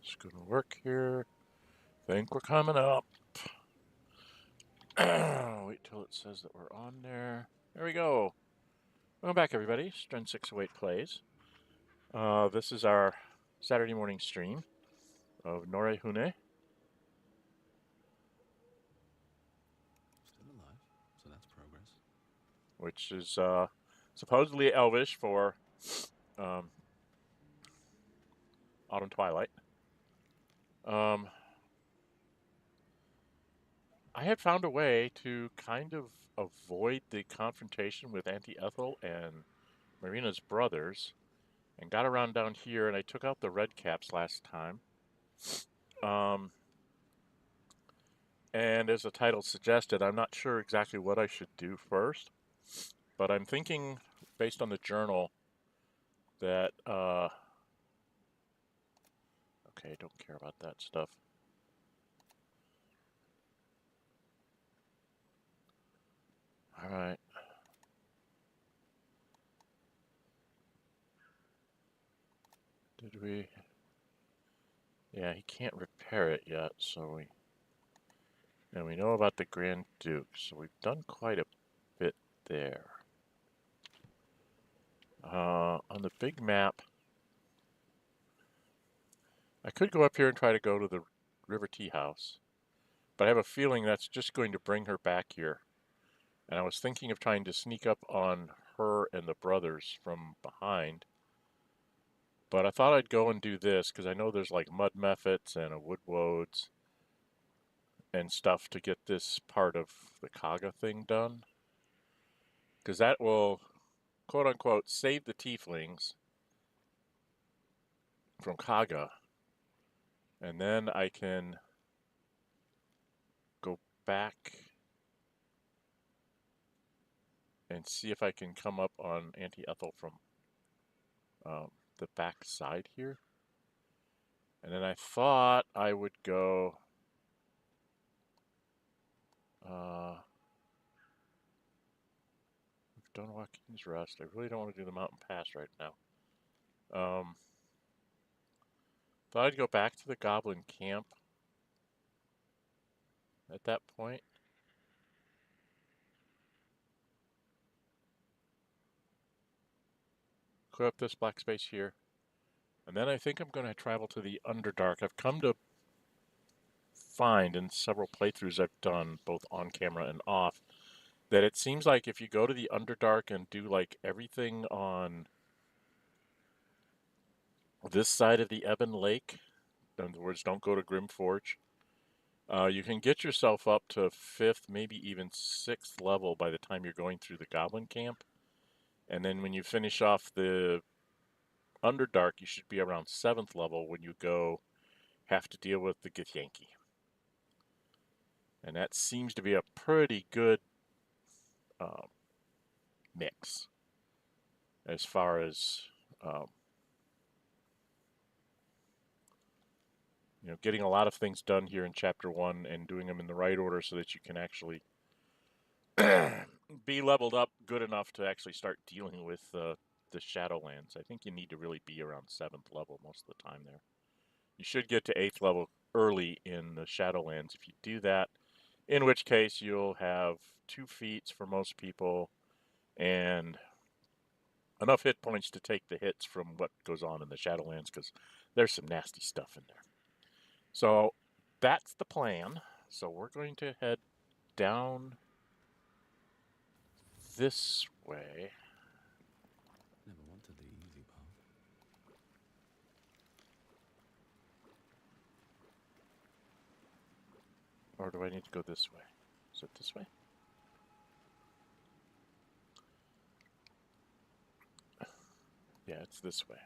It's gonna work here. Think we're coming up. Wait till it says that we're on there. There we go. Welcome back, everybody. Dren608 plays. This is our Saturday morning stream of Nórë Huinë. Still alive, so that's progress. Which is supposedly Elvish for Autumn Twilight. I had found a way to kind of avoid the confrontation with Auntie Ethel and Marina's brothers, and got around down here, and I took out the red caps last time. And as the title suggested, I'm not sure exactly what I should do first, but I'm thinking, based on the journal, that, okay, don't care about that stuff. All right. Did we? Yeah, he can't repair it yet, so we... And we know about the Grand Duke, so we've done quite a bit there. On the big map, I could go up here and try to go to the River Tea House, but I have a feeling that's just going to bring her back here. And I was thinking of trying to sneak up on her and the brothers from behind. But I thought I'd go and do this, because I know there's like mud Mephits and a Woads and stuff to get this part of the Kagha thing done. Because that will, quote unquote, save the tieflings from Kagha. And then I can go back and see if I can come up on Auntie Ethel from the back side here. And then I thought I would go... we've done Waukeen's Rest. I really don't want to do the Mountain Pass right now. Thought I'd go back to the Goblin camp at that point. Clear up this black space here. And then I think I'm going to travel to the Underdark. I've come to find in several playthroughs I've done, both on camera and off, that it seems like if you go to the Underdark and do like everything on this side of the Ebon Lake, in other words, don't go to Grimforge, you can get yourself up to 5th, maybe even 6th level by the time you're going through the Goblin camp. And then when you finish off the Underdark, you should be around 7th level when you have to deal with the Githyanki. And that seems to be a pretty good mix as far as you know, getting a lot of things done here in Chapter 1 and doing them in the right order so that you can actually be leveled up good enough to actually start dealing with the Shadowlands. I think you need to really be around 7th level most of the time there. You should get to 8th level early in the Shadowlands if you do that, in which case you'll have 2 feats for most people and enough hit points to take the hits from what goes on in the Shadowlands, because there's some nasty stuff in there. So that's the plan. So we're going to head down this way. Never wanted the easy path. Or do I need to go this way? Is it this way? Yeah, it's this way.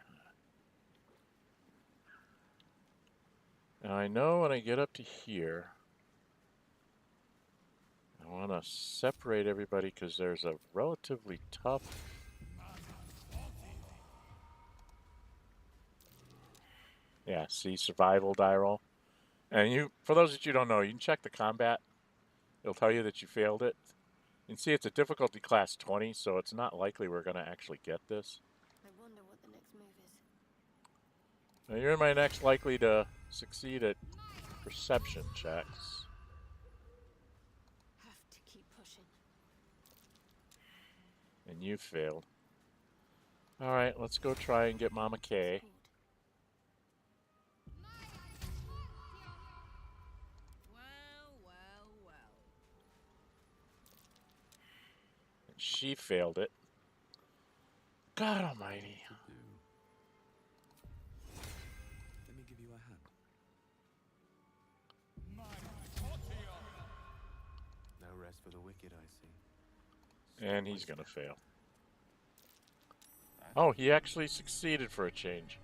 Now I know when I get up to here, I want to separate everybody because there's a relatively tough... Yeah, see, survival die roll. And you, for those that you don't know, you can check the combat. It'll tell you that you failed it. You can see it's a difficulty class 20, so it's not likely we're going to actually get this. I wonder what the next move is. Now you're my next likely to succeed at perception checks. Have to keep pushing. And you failed. Alright, let's go try and get Mama K. Well. And she failed it. God almighty. Let me give you a hand. No rest for the wicked, I see. And he's gonna fail. Oh, he actually succeeded for a change.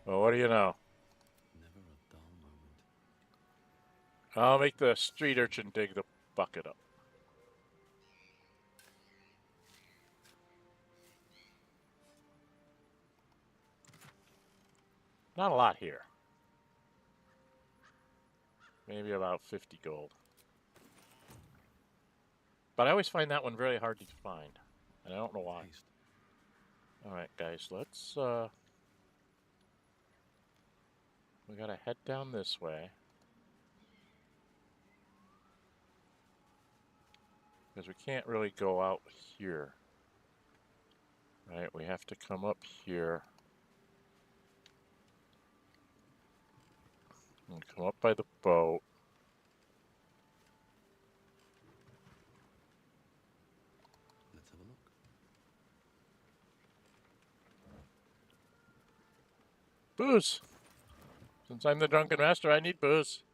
Well, what do you know? Never a dull moment. I'll make the street urchin dig the bucket up. Not a lot here. Maybe about 50 gold. But I always find that one very hard to find. And I don't know why. Haste. Alright, guys, let's, we gotta head down this way. Because we can't really go out here. Right, we have to come up here. And come up by the boat. Let's have a look. Booze! Since I'm the drunken master, I need booze.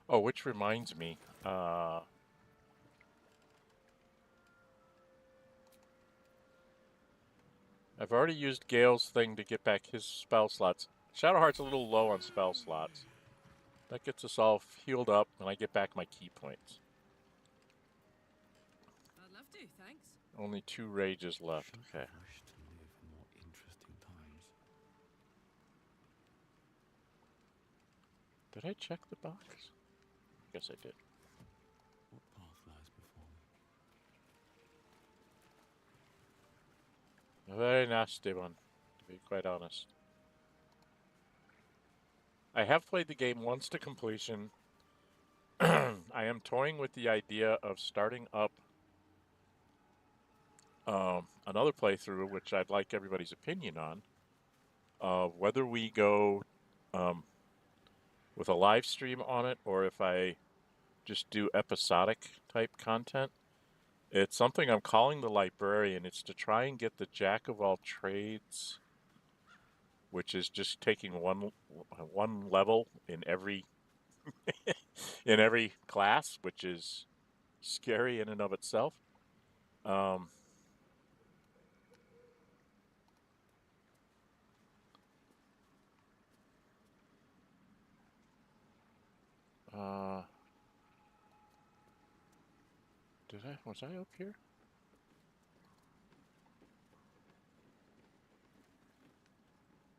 Oh, which reminds me, I've already used Gale's thing to get back his spell slots. Shadowheart's a little low on spell slots. That gets us all healed up, and I get back my key points. I'd love to, thanks. Only 2 rages left. Should Okay. have wished to live in more interesting times. Did I check the box? I guess I did. What path lies before me? A very nasty one, to be quite honest. I have played the game once to completion. I am toying with the idea of starting up another playthrough, which I'd like everybody's opinion on, of whether we go with a live stream on it or if I just do episodic type content. It's something I'm calling the Librarian. It's to try and get the Jack of all trades, which is just taking one level in every in every class, which is scary in and of itself. Was I up here?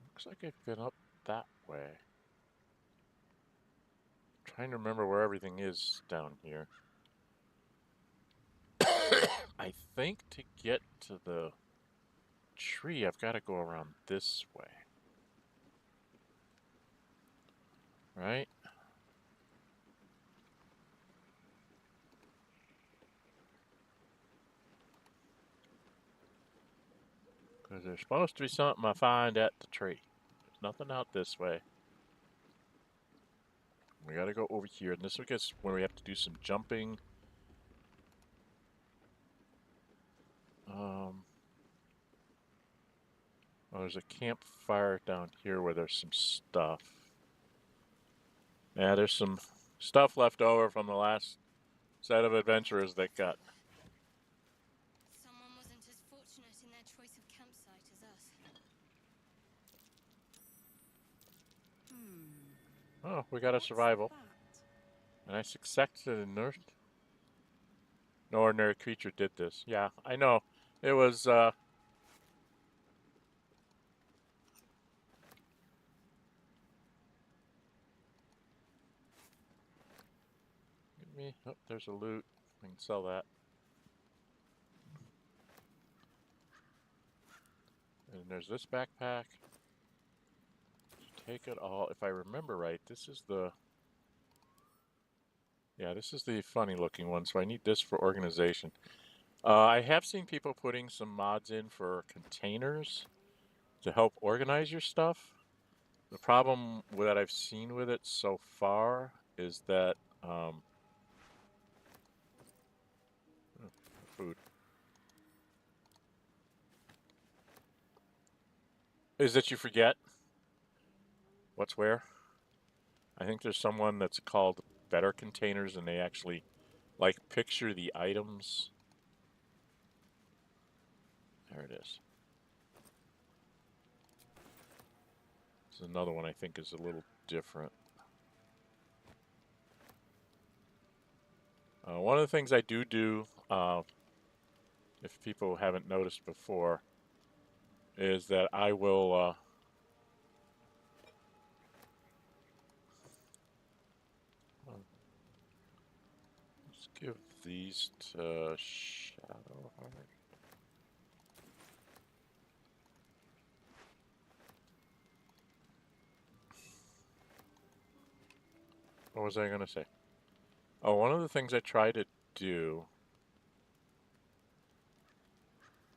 Looks like I've been up that way. I'm trying to remember where everything is down here. I think to get to the tree, I've got to go around this way. Right? Because there's supposed to be something I find at the tree. There's nothing out this way. We gotta go over here, and this will get where we have to do some jumping. Oh, there's a campfire down here where there's some stuff. Yeah, there's some stuff left over from the last set of adventurers that got. Someone wasn't as fortunate in their choice of campsite as us. Oh, we got a survival. And I suspected a nurse. No ordinary creature did this. Yeah, I know. It was, Give me... Oh, there's a loot. I can sell that. And there's this backpack. take it all. If I remember right, this is the... Yeah, this is the funny looking one, so I need this for organization. I have seen people putting some mods in for containers to help organize your stuff. The problem that I've seen with it so far is that food is that you forget what's where. I think there's someone that's called Better Containers, and they actually like picture the items. There it is. This is another one I think is a little different. One of the things I do, if people haven't noticed before, is that I will let's give these to Shadowheart. What was I going to say? Oh, one of the things I try to do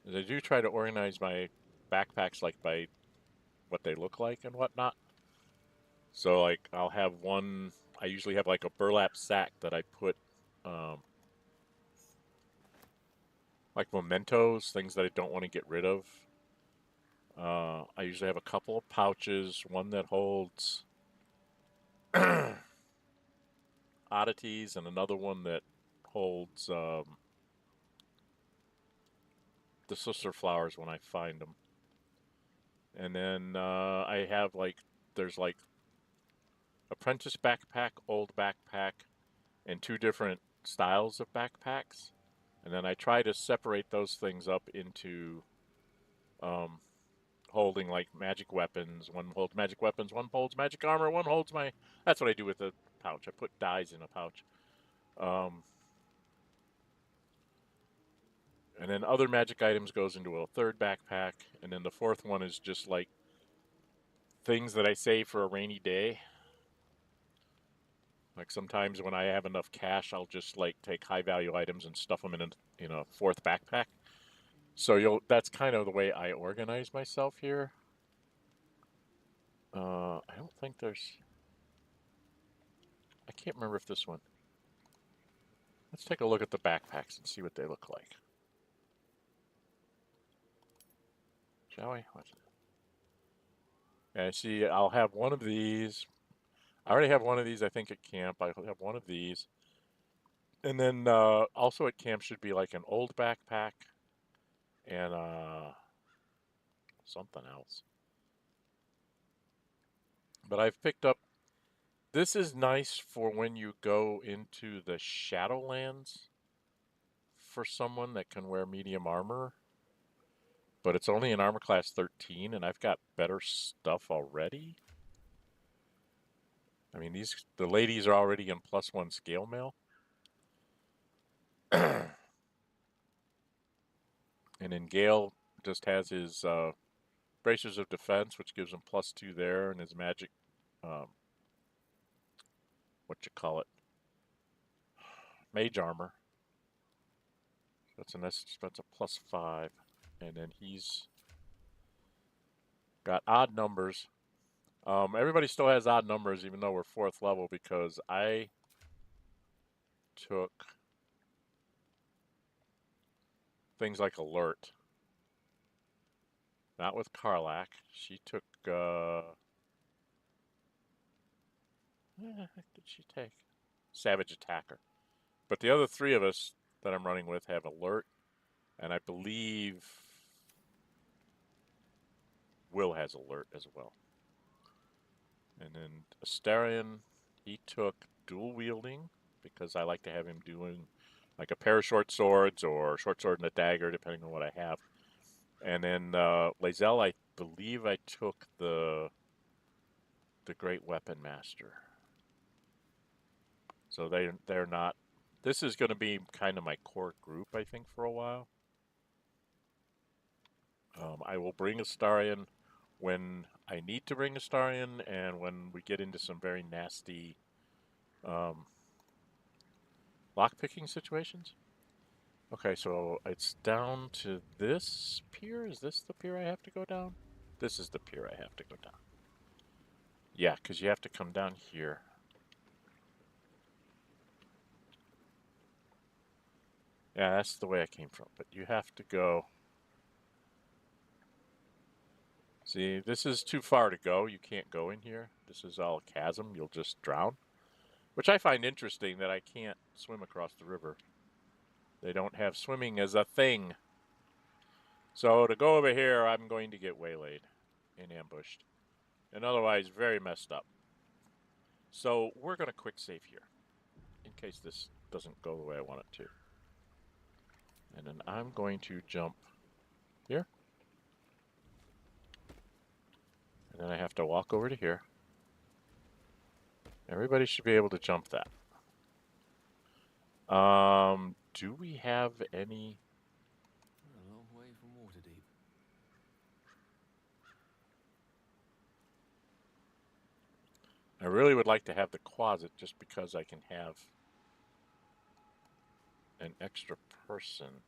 is I do try to organize my backpacks like by what they look like and whatnot. So like I'll have one, I usually have like a burlap sack that I put like mementos, things that I don't want to get rid of. I usually have a couple of pouches, one that holds oddities and another one that holds the sister flowers when I find them. And then I have like, there's like apprentice backpack, old backpack, and two different styles of backpacks. And then I try to separate those things up into holding like magic weapons. One holds magic weapons, one holds magic armor, one holds my... That's what I do with the pouch. I put dyes in a pouch. And then other magic items goes into a third backpack. And then the fourth one is just like things that I save for a rainy day. Like sometimes when I have enough cash, I'll just like take high value items and stuff them in a fourth backpack. So that's kind of the way I organize myself here. I don't think there's... I can't remember if this one... Let's take a look at the backpacks and see what they look like. Shall we? What's it? Yeah, see, I'll have one of these. I already have one of these, I think, at camp. I have one of these. And then also at camp should be like an old backpack and something else. But I've picked up... This is nice for when you go into the Shadowlands for someone that can wear medium armor. But it's only an armor class 13, and I've got better stuff already. I mean, the ladies are already in +1 scale mail. And then Gale just has his bracers of defense, which gives him +2 there, and his magic, mage armor. That's a +5. And then he's got odd numbers. Everybody still has odd numbers, even though we're 4th level, because I took things like alert. Not with Karlach. She took, what the heck did she take? Savage Attacker. But the other 3 of us that I'm running with have alert, and I believe Will has alert as well. And then Astarion, he took dual wielding, because I like to have him doing like a pair of short swords or short sword and a dagger, depending on what I have. And then Lae'zel, I believe I took the Great Weapon Master. So they're not... This is going to be kind of my core group, I think, for a while. I will bring Astarion when I need to bring a star in and when we get into some very nasty lockpicking situations. Okay, so it's down to this pier. Is this the pier I have to go down? This is the pier I have to go down. Yeah, because you have to come down here. Yeah, that's the way I came from. But you have to go... See, this is too far to go. You can't go in here. This is all chasm. You'll just drown. Which I find interesting that I can't swim across the river. They don't have swimming as a thing. So to go over here, I'm going to get waylaid and ambushed. And otherwise, very messed up. So we're going to quick save here. In case this doesn't go the way I want it to. And then I'm going to jump here. And then I have to walk over to here. Everybody should be able to jump that. Do we have any... A long way from Waterdeep. I really would like to have the closet just because I can have an extra person.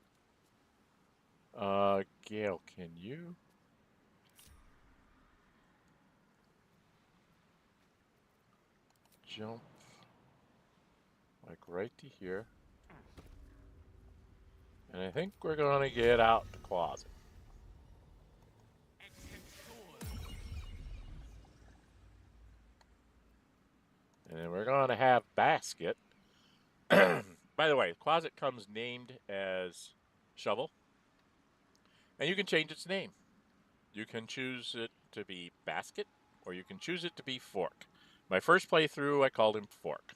Gale, can you? Jump like right to here. And I think we're gonna get out the closet. And then we're gonna have basket. By the way, the closet comes named as shovel. And you can change its name. You can choose it to be basket, or you can choose it to be fork. My first playthrough, I called him fork.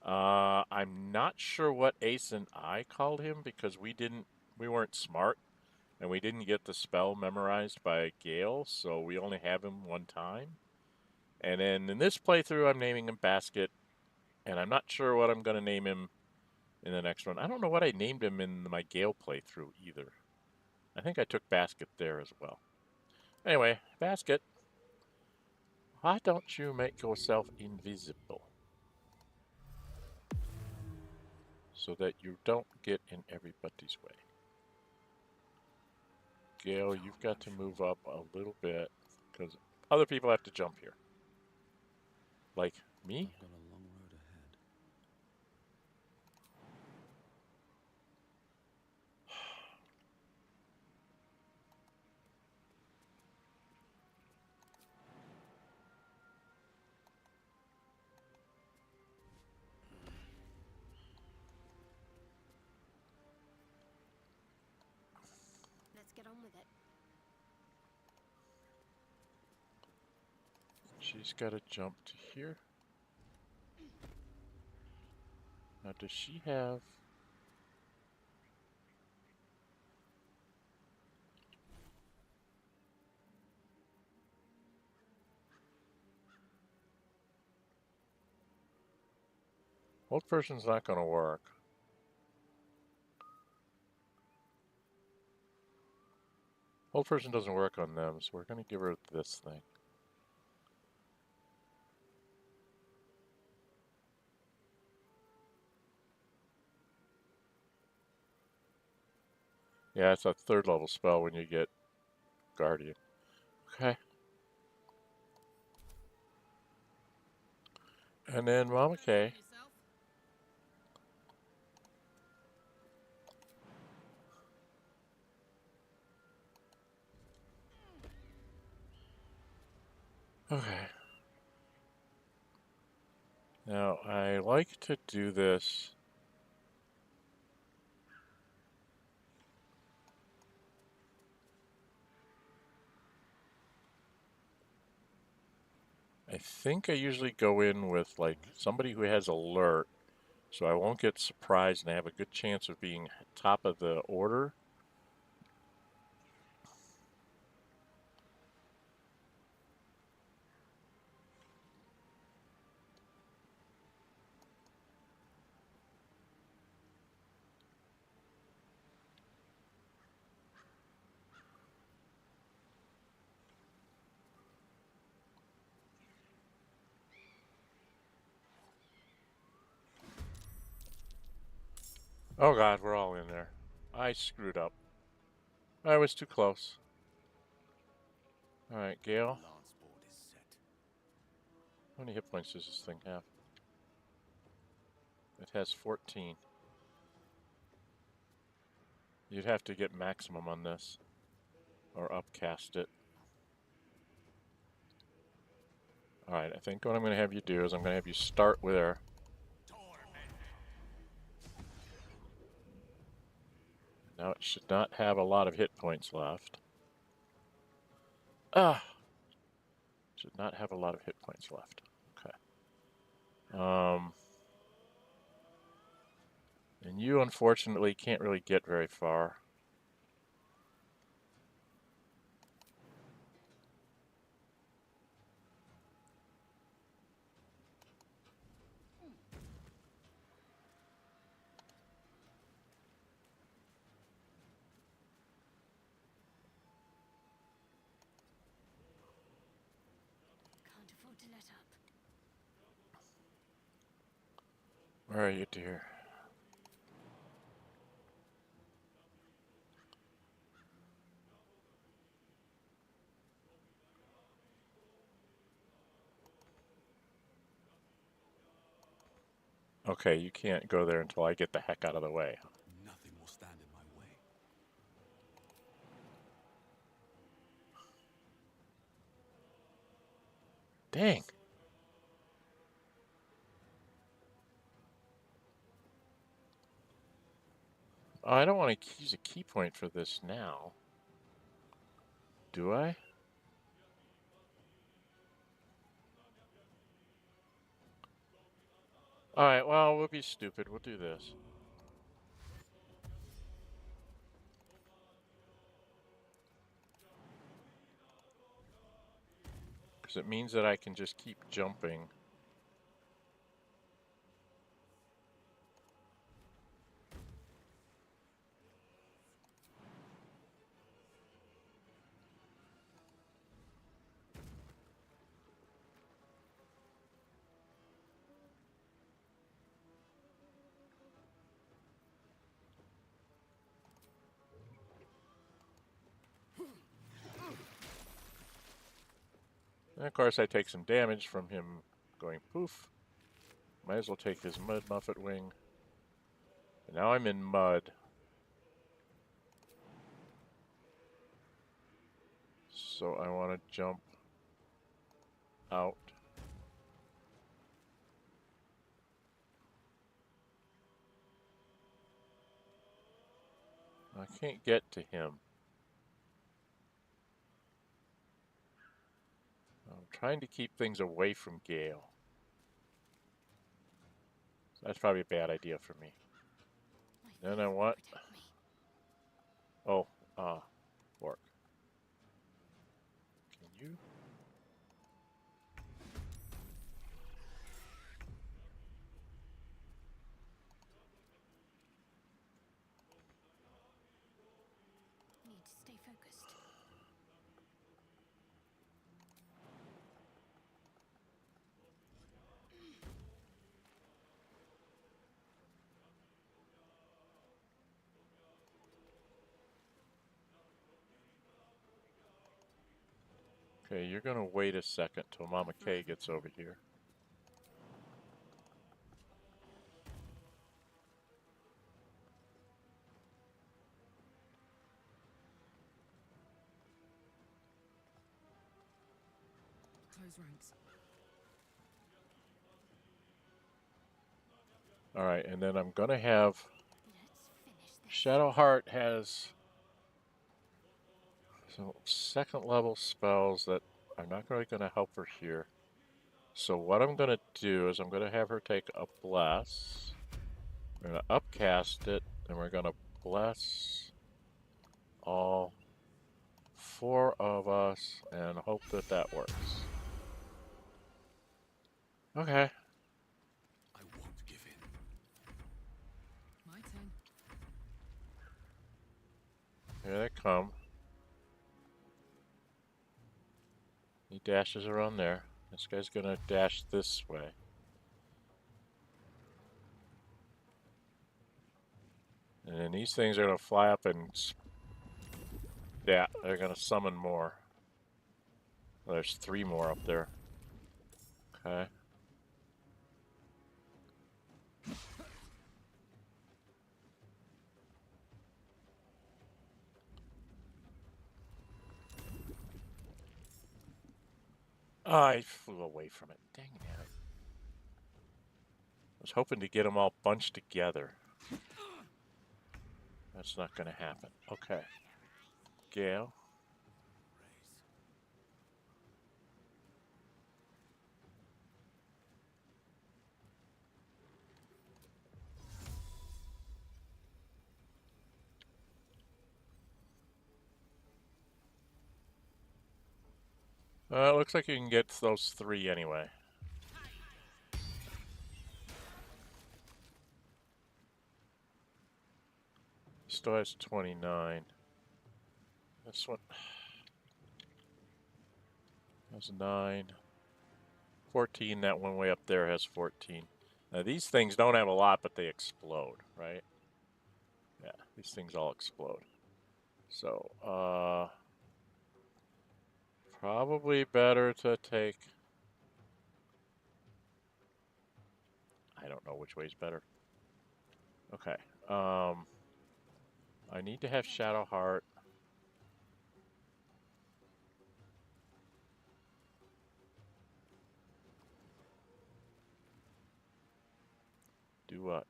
I'm not sure what Ace and I called him because we weren't smart, and we didn't get the spell memorized by Gale, so we only have him one time. And then in this playthrough, I'm naming him basket, and I'm not sure what I'm going to name him in the next one. I don't know what I named him in my Gale playthrough either. I think I took basket there as well. Anyway, basket. Why don't you make yourself invisible? So that you don't get in everybody's way. Gale, you've got to move up a little bit because other people have to jump here. Like me? I've got a long road ahead. Let's get on with it. She's got to jump to here. Now, does she have... Old person's not going to work. Old person doesn't work on them, so we're going to give her this thing. Yeah, it's a third level spell when you get Guardian. Okay. And then Mama K. Okay. Now, I like to do this. I think I usually go in with like somebody who has alert, so I won't get surprised and I have a good chance of being top of the order. Oh god, we're all in there. I screwed up. I was too close. Alright, Gale. Lance board is set. How many hit points does this thing have? It has 14. You'd have to get maximum on this. Or upcast it. Alright, I think what I'm going to have you do is I'm going to have you start with her. Now it should not have a lot of hit points left. Ah! Should not have a lot of hit points left. Okay. And you unfortunately can't really get very far. Can't afford to let up. Where are you, dear? Okay, you can't go there until I get the heck out of the way. Nothing will stand in my way. Dang. Oh, I don't want to use a key point for this now. Do I? Alright, well, we'll be stupid. We'll do this. Because it means that I can just keep jumping. And of course, I take some damage from him going poof. Might as well take his mud muffet wing. And now I'm in mud. So I want to jump out. I can't get to him. I'm trying to keep things away from Gale. That's probably a bad idea for me. Then I want... Protect me. Oh, Orc. Can you? Need to stay focused. Okay, you're gonna wait a second till Mama K gets over here. Close ranks. Alright, and then I'm gonna have... Let's finish this. Shadowheart has some second level spells that are not really going to help her here. So what I'm going to do is I'm going to have her take a bless. We're going to upcast it, and we're going to bless all 4 of us and hope that that works. Okay. I won't give in. My turn. Here they come. He dashes around there. This guy's gonna dash this way. And then these things are going to fly up and... Yeah, they're going to summon more. There's 3 more up there. Okay. I flew away from it. Dang it. I was hoping to get them all bunched together. That's not going to happen. Okay. Gale. It looks like you can get those 3 anyway. Still has 29. This one has 9. 14, that one way up there has 14. Now these things don't have a lot, but they explode, right? Yeah, these things all explode. So, probably better to take... I don't know which way's better. Okay, I need to have Shadow Heart. Do what?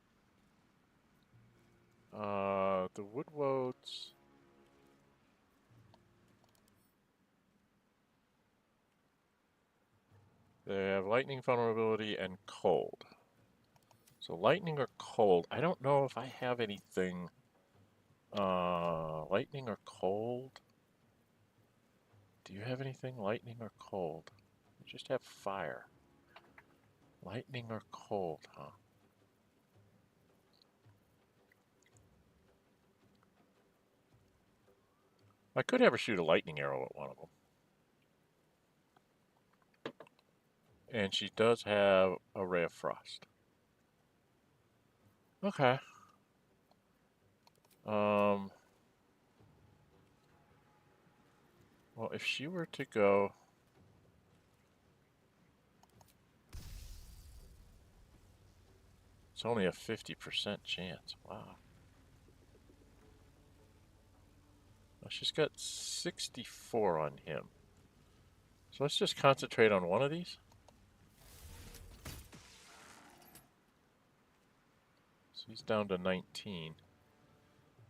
The Woads. They have lightning vulnerability and cold. So lightning or cold. I don't know if I have anything. Lightning or cold? Do you have anything lightning or cold? You just have fire. Lightning or cold, huh? I could have her shoot a lightning arrow at one of them. And she does have a ray of frost. Okay. Well, if she were to go... It's only a 50% chance. Wow. Well, she's got 64 on him. So let's just concentrate on one of these. So he's down to 19.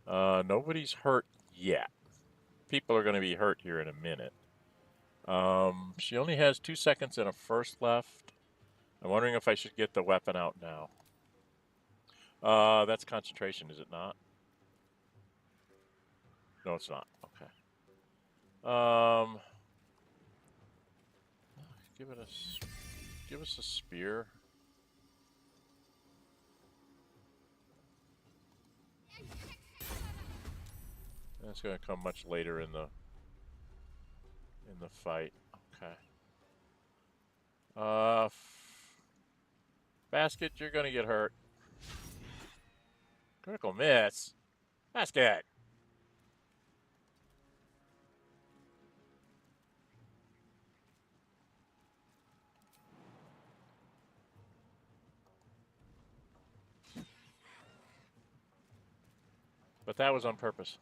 Nobody's hurt yet. People are going to be hurt here in a minute. She only has 2 seconds and a first left. I'm wondering if I should get the weapon out now. That's concentration, is it not? No, it's not. Okay. Give us a spear. That's going to come much later in the fight. Okay. Basket, you're going to get hurt. Critical miss. Basket. But that was on purpose.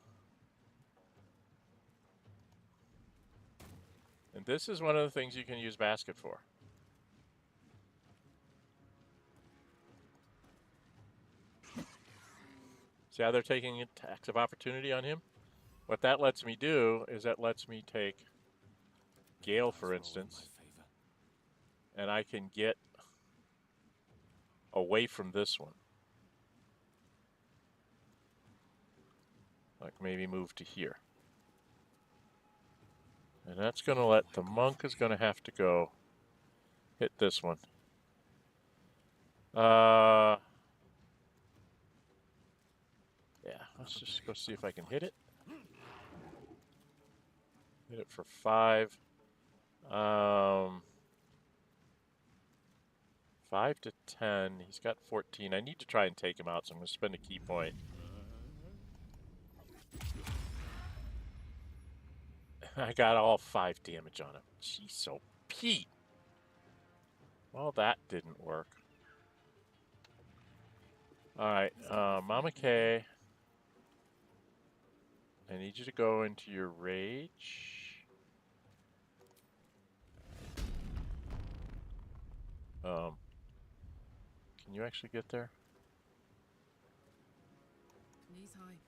And this is one of the things you can use basket for. See how they're taking attacks of opportunity on him? What that lets me do is that lets me take Gale, for instance, and I can get away from this one. Like maybe move to here. And that's going to let the monk is going to have to go hit this one. Yeah, let's just go see if I can hit it. Hit it for 5. 5 to 10. He's got 14. I need to try and take him out, so I'm going to spend a key point. I got all 5 damage on him. Jeez, so Pete. Well, that didn't work. Alright, Mama K. I need you to go into your rage. Can you actually get there? Knees high.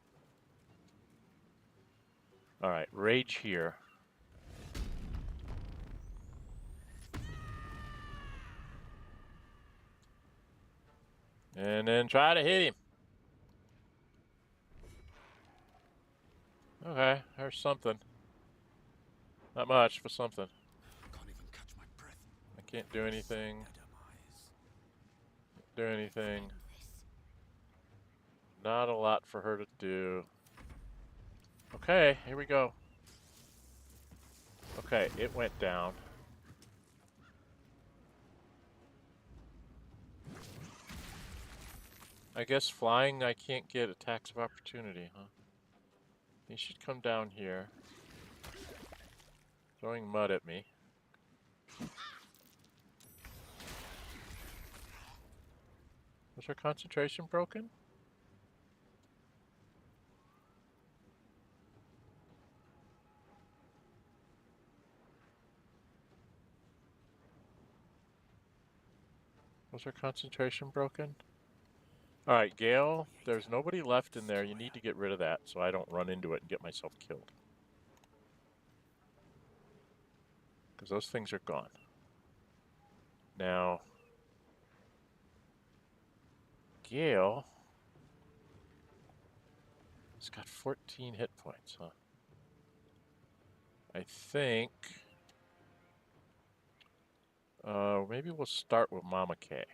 Alright, rage here. And then try to hit him. Okay, there's something. Not much, but something. Can't even catch my breath. I can't do anything. Demise. Do anything. Not a lot for her to do. Okay, here we go. Okay, it went down. I guess flying I can't get attacks of opportunity, huh? He should come down here. Throwing mud at me. Was her concentration broken? Was her concentration broken? Alright, Gale, there's nobody left in there. You need to get rid of that so I don't run into it and get myself killed. Because those things are gone. Now, Gale has got 14 hit points, huh? I think maybe we'll start with Mama K.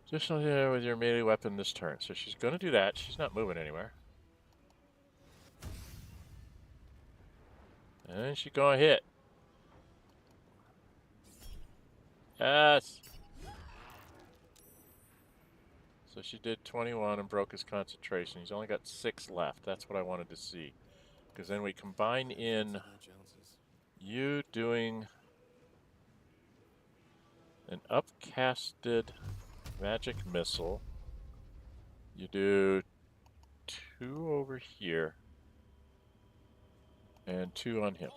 Just with your melee weapon this turn. So she's going to do that. She's not moving anywhere. And she's going to hit. Yes! So she did 21 and broke his concentration. He's only got 6 left. That's what I wanted to see. Because then we combine in you doing an upcasted magic missile. You do 2 over here. And 2 on him.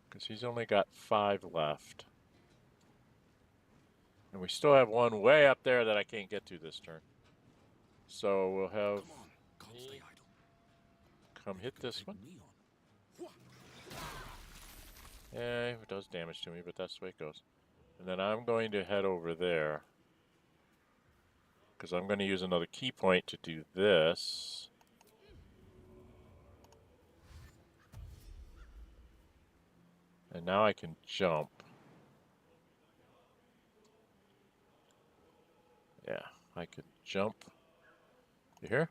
Because he's only got 5 left. And we still have one way up there that I can't get to this turn. So we'll have me come hit this one. Yeah, it does damage to me, but that's the way it goes. And then I'm going to head over there. Because I'm going to use another key point to do this. And now I can jump. Yeah, I could jump to here.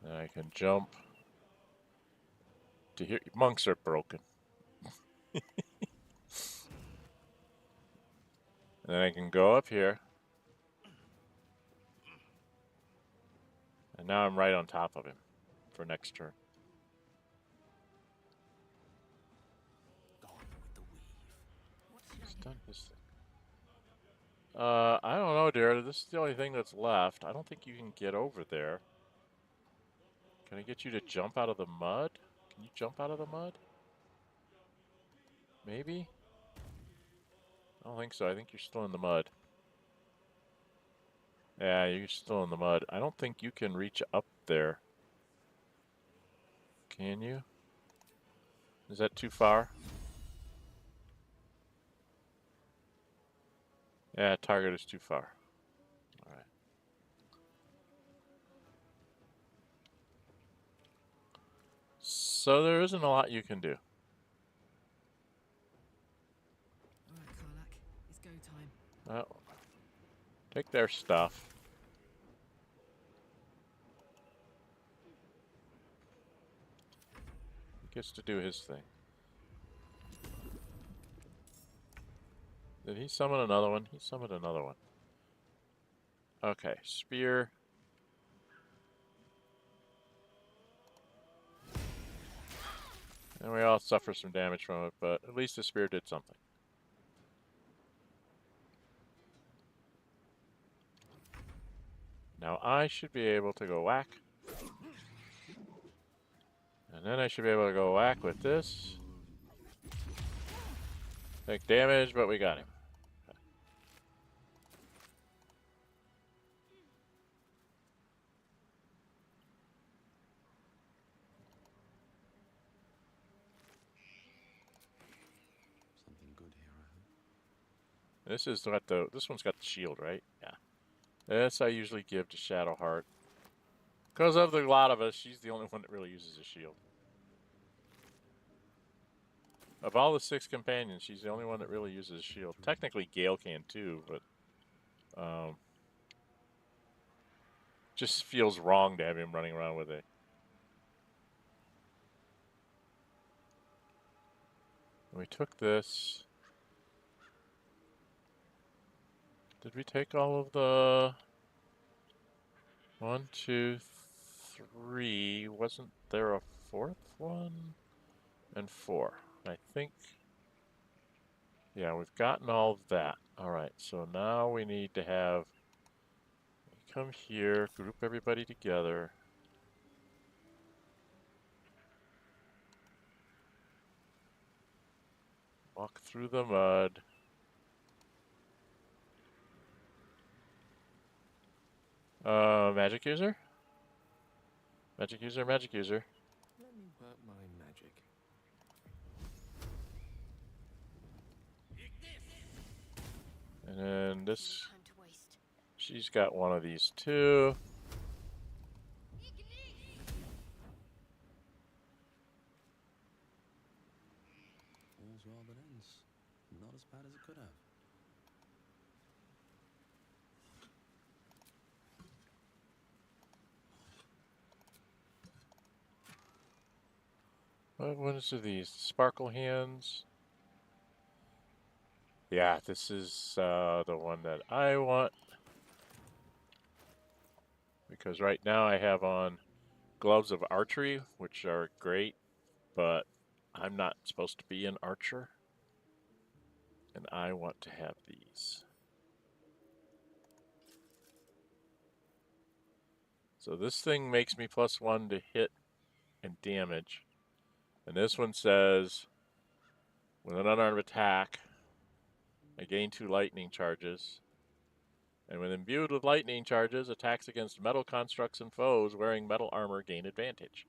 And I can jump to here. Monks are broken. And then I can go up here. And now I'm right on top of him for next turn. He's done his thing. I don't know, dear. This is the only thing that's left. I don't think you can get over there. Can I get you to jump out of the mud? Can you jump out of the mud? Maybe? I don't think so. I think you're still in the mud. Yeah, you're still in the mud. I don't think you can reach up there. Can you? Is that too far? Yeah, target is too far. Alright. So there isn't a lot you can do. Alright, Karlach. It's go time. Well, take their stuff. He gets to do his thing. Did he summon another one? He summoned another one. Okay, spear. And we all suffer some damage from it, but at least the spear did something. Now I should be able to go whack. And then I should be able to go whack with this. Take damage, but we got him. Something good here, I hope. This one's got the shield, right? Yeah. This I usually give to Shadowheart. Because of the lot of us, she's the only one that really uses a shield. Of all the 6 companions, she's the only one that really uses a shield. Technically, Gale can too, but just feels wrong to have him running around with it. We took this. Did we take all of the 1, 2, 3? Wasn't there a 4th one? And 4. I think. Yeah, we've gotten all of that. Alright, so now we need to have. Come here, group everybody together. Walk through the mud. Magic user? Magic user, magic user. Let me work my magic. And then this, Time to waste. she's got one of these too. All's well that ends. Not as bad as it could have. What ones are these? Sparkle hands. Yeah, this is the one that I want. Because right now I have on gloves of archery, which are great, but I'm not supposed to be an archer. And I want to have these. So this thing makes me +1 to hit and damage. And this one says, with an unarmed attack, I gain 2 lightning charges. And when imbued with lightning charges, attacks against metal constructs and foes wearing metal armor gain advantage.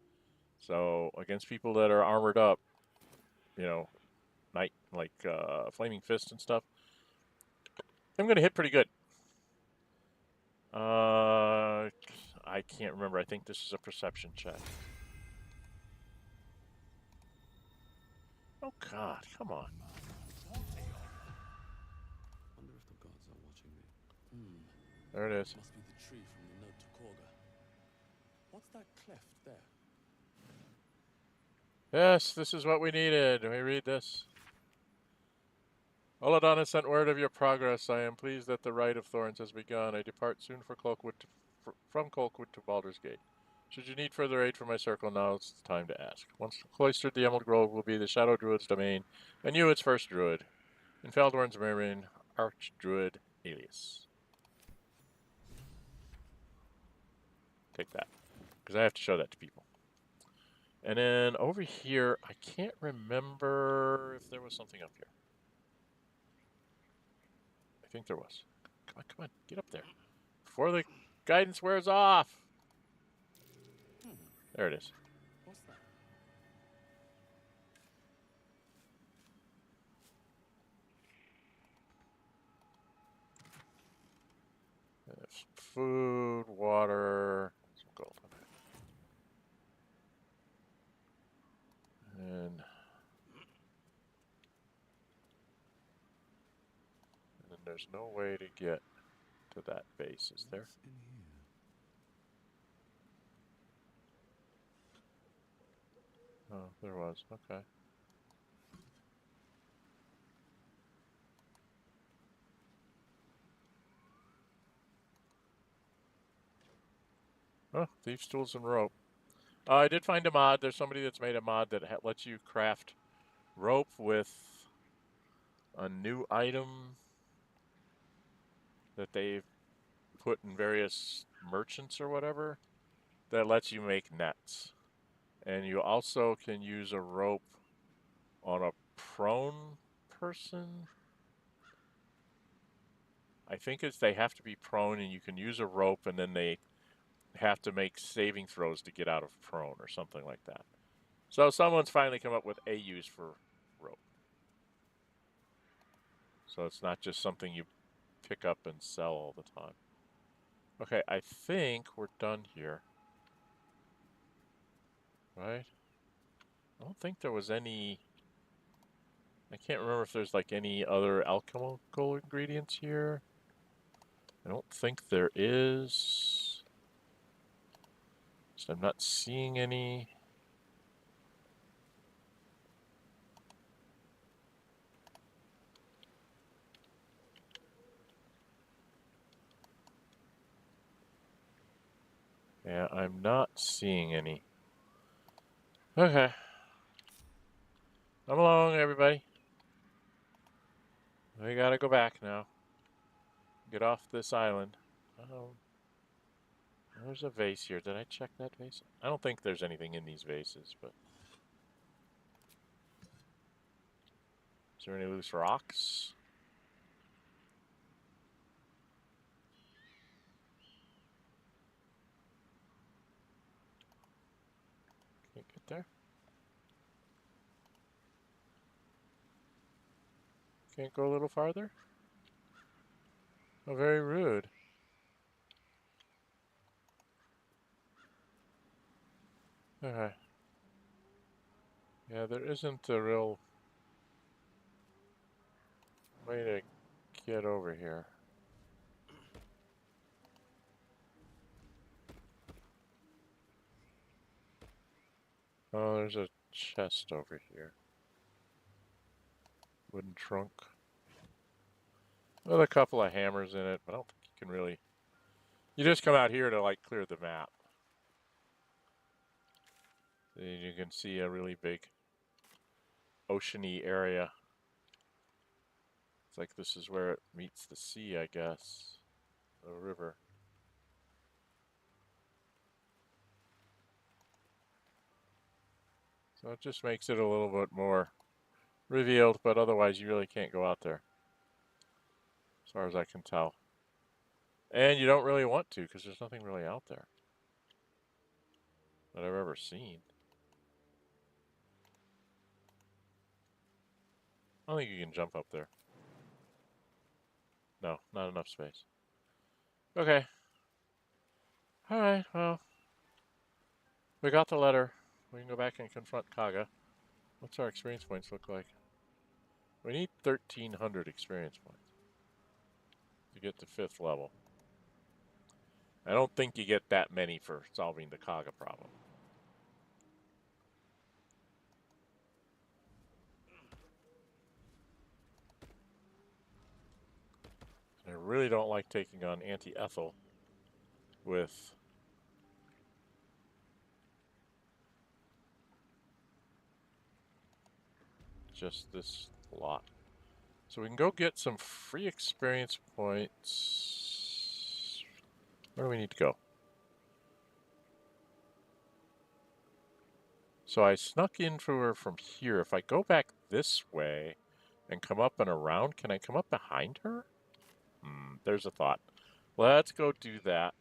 So against people that are armored up, you know, like Flaming Fist and stuff, I'm going to hit pretty good. I can't remember. I think this is a perception check. Oh God, come on. Wonder if the gods are watching me. There it is. Must be the tree from the note to Kagha. What's that cleft there? Yes, this is what we needed. Let me read this. Oladon has sent word of your progress. I am pleased that the Rite of Thorns has begun. I depart soon for from Colquitt to Baldur's Gate. Should you need further aid from my circle, now is the time to ask. Once cloistered, the Emerald Grove will be the Shadow Druid's domain, and you its first druid. In Feldorn's Marine, Archdruid Alias. Take that, because I have to show that to people. And then over here, I can't remember if there was something up here. I think there was. Come on, get up there. Before the guidance wears off. There it is. What's that? There's food, water, some gold. And then there's no way to get to that base, is there? What's in here? Oh, there was. Okay. Oh, thieves' tools and rope. I did find a mod. There's somebody that's made a mod that lets you craft rope with a new item that they've put in various merchants or whatever that lets you make nets. And you also can use a rope on a prone person. I think it's they have to be prone and you can use a rope and then they have to make saving throws to get out of prone or something like that. So someone's finally come up with a use for rope. So it's not just something you pick up and sell all the time. Okay, I think we're done here. Right? I don't think there was any... I can't remember if there's like any other alchemical ingredients here. I don't think there is. So I'm not seeing any. Yeah, I'm not seeing any. Okay. Come along, everybody. We gotta go back now. Get off this island. Oh, there's a vase here. Did I check that vase? I don't think there's anything in these vases, but... Is there any loose rocks? Can't get there. Can't go a little farther? Oh, very rude. Okay. Yeah, there isn't a real way to get over here. Oh, there's a chest over here. Wooden trunk. With a couple of hammers in it, but I don't think you can really... You just come out here to, like, clear the map. And you can see a really big oceany area. It's like this is where it meets the sea, I guess. The river. So it just makes it a little bit more revealed, but otherwise you really can't go out there. As far as I can tell. And you don't really want to, because there's nothing really out there that I've ever seen. I don't think you can jump up there. No, not enough space. Okay. Alright, well. We got the letter. We can go back and confront Kagha. What's our experience points look like? We need 1,300 experience points to get to 5th level. I don't think you get that many for solving the Kagha problem. I really don't like taking on Auntie Ethel with just this lot. So we can go get some free experience points. Where do we need to go? So I snuck in for her from here. If I go back this way and come up and around, can I come up behind her? There's a thought. Let's go do that.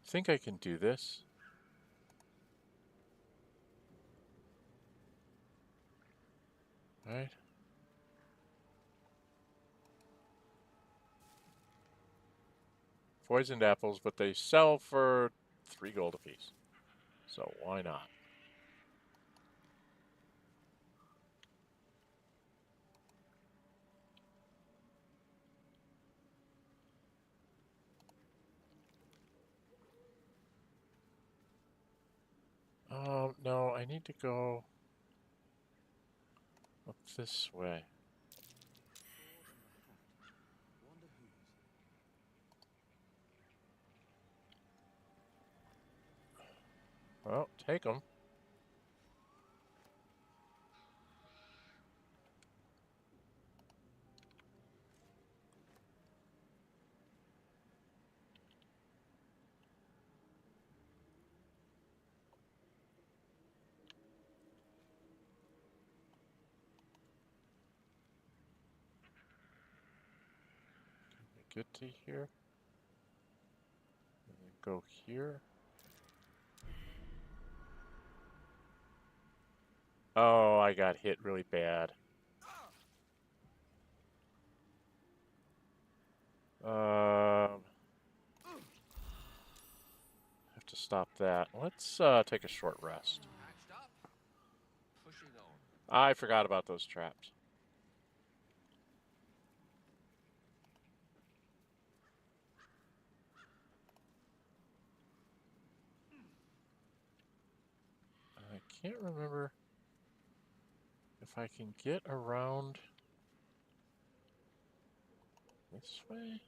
I think I can do this. Right? Poisoned apples, but they sell for 3 gold apiece. So why not? No, I need to go up this way. Well, take them. Get to here. And then go here. Oh, I got hit really bad. Have to stop that. Let's take a short rest. I forgot about those traps. I can't remember if I can get around this way.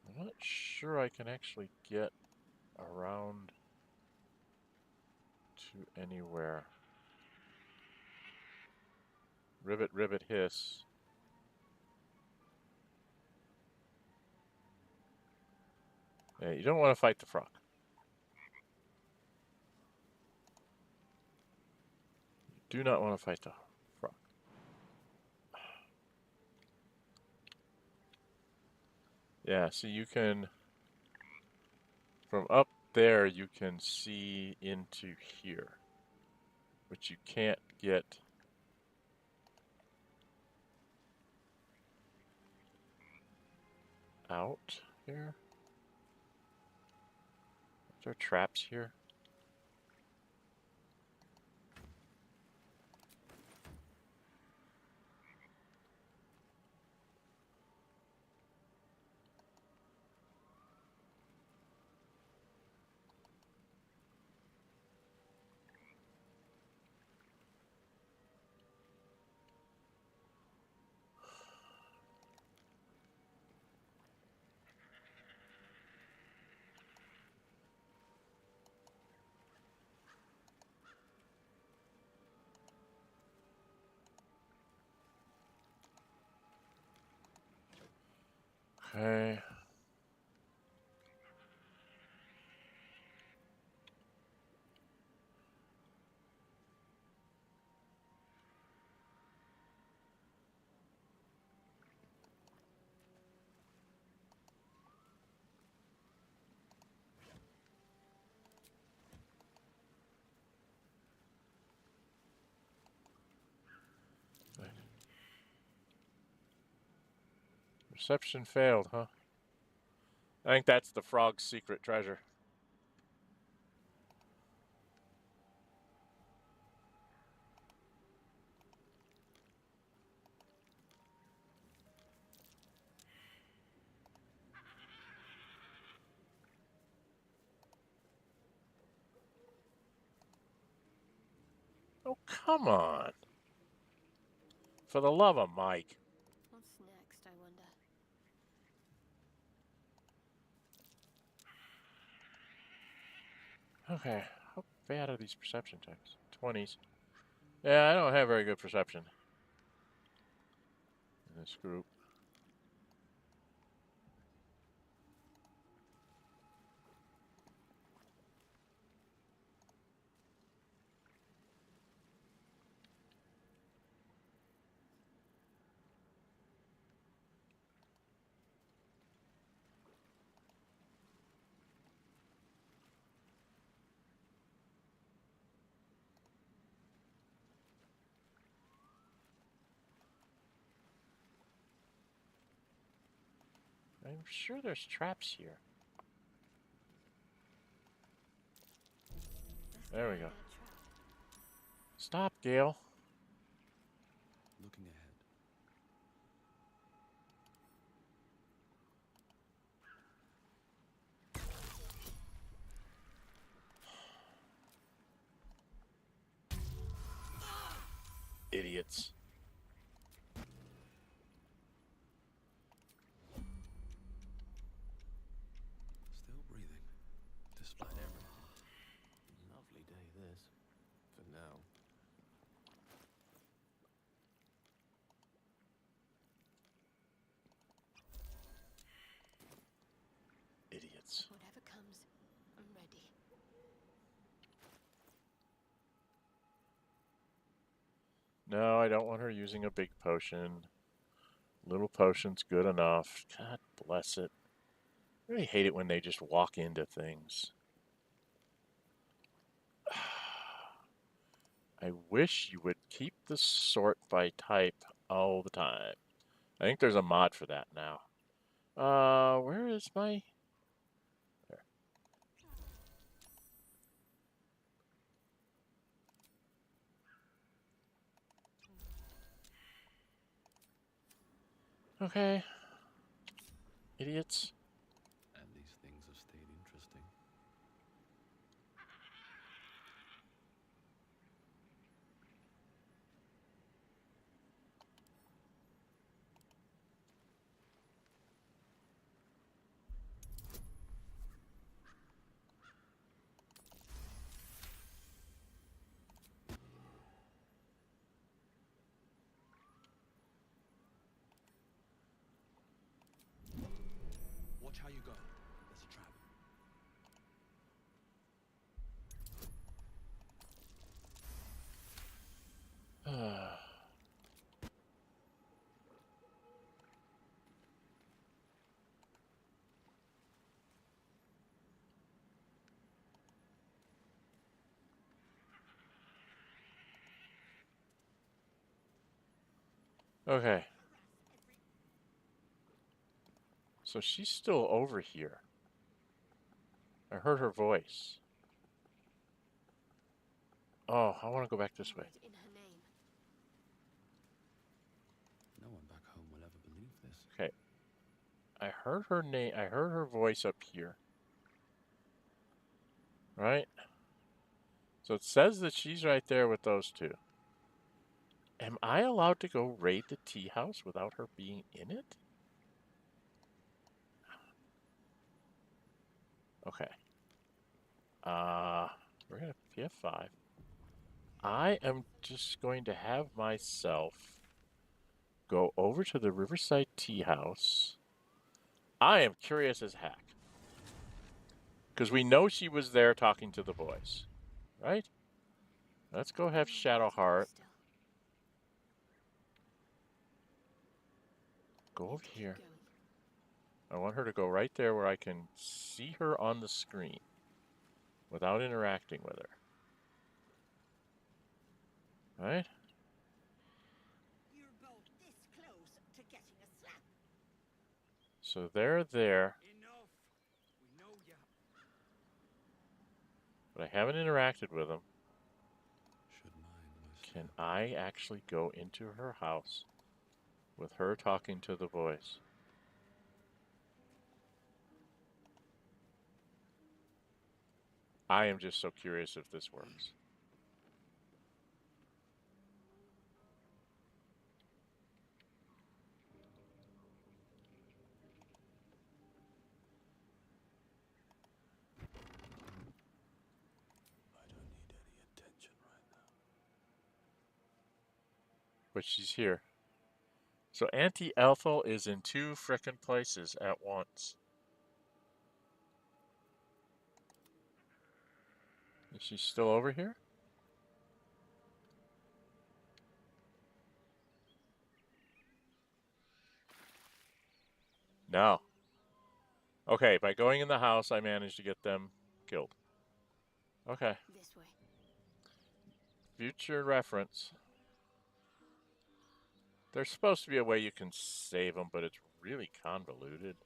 I'm not sure I can actually get around to anywhere. Rivet, rivet, hiss. Yeah, you don't want to fight the frog. You do not want to fight the frog. Yeah, so you can, from up there, you can see into here, but you can't get out here. Are there traps here? Okay. Reception failed, huh? I think that's the frog's secret treasure. Oh, come on. For the love of Mike. What's next, I wonder? Okay, how bad are these perception checks? 20s. Yeah, I don't have very good perception in this group. I'm sure there's traps here. There we go. Stop, Gale. Looking ahead. idiots. Still breathing, despite everything. Lovely day, this. For now. Idiots. Whatever comes, I'm ready. No, I don't want her using a big potion. Little potion's good enough. God bless it. I really hate it when they just walk into things. I wish you would keep the sort by type all the time. I think there's a mod for that now. Where is my... There. Okay. Idiots. At least things have stayed interesting. Watch how you go. There's a trap. Okay. So she's still over here. I heard her voice. Oh, I want to go back this way. In her name. No one back home will ever believe this. Okay. I heard her name. I heard her voice up here. Right? So it says that she's right there with those two. Am I allowed to go raid the tea house without her being in it? Okay. We're gonna PF5. I am just going to have myself go over to the Riverside Tea House. I am curious as heck. Because we know she was there talking to the boys. Right? Let's go have Shadowheart. Go over here. I want her to go right there where I can see her on the screen without interacting with her. Right? You're both this close to getting a slap. So they're there, Enough. We know ya. but I haven't interacted with them. Should mind my Can step. I actually go into her house with her talking to the boys? I am just so curious if this works. I don't need any attention right now. But she's here. So Auntie Ethel is in two frickin' places at once. Is she still over here? No. Okay, by going in the house, I managed to get them killed. Okay. This way. Future reference. There's supposed to be a way you can save them, but it's really convoluted.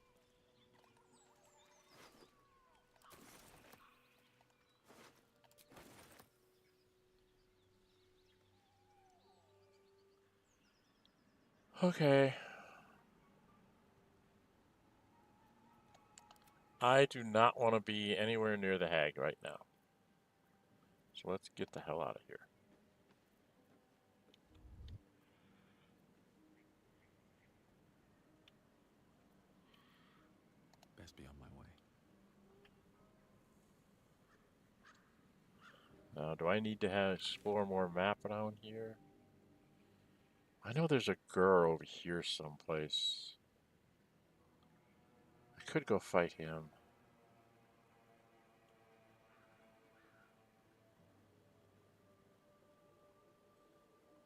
Okay. I do not want to be anywhere near the hag right now. So let's get the hell out of here. Now, do I need to explore more map around here? I know there's a Gur over here someplace. I could go fight him.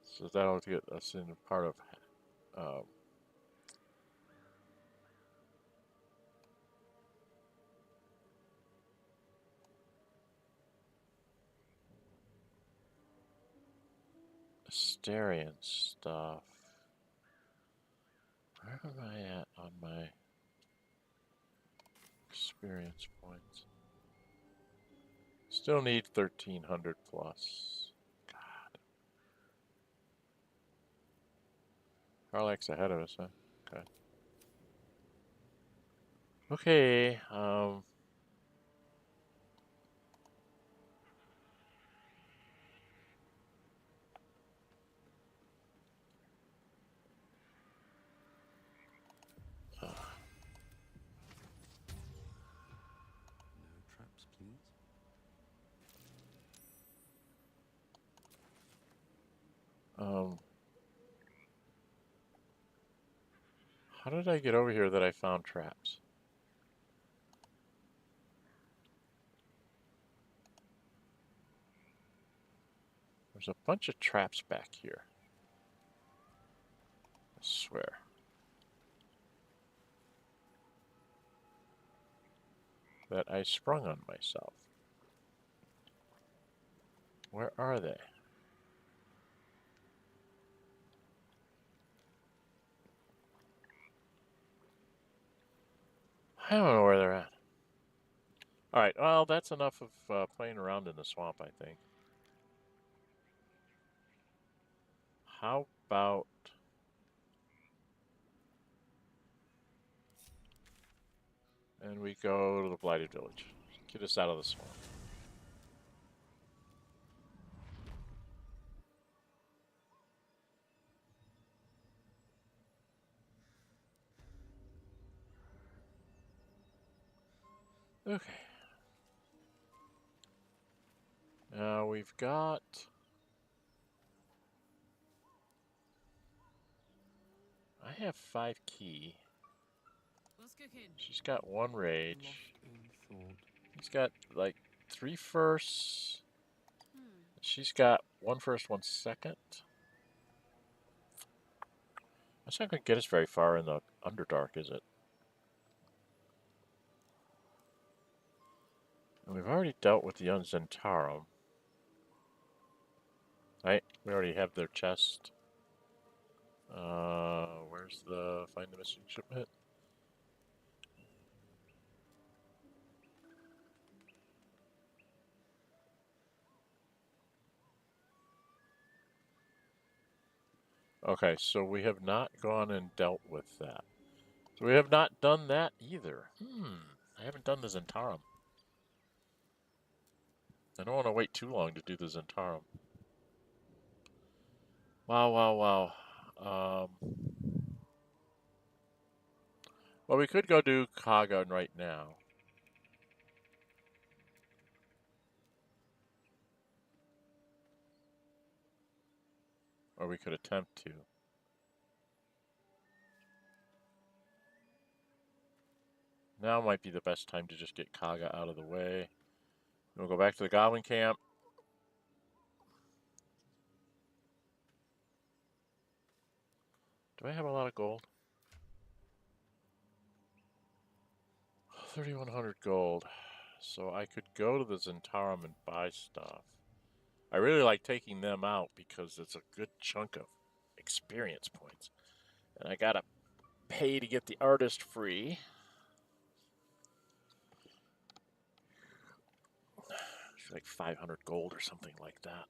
So that'll get us in part of Astarian stuff. Where am I at on my experience points? Still need 1300 plus. God. Karlach's ahead of us, huh? Okay. Okay, No traps, please. how did I get over here that I found traps? There's a bunch of traps back here. I swear. That I sprung on myself. Where are they? I don't know where they're at. Alright, well, that's enough of playing around in the swamp, I think. How about... and we go to the Blighted Village. Get us out of the swamp. Okay. Now we've got... I have 5 key. What's cooking? She's got 1 rage. Lost in thought. He's got like 3 firsts. Hmm. She's got 1 first, 1 second. That's not going to get us very far in the Underdark, is it? And we've already dealt with the Zhentarim. Right? We already have their chest. Where's the find the missing shipment? Okay, so we have not gone and dealt with that. So we have not done that either. I haven't done the Zhentarim. I don't want to wait too long to do the Zhentarim. Wow. Well, we could go do Kagha right now. Or we could attempt to. Now might be the best time to just get Kagha out of the way. We'll go back to the Goblin camp. Do I have a lot of gold? 3,100 gold. So I could go to the Zhentarim and buy stuff. I really like taking them out because it's a good chunk of experience points. And I gotta pay to get the artist free. It's like 500 gold or something like that.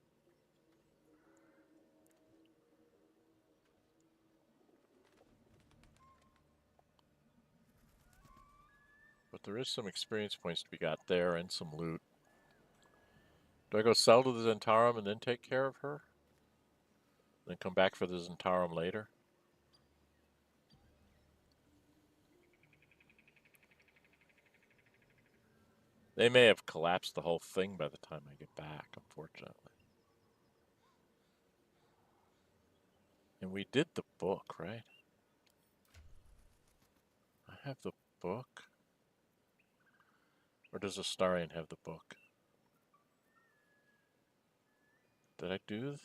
But there is some experience points to be got there and some loot. Do I go sell to the Zhentarim and then take care of her? Then come back for the Zhentarim later? They may have collapsed the whole thing by the time I get back, unfortunately. And we did the book, right? I have the book. Or does Astarion have the book? Did I do this?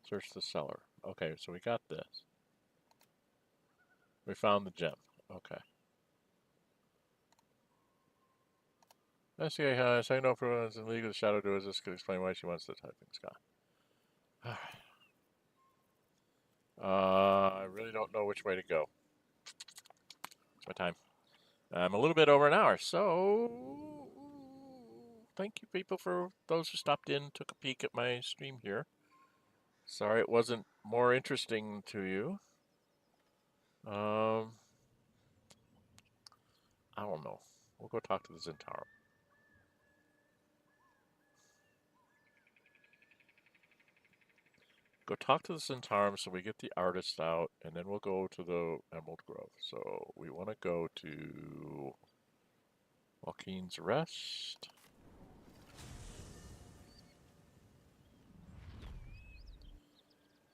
Search the cellar. Okay, so we got this. We found the gem. Okay. Investigate how I know for in League of the Shadow Doers. This could explain why she wants the typing Scott. Alright. I really don't know which way to go. It's my time. I'm a little bit over an hour, so thank you people for those who stopped in, took a peek at my stream here. Sorry it wasn't more interesting to you. I don't know. We'll go talk to the Zhentarim. Go talk to the Zhentarim so we get the artist out, and then we'll go to the Emerald Grove. So we want to go to Waukeen's Rest.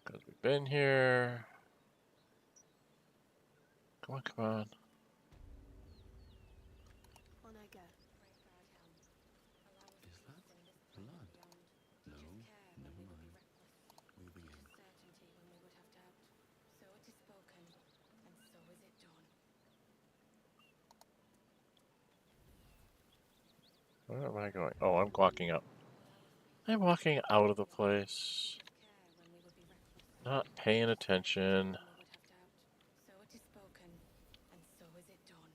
Because we've been here. Come on, come on. On I go. Is that blood? No, never mind. Moving in. Certainty when we would have doubt. So it is spoken, and so is it done. Where am I going? Oh, I'm walking up. I'm walking out of the place. Not paying attention. So it is spoken, and so is it done.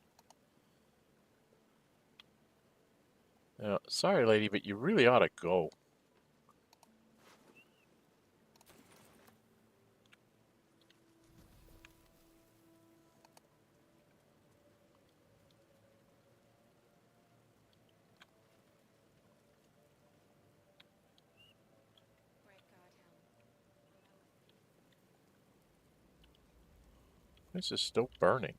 Yeah, sorry, lady, but you really ought to go. This is still burning.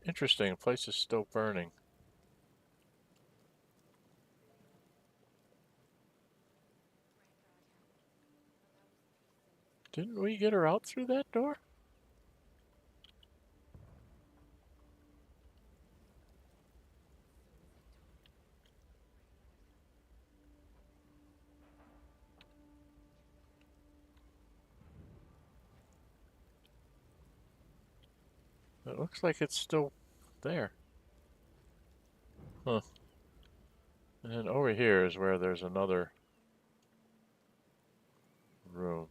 Interesting, the place is still burning. Didn't we get her out through that door? It looks like it's still there. Huh. And then over here is where there's another room.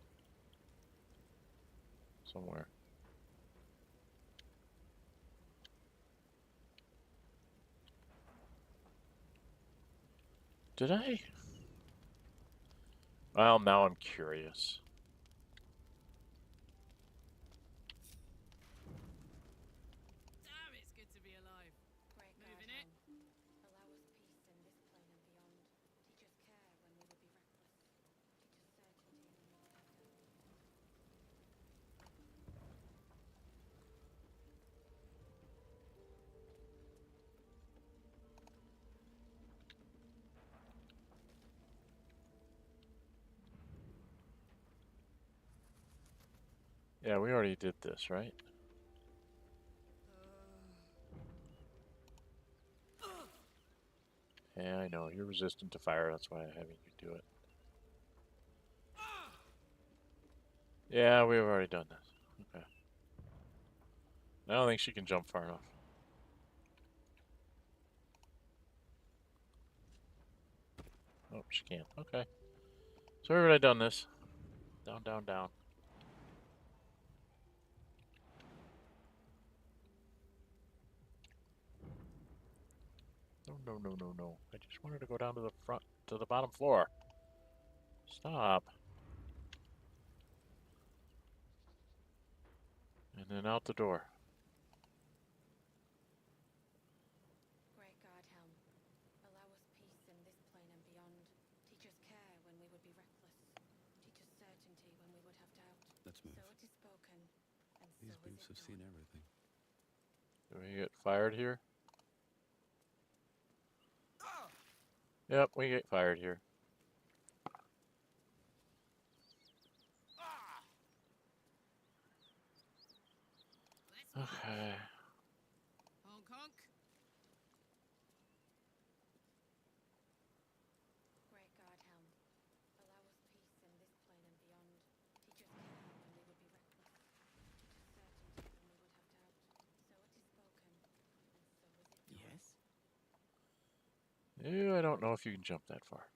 Somewhere. Did I? Well, now I'm curious. Damn, it's good to be alive. Moving it. Allow us peace in this plane and beyond. Teach us care when we would be reckless. Teach us certainty when we would have doubt. Yeah, we already did this, right? Yeah, I know. You're resistant to fire. That's why I'm having you do it. Yeah, we've already done this. Okay. I don't think she can jump far enough. Oh, she can. Okay. So we've already done this. Down, down, down. No, no, no, no, no. I just wanted to go down to the front, to the bottom floor. Stop. And then out the door. Great God, Helm. Allow us peace in this plane and beyond. Teach us care when we would be reckless. Teach us certainty when we would have doubt. These boots have seen everything. Do we get fired here? Yep, we get fired here. Okay. Honk honk. Great God, Helm. Allow us peace in this plane and beyond. Teach us care when we would be reckless. Teach us certainty when we would have doubt. So it is spoken, and so is it done. Yes? Ew, I don't know if you can jump that far.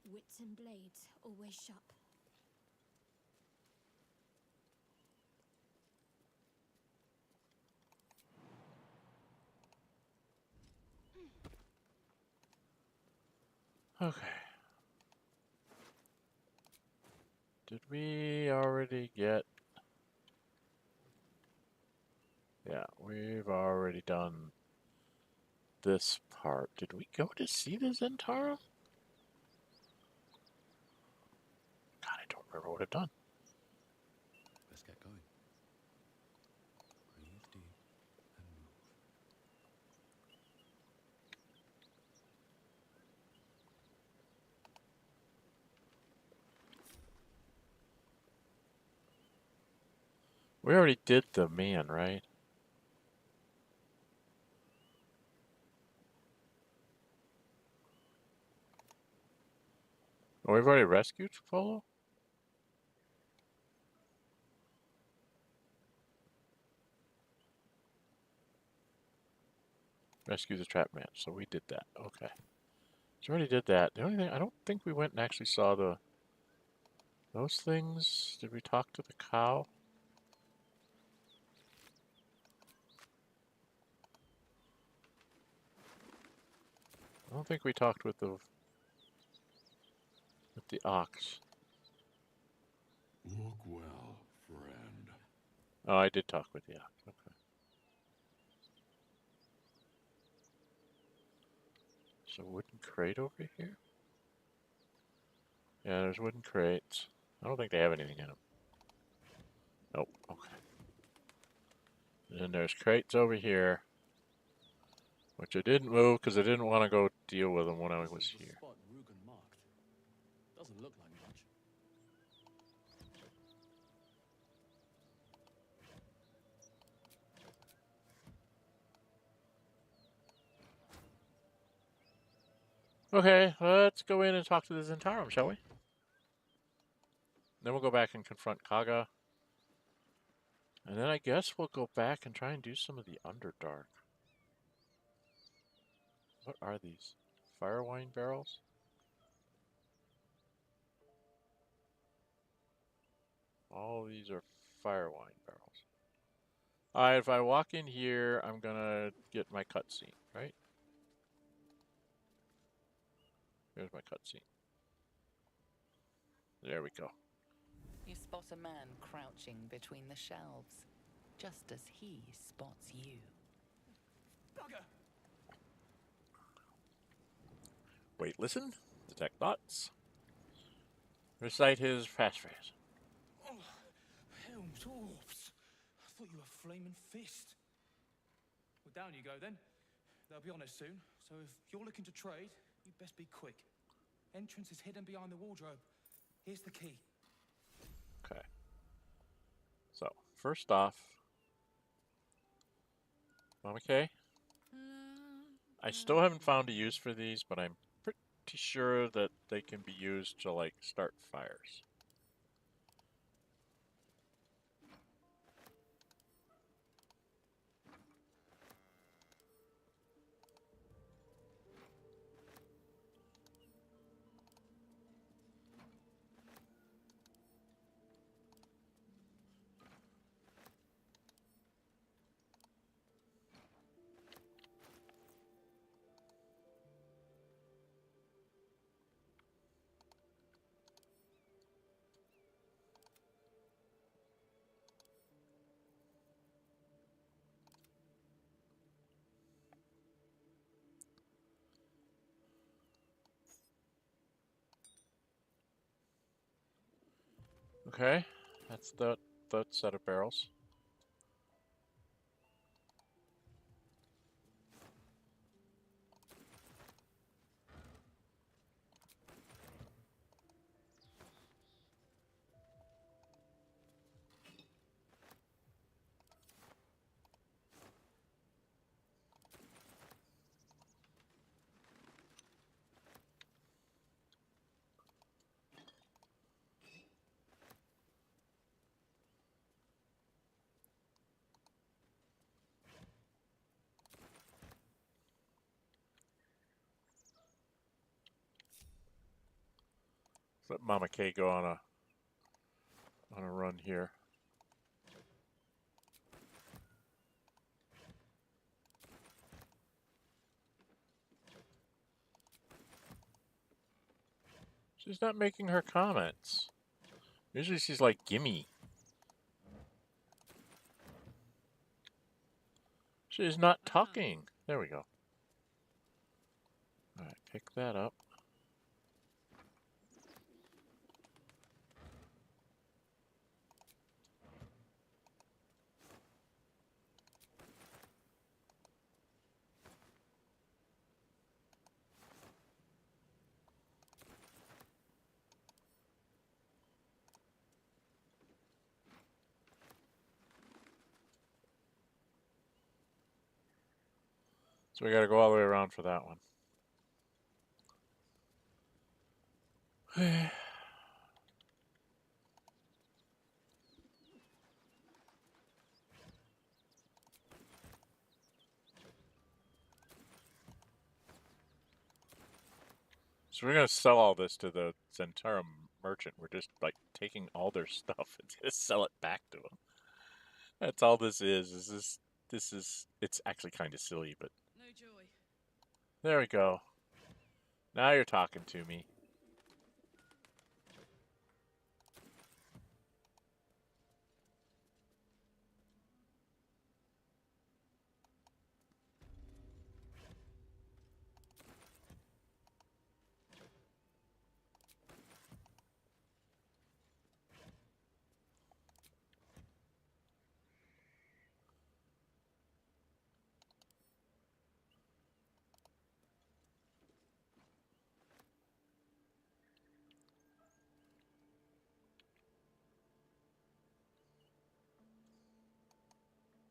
Wits and blades always sharp. Okay. Did we already get... Yeah, we've already done this part. Did we go to see the Zhentarim? God, I don't remember what I've done. Let's get going. Breathe deep and move. We already did the man, right? Oh, we've already rescued Volo? Rescue the trap man, so we did that. Okay. So we already did that. The only thing, I don't think we went and actually saw those things. Did we talk to the cow? I don't think we talked with the ox. Look well, friend. Oh, I did talk with the ox. Okay. So wooden crate over here? Yeah, there's wooden crates. I don't think they have anything in them. Nope. Okay. And then there's crates over here, which I didn't move because I didn't want to go deal with them when I was This is the here. spot Rugen marked. Doesn't look like much. Okay, let's go in and talk to the Zhentarim, shall we? Then we'll go back and confront Kagha. And then I guess we'll go back and try and do some of the Underdark. What are these? Fire wine barrels? All these are fire wine barrels. Alright, if I walk in here, I'm gonna get my cutscene, right? Here's my cutscene. There we go. You spot a man crouching between the shelves, just as he spots you. Bugger! Wait, listen. Detect thoughts. Recite his passphrase. Oh, Helm's dwarfs. I thought you were flaming fist. Well, down you go then. They'll be on us soon, so if you're looking to trade, you'd best be quick. Entrance is hidden behind the wardrobe. Here's the key. Okay. So, first off, okay. I still haven't found a use for these, but I'm pretty sure that they can be used to, like, start fires. Okay, that's that set of barrels. Let Mama K go on a run here. She's not making her comments. Usually she's like, gimme. She's not talking. There we go. Alright, pick that up. So we gotta go all the way around for that one. So we're gonna sell all this to the Zhentarim merchant. We're just like taking all their stuff and just sell it back to them. That's all this is. It's actually kind of silly, but No joy. there we go. Now you're talking to me.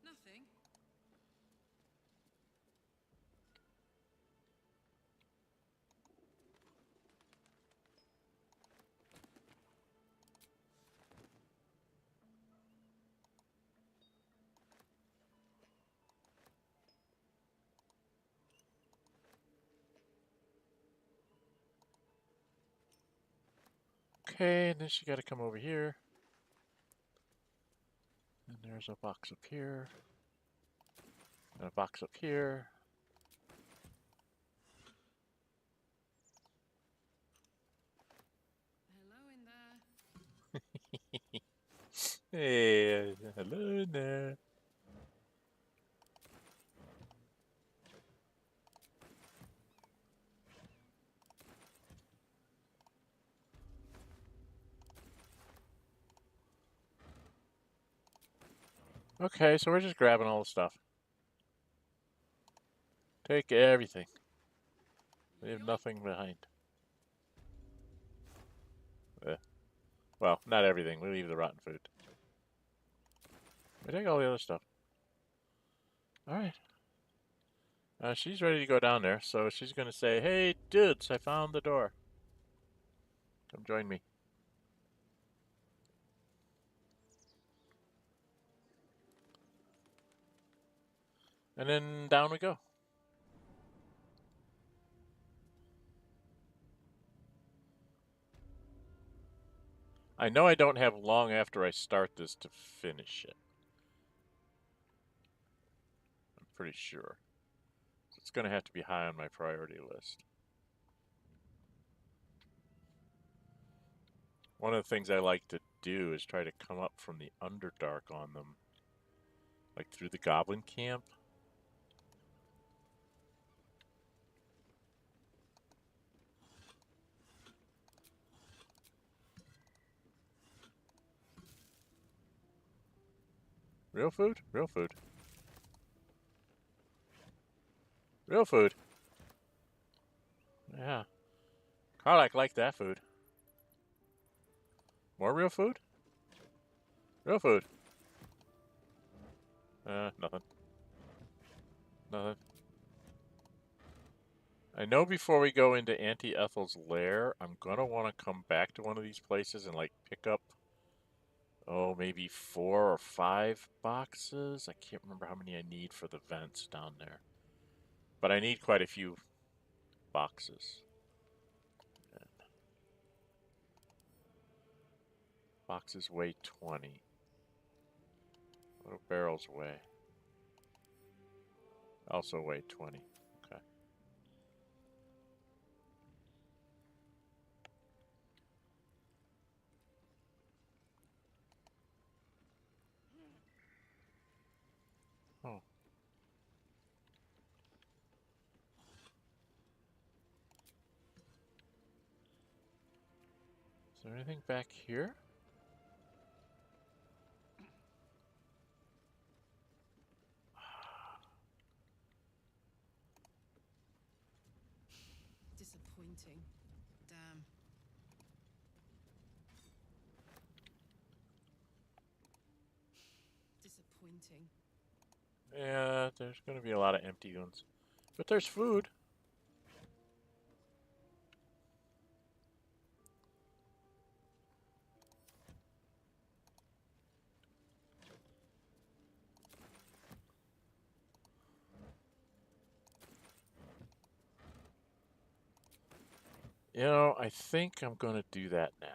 Nothing. Okay, and then she gotta come over here. And there's a box up here. And a box up here. Hello in there. Hey, hello there. Okay, so we're just grabbing all the stuff. Take everything. Leave nothing behind. Well, not everything. We leave the rotten food. We take all the other stuff. Alright. She's ready to go down there, so she's gonna say, "Hey, dudes, I found the door. Come join me." And then down we go. I know I don't have long after I start this to finish it. I'm pretty sure. So it's gonna have to be high on my priority list. One of the things I like to do is try to come up from the Underdark on them. Like through the goblin camp. Real food? Real food. Real food. Yeah. Karlach liked that food. More real food? Real food. Nothing. Nothing. I know before we go into Auntie Ethel's lair, I'm gonna want to come back to one of these places and like pick up, oh, maybe 4 or 5 boxes. I can't remember how many I need for the vents down there. But I need quite a few boxes. And boxes weigh 20. What do barrels weigh? Also weigh 20. Okay. Oh. Is there anything back here? Disappointing. Damn. Disappointing. Yeah, there's going to be a lot of empty ones. But there's food. You know, I think I'm going to do that now.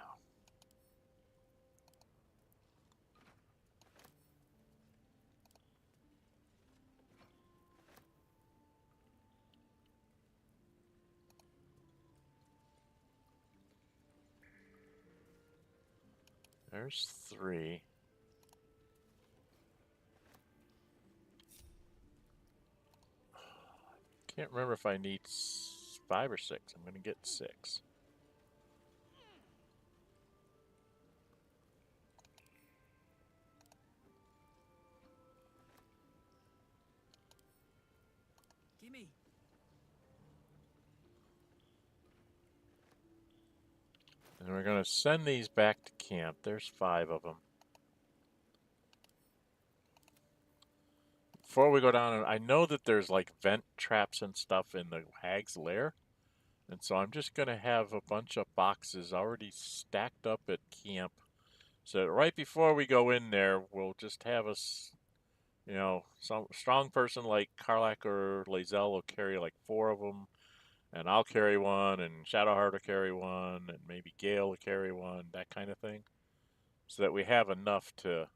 There's 3. Can't remember if I need 5 or 6. I'm going to get 6. Gimme. And we're going to send these back to camp. There's 5 of them. Before we go down, I know that there's like vent traps and stuff in the hag's lair. And so I'm just going to have a bunch of boxes already stacked up at camp. So that right before we go in there, we'll just have us, you know, some strong person like Karlach or Lae'zel will carry like 4 of them. And I'll carry one, and Shadowheart will carry one, and maybe Gale will carry one, that kind of thing. So that we have enough to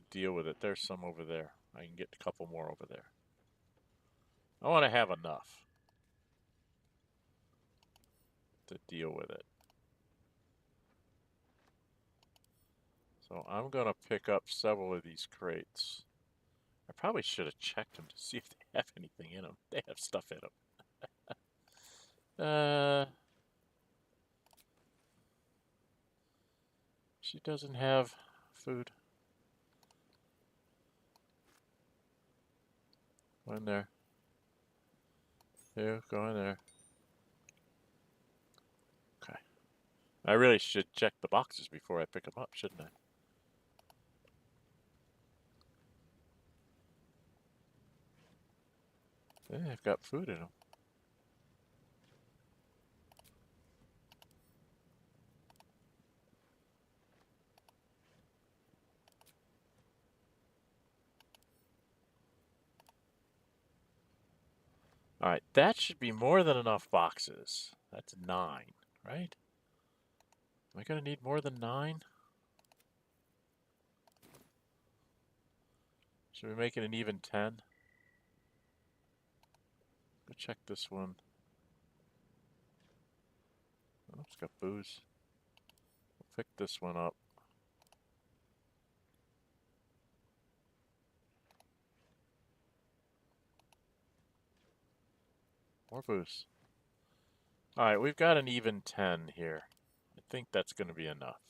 deal with it. There's some over there. I can get a couple more over there. I want to have enough to deal with it. So I'm going to pick up several of these crates. I probably should have checked them to see if they have anything in them. They have stuff in them. She doesn't have food. Go in there. Here, go in there. Okay. I really should check the boxes before I pick them up, shouldn't I? Yeah, they've got food in them. Alright, that should be more than enough boxes. That's 9, right? Am I going to need more than 9? Should we make it an even 10? Go check this one. Oh, it's got booze. We'll pick this one up. More booze. Alright, we've got an even 10 here. I think that's going to be enough.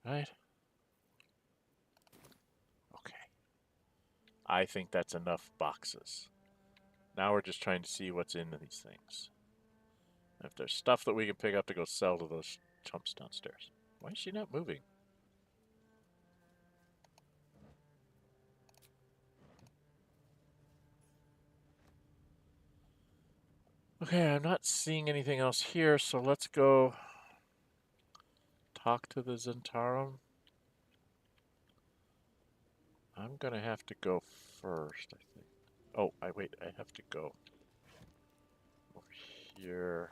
Right? I think that's enough boxes. Now we're just trying to see what's in these things. If there's stuff that we can pick up to go sell to those chumps downstairs. Why is she not moving? Okay, I'm not seeing anything else here, so let's go talk to the Zhentarim. I'm gonna have to go first, I think. Oh, wait, I have to go over here.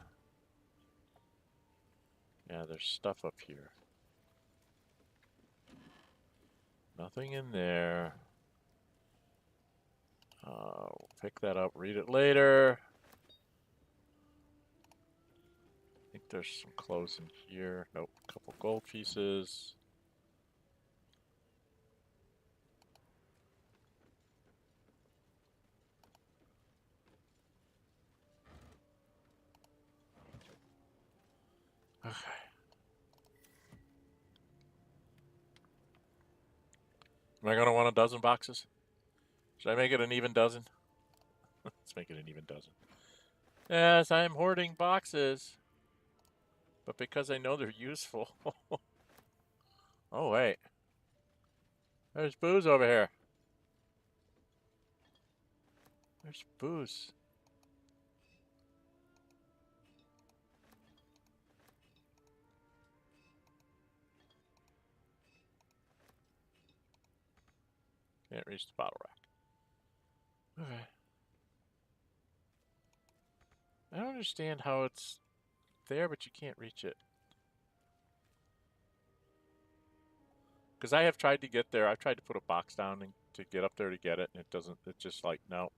Yeah, there's stuff up here. Nothing in there. We'll pick that up, read it later. I think there's some clothes in here. Nope, a couple gold pieces. Okay. Am I going to want a dozen boxes? Should I make it an even dozen? Let's make it an even dozen. Yes, I'm hoarding boxes. But because I know they're useful. Oh, wait. There's booze over here. There's booze. Can't reach the bottle rack. Okay. I don't understand how it's there, but you can't reach it. Because I have tried to get there. I've tried to put a box down and to get up there to get it, and it doesn't. It's just like, no.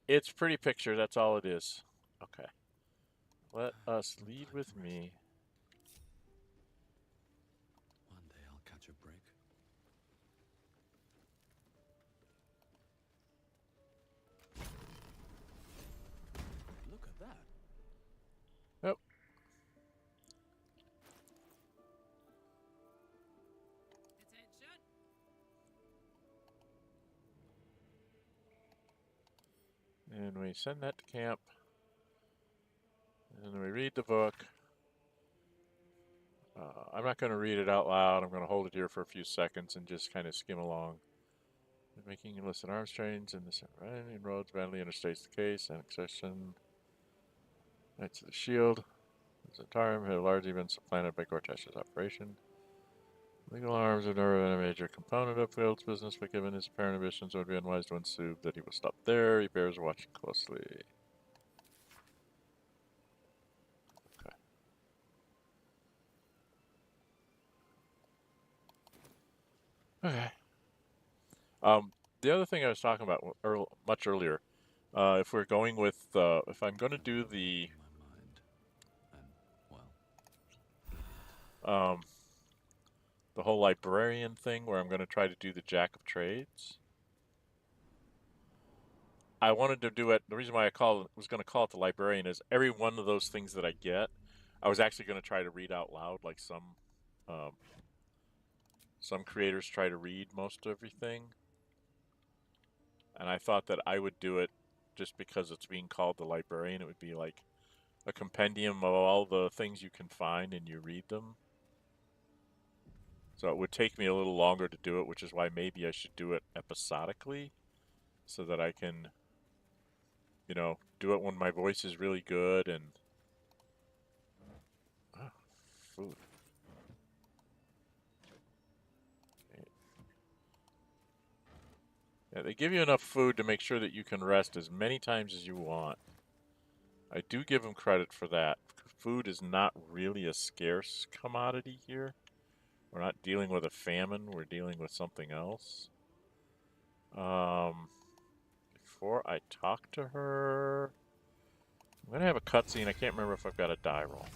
It's pretty picture. That's all it is. Okay. Let us lead with me. One day I'll catch a break. Look at that. Yep. And we send that to camp. And we read the book. I'm not going to read it out loud. I'm going to hold it here for a few seconds and just kind of skim along. Making illicit arms trains in the Indian roads badly understates the case. Annexation. Knights of the Shield. Zhentarim had largely been supplanted by Gortash's operation. Legal arms have never been a major component of Field's business, but given his apparent ambitions, it would be unwise to assume that he will stop there. He bears watching closely. Okay. Okay. The other thing I was talking about much earlier, if we're going with, if I'm going to do the, the whole librarian thing where I'm going to try to do the Jack of Trades, I wanted to do it. The reason why I was going to call it the librarian is every one of those things that I get, I was actually going to try to read out loud, like some creators try to read most everything. And I thought that I would do it just because it's being called the librarian. It would be like a compendium of all the things you can find and you read them. So it would take me a little longer to do it, which is why maybe I should do it episodically so that I can, you know, do it when my voice is really good and... Oh, food. Yeah, they give you enough food to make sure that you can rest as many times as you want. I do give them credit for that. Food is not really a scarce commodity here. We're not dealing with a famine, we're dealing with something else. Before I talk to her, I'm gonna have a cutscene. I can't remember if I've got a die roll.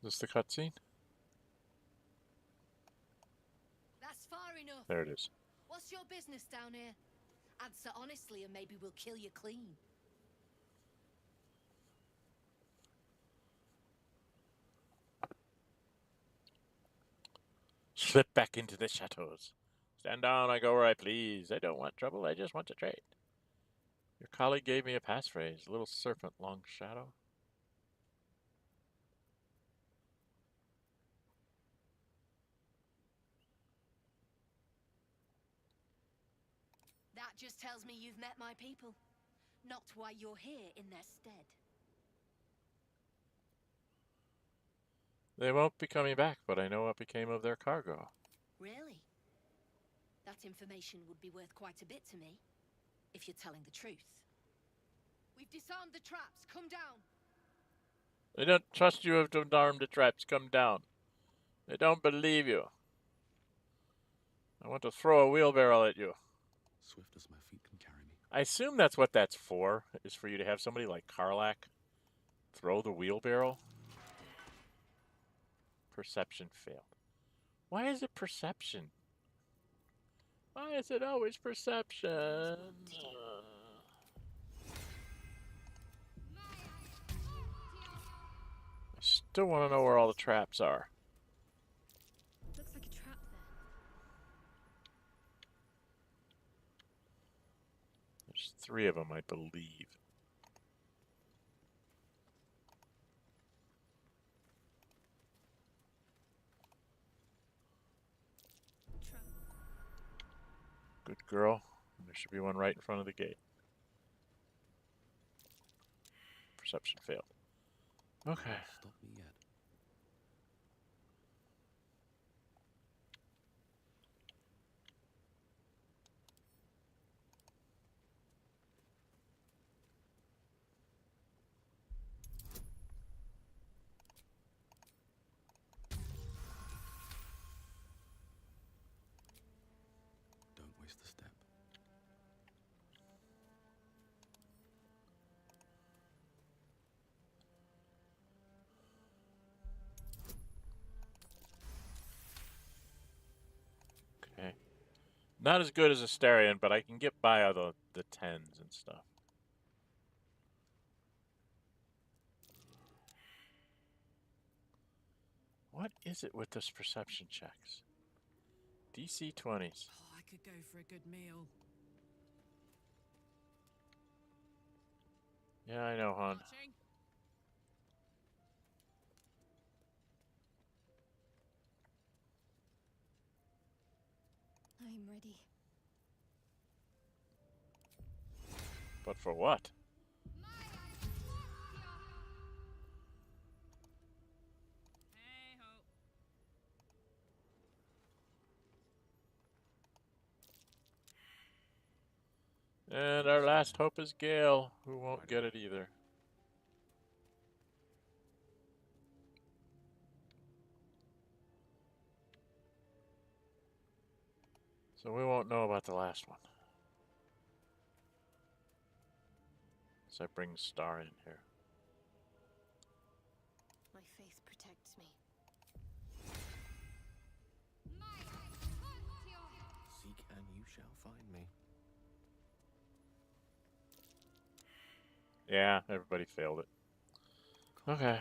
Is this the cutscene? That's far enough. There it is. What's your business down here? Answer honestly and maybe we'll kill you clean. Slip back into the chateaus. Stand down, I go where I please. I don't want trouble, I just want to trade. Your colleague gave me a passphrase, little serpent, long shadow. That just tells me you've met my people. Not why you're here in their stead. They won't be coming back, but I know what became of their cargo. Really? That information would be worth quite a bit to me, if you're telling the truth. We've disarmed the traps. Come down. They don't trust you have disarmed the traps. Come down. They don't believe you. I want to throw a wheelbarrow at you. Swift as my feet can carry me. I assume that's what that's for, is for you to have somebody like Karlach throw the wheelbarrow. Perception failed. Why is it perception? Why is it always perception? I still want to know where all the traps are. Looks like a trap there. There's 3 of them, I believe. Trap. Good girl. There should be one right in front of the gate. Perception failed. Okay. Stop me yet. Don't waste a step. Okay. Not as good as Astarion, but I can get by on the 10s and stuff. What is it with this perception checks? DC 20s. Oh, I could go for a good meal. Yeah, I know, hon. Watching? I'm ready. But for what? Hey ho. And our last hope is Gale, who won't get it either. So we won't know about the last one. So I bring Star in here. My faith protects me. Seek and you shall find me. Yeah, everybody failed it. Okay.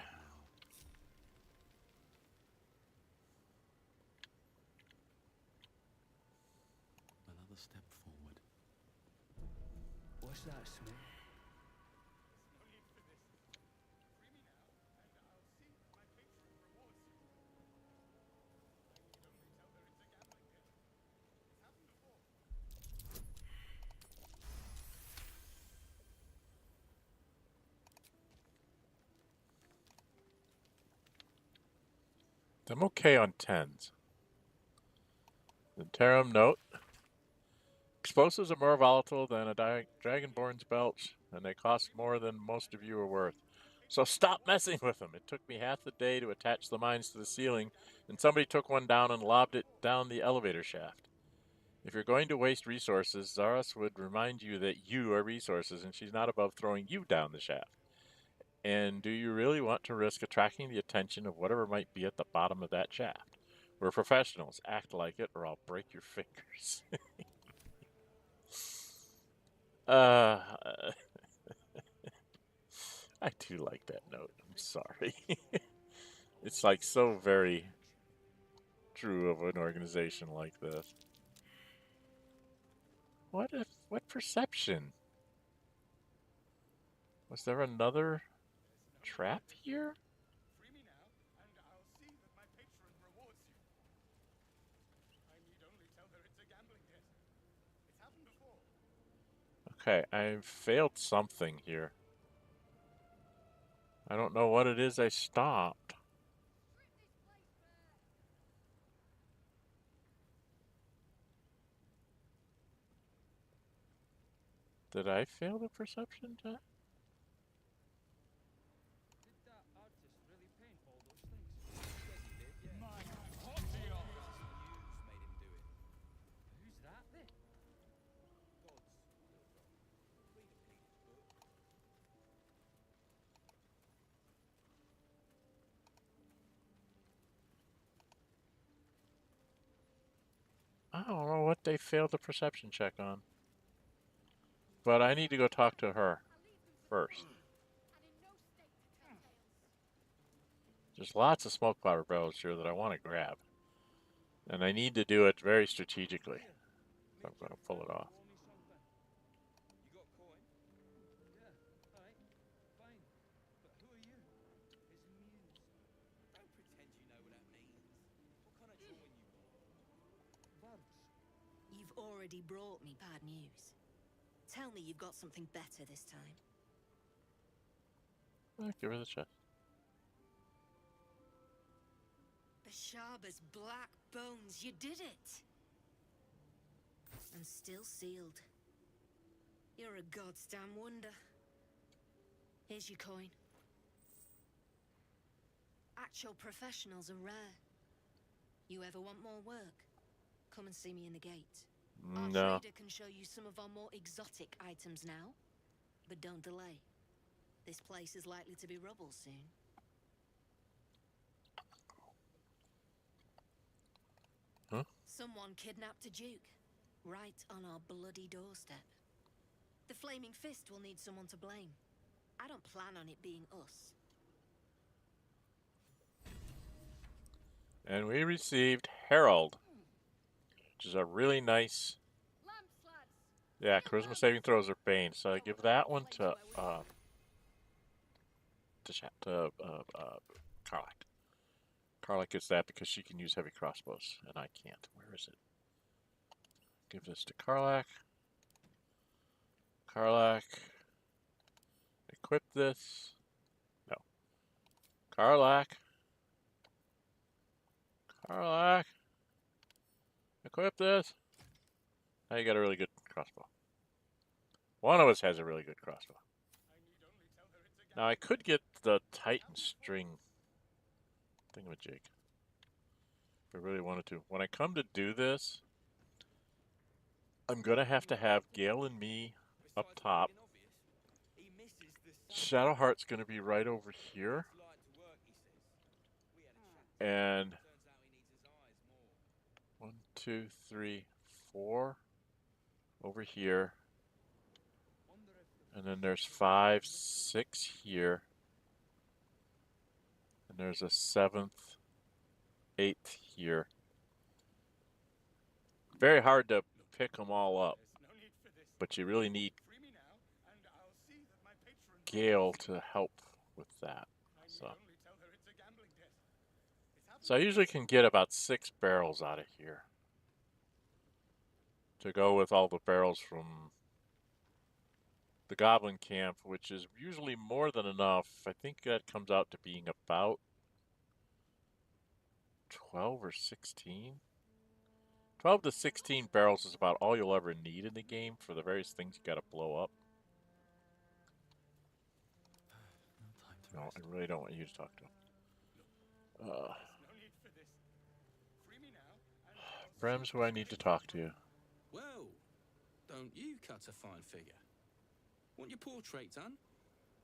Another step forward. What's that, Smith? I'm okay on 10s. Zhentarim note. Explosives are more volatile than a Dragonborn's belch, and they cost more than most of you are worth. So stop messing with them. It took me half the day to attach the mines to the ceiling, and somebody took one down and lobbed it down the elevator shaft. If you're going to waste resources, Zaras would remind you that you are resources, and she's not above throwing you down the shaft. And do you really want to risk attracting the attention of whatever might be at the bottom of that shaft? We're professionals. Act like it, or I'll break your fingers. Uh, I do like that note. I'm sorry. It's like so very true of an organization like this. What perception? Was there another trap here? Free me now, and I'll see that my patron rewards you. I need only tell her it's a gambling debt. It's happened before. Okay, I failed something here. I don't know what it is I stopped. Did I fail the perception test? Did that artist really paint all those things? Yes, he did, yeah. My hottie off! Made him do it. Who's that then? Gods. Read a Peter's book. I don't know what they failed the perception check on. But I need to go talk to her first. There's lots of smoke powder barrels here that I want to grab. And I need to do it very strategically. So I'm going to pull it off. You got coin? Yeah, alright. Fine. But who are you? His muse. Don't pretend you know what that means. What kind of drawing you got? Words. You've already brought me bad news. Tell me you've got something better this time. Give her the chest. Bashaba's black bones, you did it! And still sealed. You're a goddamn wonder. Here's your coin. Actual professionals are rare. You ever want more work? Come and see me in the gate. Our No. trader can show you some of our more exotic items now. But don't delay. This place is likely to be rubble soon. Huh? Someone kidnapped a duke, right on our bloody doorstep. The Flaming Fist will need someone to blame. I don't plan on it being us. And we received Herald, which is a really nice... Yeah, charisma saving throws are Bane, so I give that one to Karlach. Karlach gets that because she can use heavy crossbows, and I can't. Where is it? Give this to Karlach. Karlach. Equip this. No. Karlach. Karlach. Equip this. Now you got a really good crossbow. One of us has a really good crossbow. Now I could get the Titan string thingamajig if I really wanted to. When I come to do this, I'm gonna have Gale and me up top. Shadowheart's gonna be right over here. And 1, 2, 3, 4 over here. And then there's 5, 6 here. And there's a 7th, 8th here. Very hard to pick them all up. But you really need Gale to help with that. So I usually can get about 6 barrels out of here. To go with all the barrels from the goblin camp, which is usually more than enough. I think that comes out to being about 12 or 16. 12 to 16 barrels is about all you'll ever need in the game for the various things you gotta blow up. No, I really don't want you to talk to him. Brems, who I need to talk to. Well, don't you cut a fine figure? Want your portrait done?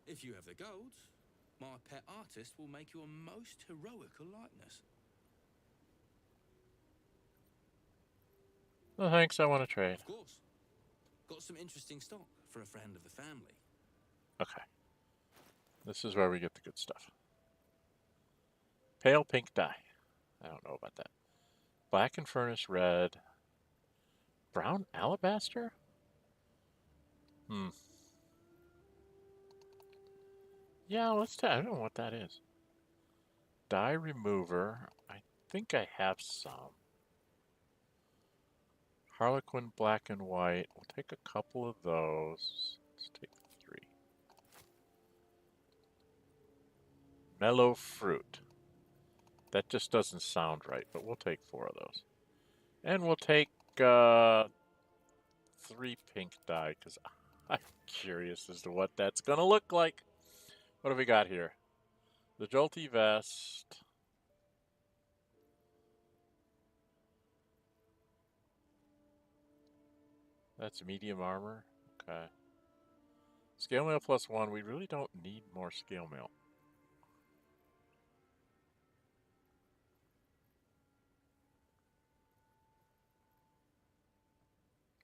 If you have the gold, my pet artist will make you a most heroical likeness. No thanks, I want to trade. Of course. Got some interesting stock for a friend of the family. Okay. This is where we get the good stuff. Pale pink dye. I don't know about that. Black and furnace red. Brown alabaster? Yeah, let's I don't know what that is. Dye remover. I think I have some. Harlequin black and white. We'll take a couple of those. Let's take 3. Mellow fruit. That just doesn't sound right, but we'll take 4 of those. And we'll take 3 pink dye, because I'm curious as to what that's going to look like. What have we got here? The Jolty Vest. That's medium armor. Okay. Scale mail +1. We really don't need more scale mail.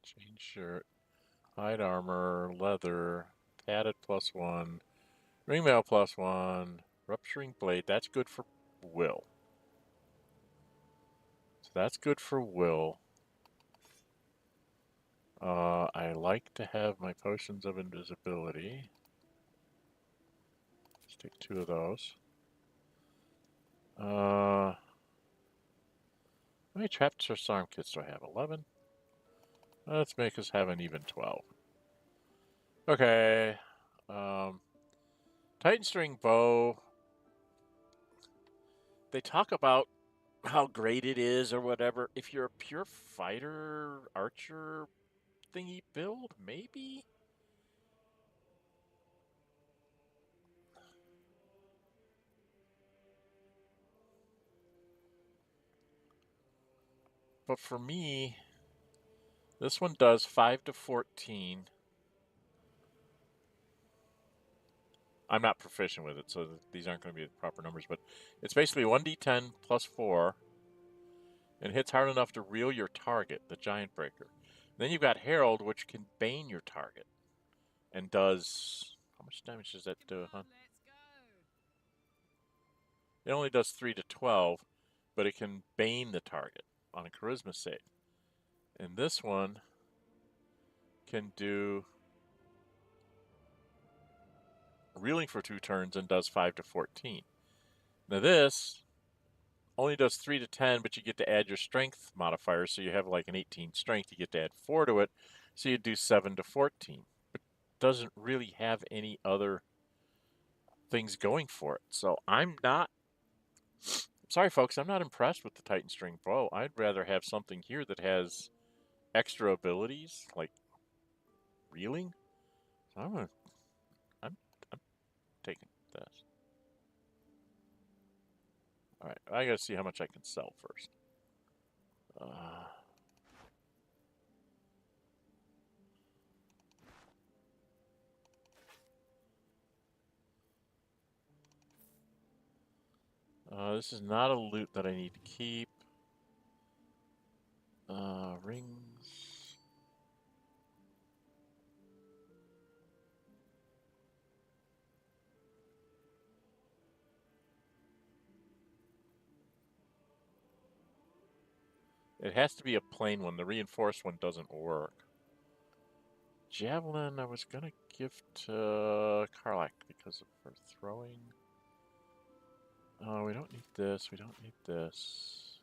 Chain shirt. Hide armor. Leather. Padded +1. Ring mail +1. Rupturing blade. That's good for will. So that's good for will. I like to have my potions of invisibility. Let's take 2 of those. How many trapped disarm kits do I have? 11? Let's make us have an even 12. Okay. Titan string bow. They talk about how great it is or whatever. If you're a pure fighter, archer thingy build, maybe? But for me, this one does 5 to 14. I'm not proficient with it, so these aren't going to be the proper numbers, but it's basically 1d10 plus 4, and hits hard enough to reel your target, the Giant Breaker. Then you've got Herald, which can bane your target, and does... How much damage does that do, huh? It only does 3 to 12, but it can bane the target on a charisma save. And this one can do reeling for 2 turns and does 5 to 14. Now this only does 3 to 10, but you get to add your strength modifier, so you have like an 18 strength. You get to add 4 to it, so you do 7 to 14. But doesn't really have any other things going for it. So I'm not... Sorry, folks, I'm not impressed with the Titan String Bow. I'd rather have something here that has extra abilities, like reeling. So I'm taking this. All right, I gotta see how much I can sell first. This is not a loot that I need to keep. Rings. It has to be a plain one. The reinforced one doesn't work. Javelin I was gonna give to Karlach because of her throwing. Oh, we don't need this. We don't need this.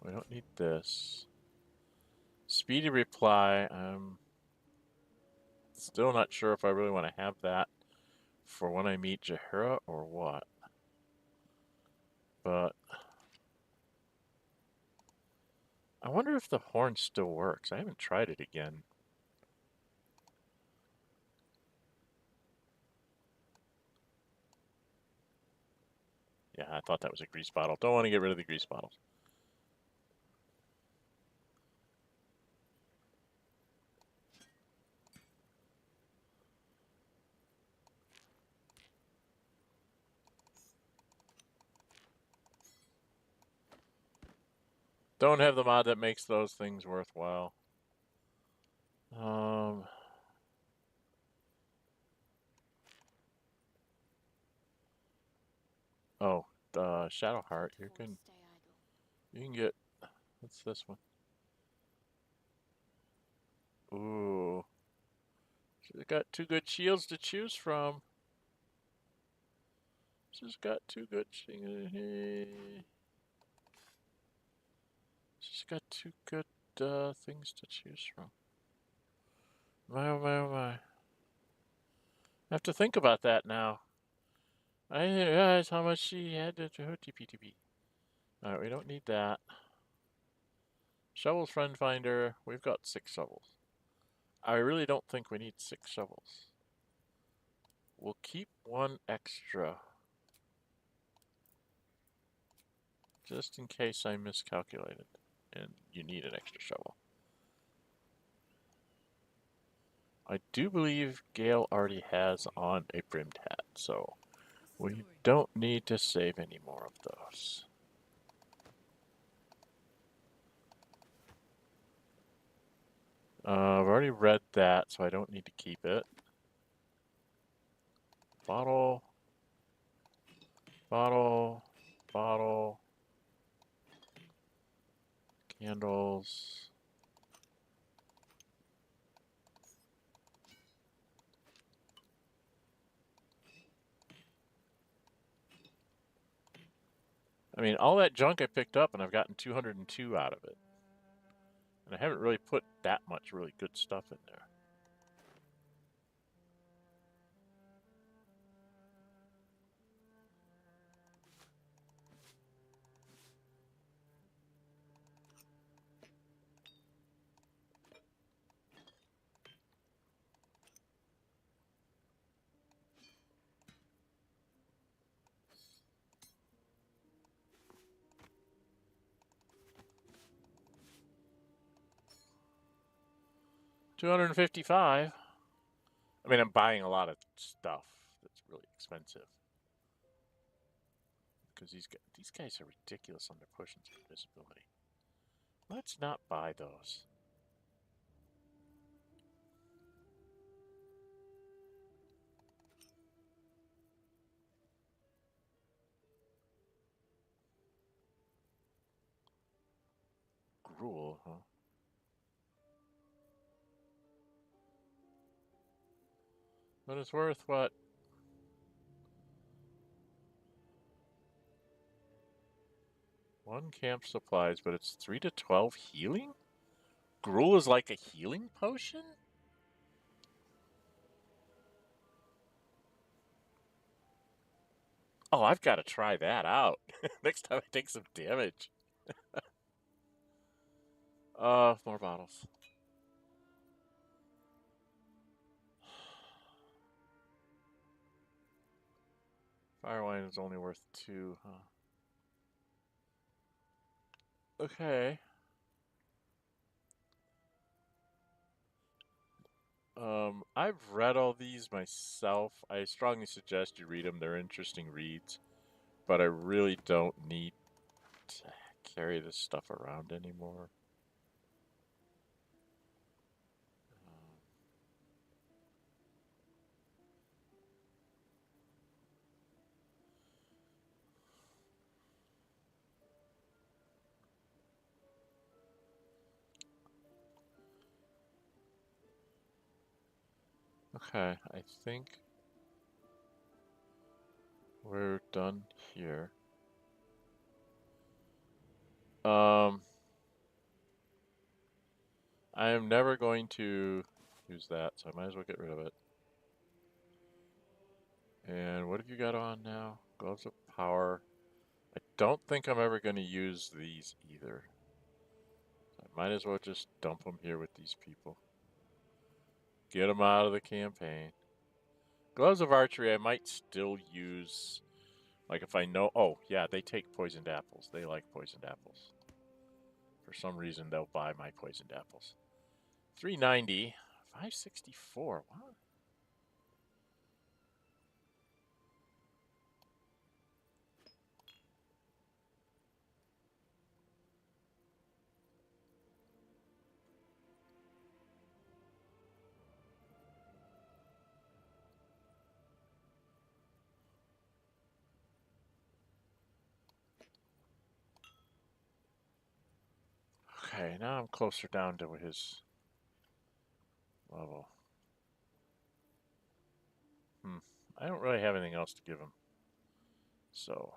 We don't need this. Speedy reply. I'm still not sure if I really want to have that for when I meet Jaheira or what. But I wonder if the horn still works. I haven't tried it again. Yeah, I thought that was a grease bottle. Don't want to get rid of the grease bottles. Don't have the mod that makes those things worthwhile. Oh, Shadowheart. You can get. What's this one? Ooh. She's got 2 good shields to choose from. She's got 2 good. She's got 2 good things to choose from. My, oh my, oh my. I have to think about that now. I didn't realize how much she had to TP. Alright, we don't need that. Shovels friend finder. We've got 6 shovels. I really don't think we need 6 shovels. We'll keep 1 extra. Just in case I miscalculated and you need an extra shovel. I do believe Gale already has on a brimmed hat, so we don't need to save any more of those. I've already read that, so I don't need to keep it. Bottle. Bottle. Bottle. Candles. I mean, all that junk I picked up, and I've gotten 202 out of it. And I haven't really put that much really good stuff in there. $255. I mean, I'm buying a lot of stuff that's really expensive. Because these guys are ridiculous on their potions of invisibility. Let's not buy those. Gruel, huh? But it's worth what? One camp supplies, but it's 3 to 12 healing? Gruel is like a healing potion? Oh, I've got to try that out. Next time I take some damage. More bottles. Fire wine is only worth 2, huh? Okay. I've read all these myself. I strongly suggest you read them. They're interesting reads. But I really don't need to carry this stuff around anymore. Okay, I think we're done here. I am never going to use that, so I might as well get rid of it. And what have you got on now? Gloves of Power. I don't think I'm ever going to use these either. I might as well just dump them here with these people. Get them out of the campaign. Gloves of Archery I might still use. Like if I know... Oh, yeah, they take poisoned apples. They like poisoned apples. For some reason, they'll buy my poisoned apples. 390. 564. What? Okay, now I'm closer down to his level. I don't really have anything else to give him. So,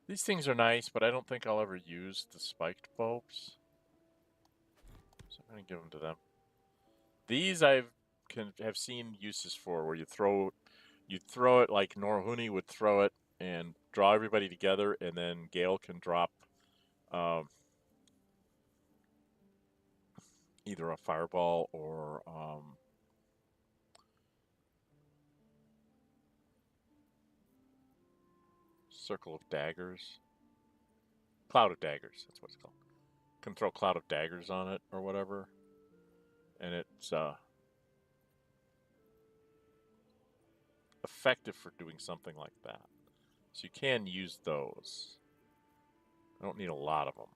these things are nice, but I don't think I'll ever use the spiked bulbs. So I'm going to give them to them. These have seen uses for, where you throw it like Nórë Huinë would throw it and draw everybody together, and then Gale can drop either a fireball or circle of daggers. Cloud of daggers, that's what it's called. Can throw cloud of daggers on it or whatever. And it's effective for doing something like that. So you can use those. I don't need a lot of them.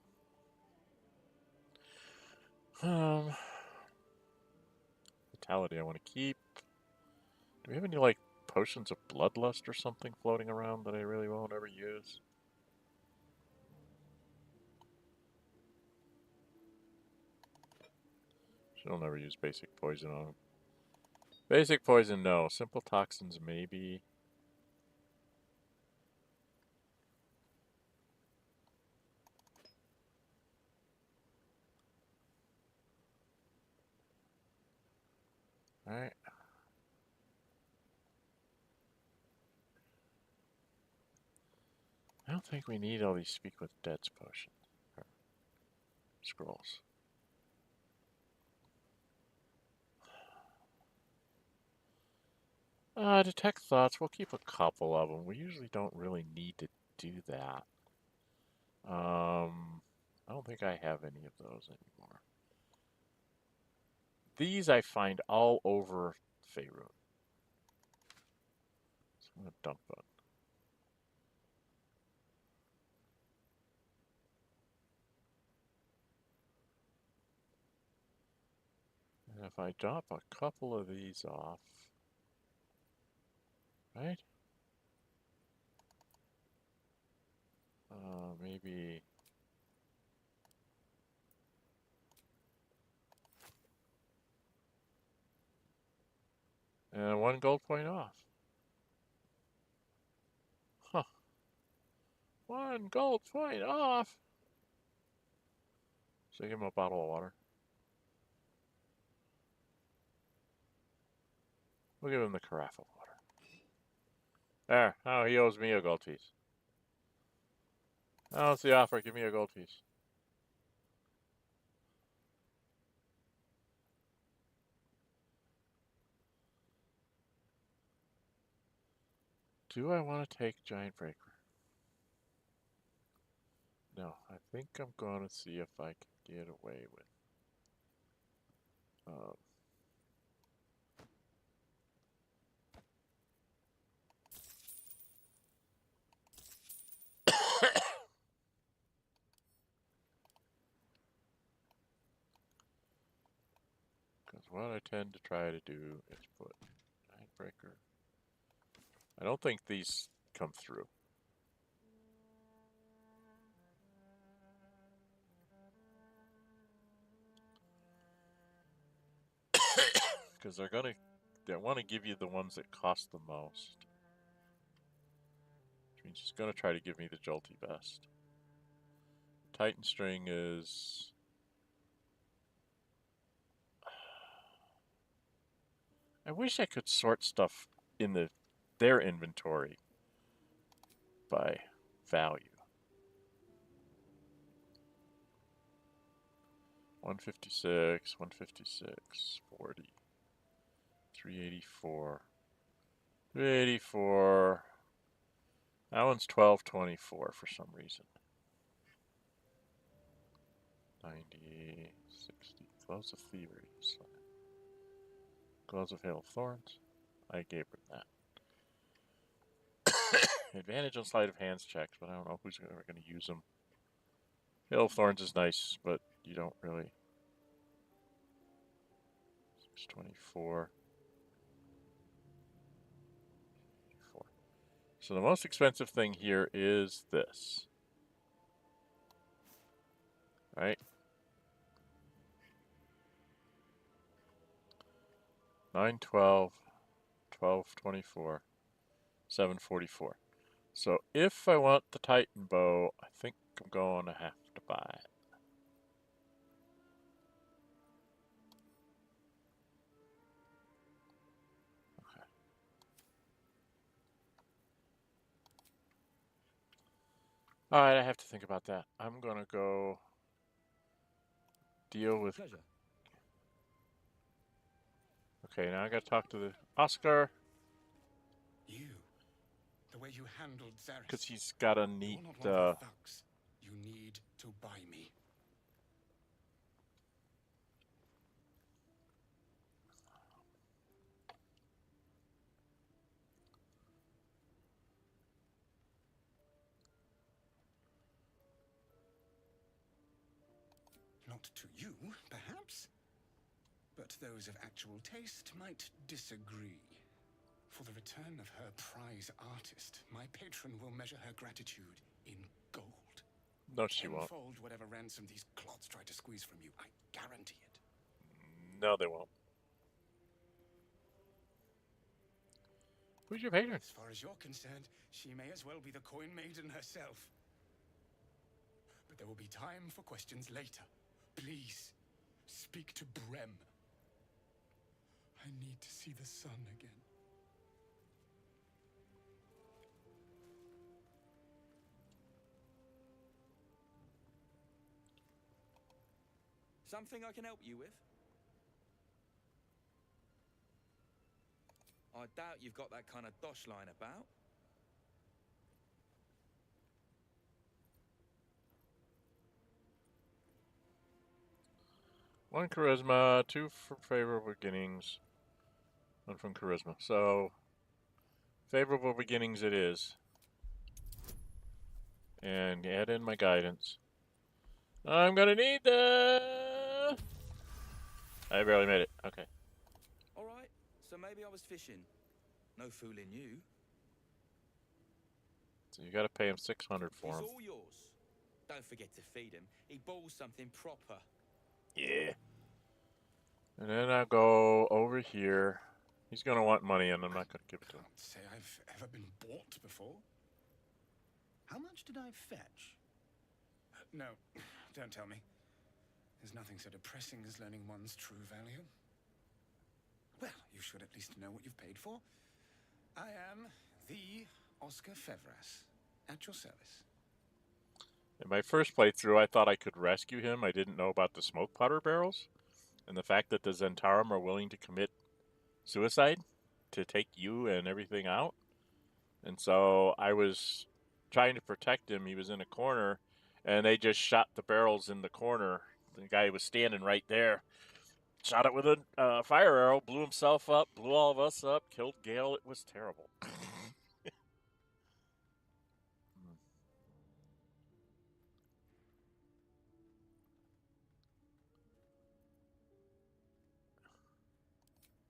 Vitality I want to keep. Do we have any, like, potions of bloodlust or something floating around that I really won't ever use? She'll never use basic poison on him. Basic poison, no. Simple toxins, maybe. Alright. I don't think we need all these Speak with Dead's potions. Or scrolls. Detect thoughts. We'll keep a couple of them. We usually don't really need to do that. I don't think I have any of those anymore. These I find all over Faerun. So I'm going to dump it. And if I drop a couple of these off, right? Maybe... And 1 gold point off. Huh. 1 gold point off! So give him a bottle of water. We'll give him the carafe of water. There. Oh, he owes me a gold piece. Oh, it's the offer. Give me a gold piece. Do I want to take Giant Breaker? No, I think I'm going to see if I can get away with because what I tend to try to do is put Giant Breaker. I don't think these come through. Because they want to give you the ones that cost the most. Which means she's going to try to give me the Jolty Vest. Titan String is... I wish I could sort stuff in their inventory by value. 156, 156, 40, 384, 384. That one's 1224 for some reason. 90, 60. Gloves of Thievery. Gloves of Hail of Thorns. I gave her that. Advantage on sleight of hands checks, but I don't know who's ever going to use them. Hail of Thorns is nice, but you don't really. 624. 4. So the most expensive thing here is this. Right? 9, 12, 12, 24, 744. So if I want the Titan bow, I think I'm going to have to buy it. Okay. All right, I have to think about that. I'm going to go deal with... Pleasure. Okay, now I got to talk to the Oscar. You, the way you handled Zaris. Because he's got a neat... You're not one of our thugs. You need to buy me. Not to you, perhaps, but those of actual taste might disagree. For the return of her prize artist, my patron will measure her gratitude in gold. No, she won't. Tenfold whatever ransom these clods try to squeeze from you, I guarantee it. No, they won't. Who's your patron? As far as you're concerned, she may as well be the coin maiden herself. But there will be time for questions later. Please, speak to Brem. I need to see the sun again. Something I can help you with? I doubt you've got that kind of dosh line about. One charisma, 2 from favorable beginnings, 1 from charisma. So, favorable beginnings it is. And add in my guidance. I'm gonna need that! I barely made it. Okay. Alright, so maybe I was fishing. No fooling you. So you gotta pay him 600 for He's him. all yours. Don't forget to feed him. He balls something proper. Yeah. And then I'll go over here. He's gonna want money and I'm not gonna give it to him. I can't say I've ever been bought before. How much did I fetch? No, don't tell me. There's nothing so depressing as learning one's true value. Well, you should at least know what you've paid for. I am the Oscar Fevras, at your service. In my first playthrough, I thought I could rescue him. I didn't know about the smoke powder barrels. And the fact that the Zhentarim are willing to commit suicide to take you and everything out. And so I was trying to protect him. He was in a corner, and they just shot the barrels in the corner. The guy was standing right there. Shot it with a fire arrow, blew himself up, blew all of us up, killed Gale. It was terrible.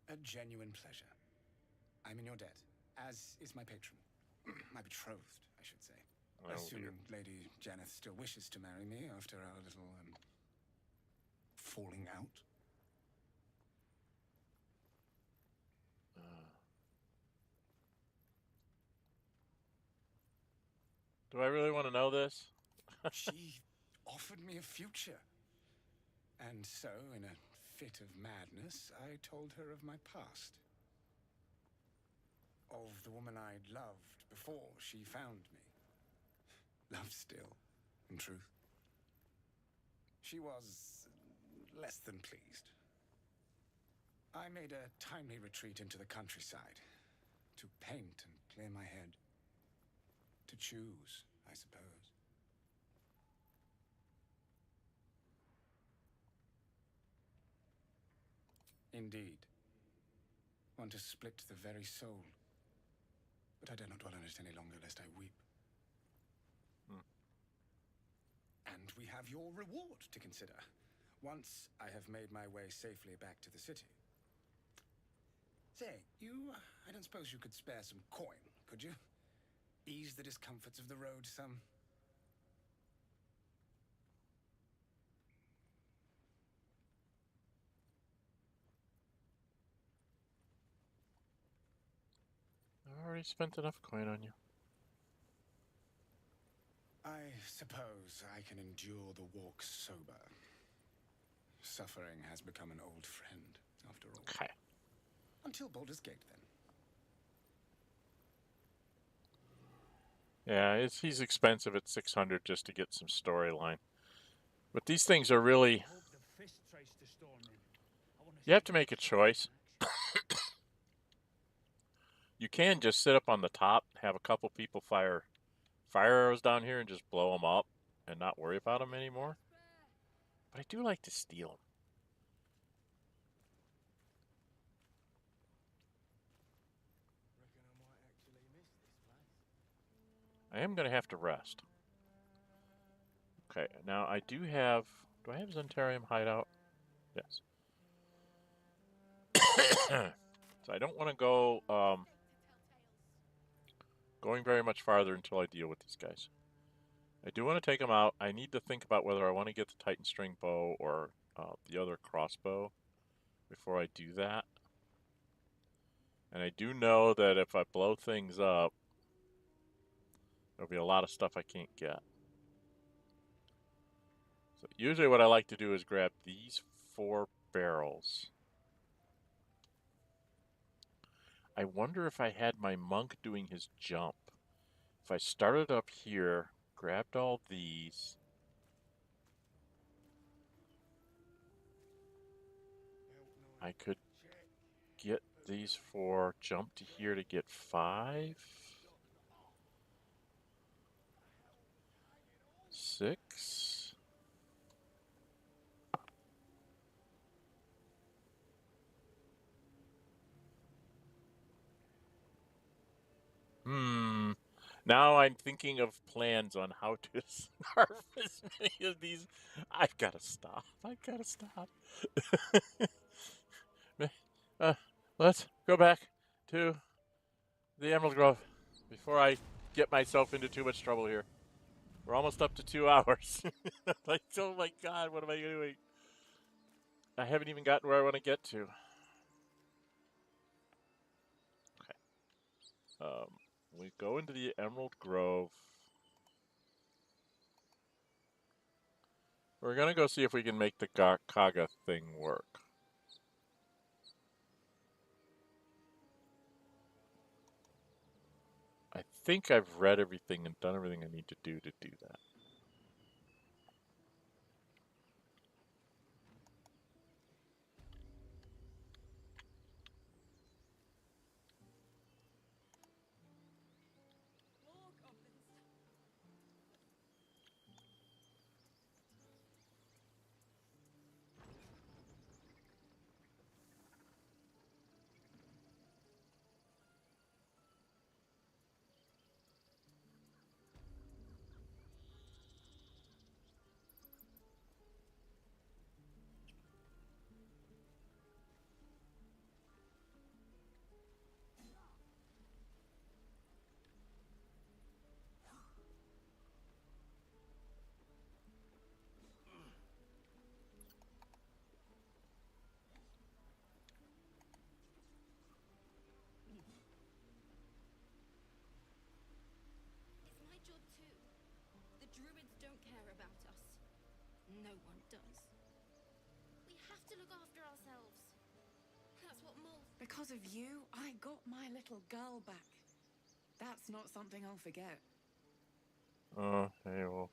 A genuine pleasure. I'm in your debt, as is my patron. My betrothed, I should say. Oh, Assuming Lady Janeth still wishes to marry me after our little, falling out. Do I really want to know this? She offered me a future. And so, in a fit of madness, I told her of my past. Of the woman I'd loved before she found me. Loved still, in truth. She was less than pleased. I made a timely retreat into the countryside. To paint and clear my head. To choose, I suppose. Indeed. One to split the very soul. But I dare not dwell on it any longer, lest I weep. And we have your reward to consider. Once I have made my way safely back to the city. Say, I don't suppose you could spare some coin, could you? Ease the discomforts of the road some. already spent enough coin on you. I suppose I can endure the walk sober. Suffering has become an old friend, after all. Okay. Until Baldur's Gate, then. Yeah, he's expensive at 600 just to get some storyline. But these things are really... You have to make a choice. You can just sit up on the top, have a couple people fire arrows down here and just blow them up and not worry about them anymore. But I do like to steal them. I am going to have to rest. Okay, now I do have... Do I have Zhentarim hideout? Yes. So I don't want to go going very much farther until I deal with these guys. I do want to take them out. I need to think about whether I want to get the Titan string bow or the other crossbow before I do that. And I do know that if I blow things up, there'll be a lot of stuff I can't get. So usually what I like to do is grab these 4 barrels. I wonder if I had my monk doing his jump. If I started up here, grabbed all these. I could get these 4, jump to here to get 5. 6. Now I'm thinking of plans on how to snarf as many of these. I've got to stop. Let's go back to the Emerald Grove before I get myself into too much trouble here. We're almost up to 2 hours. Like, oh my god, what am I doing? I haven't even gotten where I want to get to. Okay. We go into the Emerald Grove. We're going to go see if we can make the Kagha thing work. I think I've read everything and done everything I need to do that. It's my job too. The Druids don't care about us. No one does. We have to look after ourselves. That's what Mole... Because of you, I got my little girl back. That's not something I'll forget. Oh, hey, well.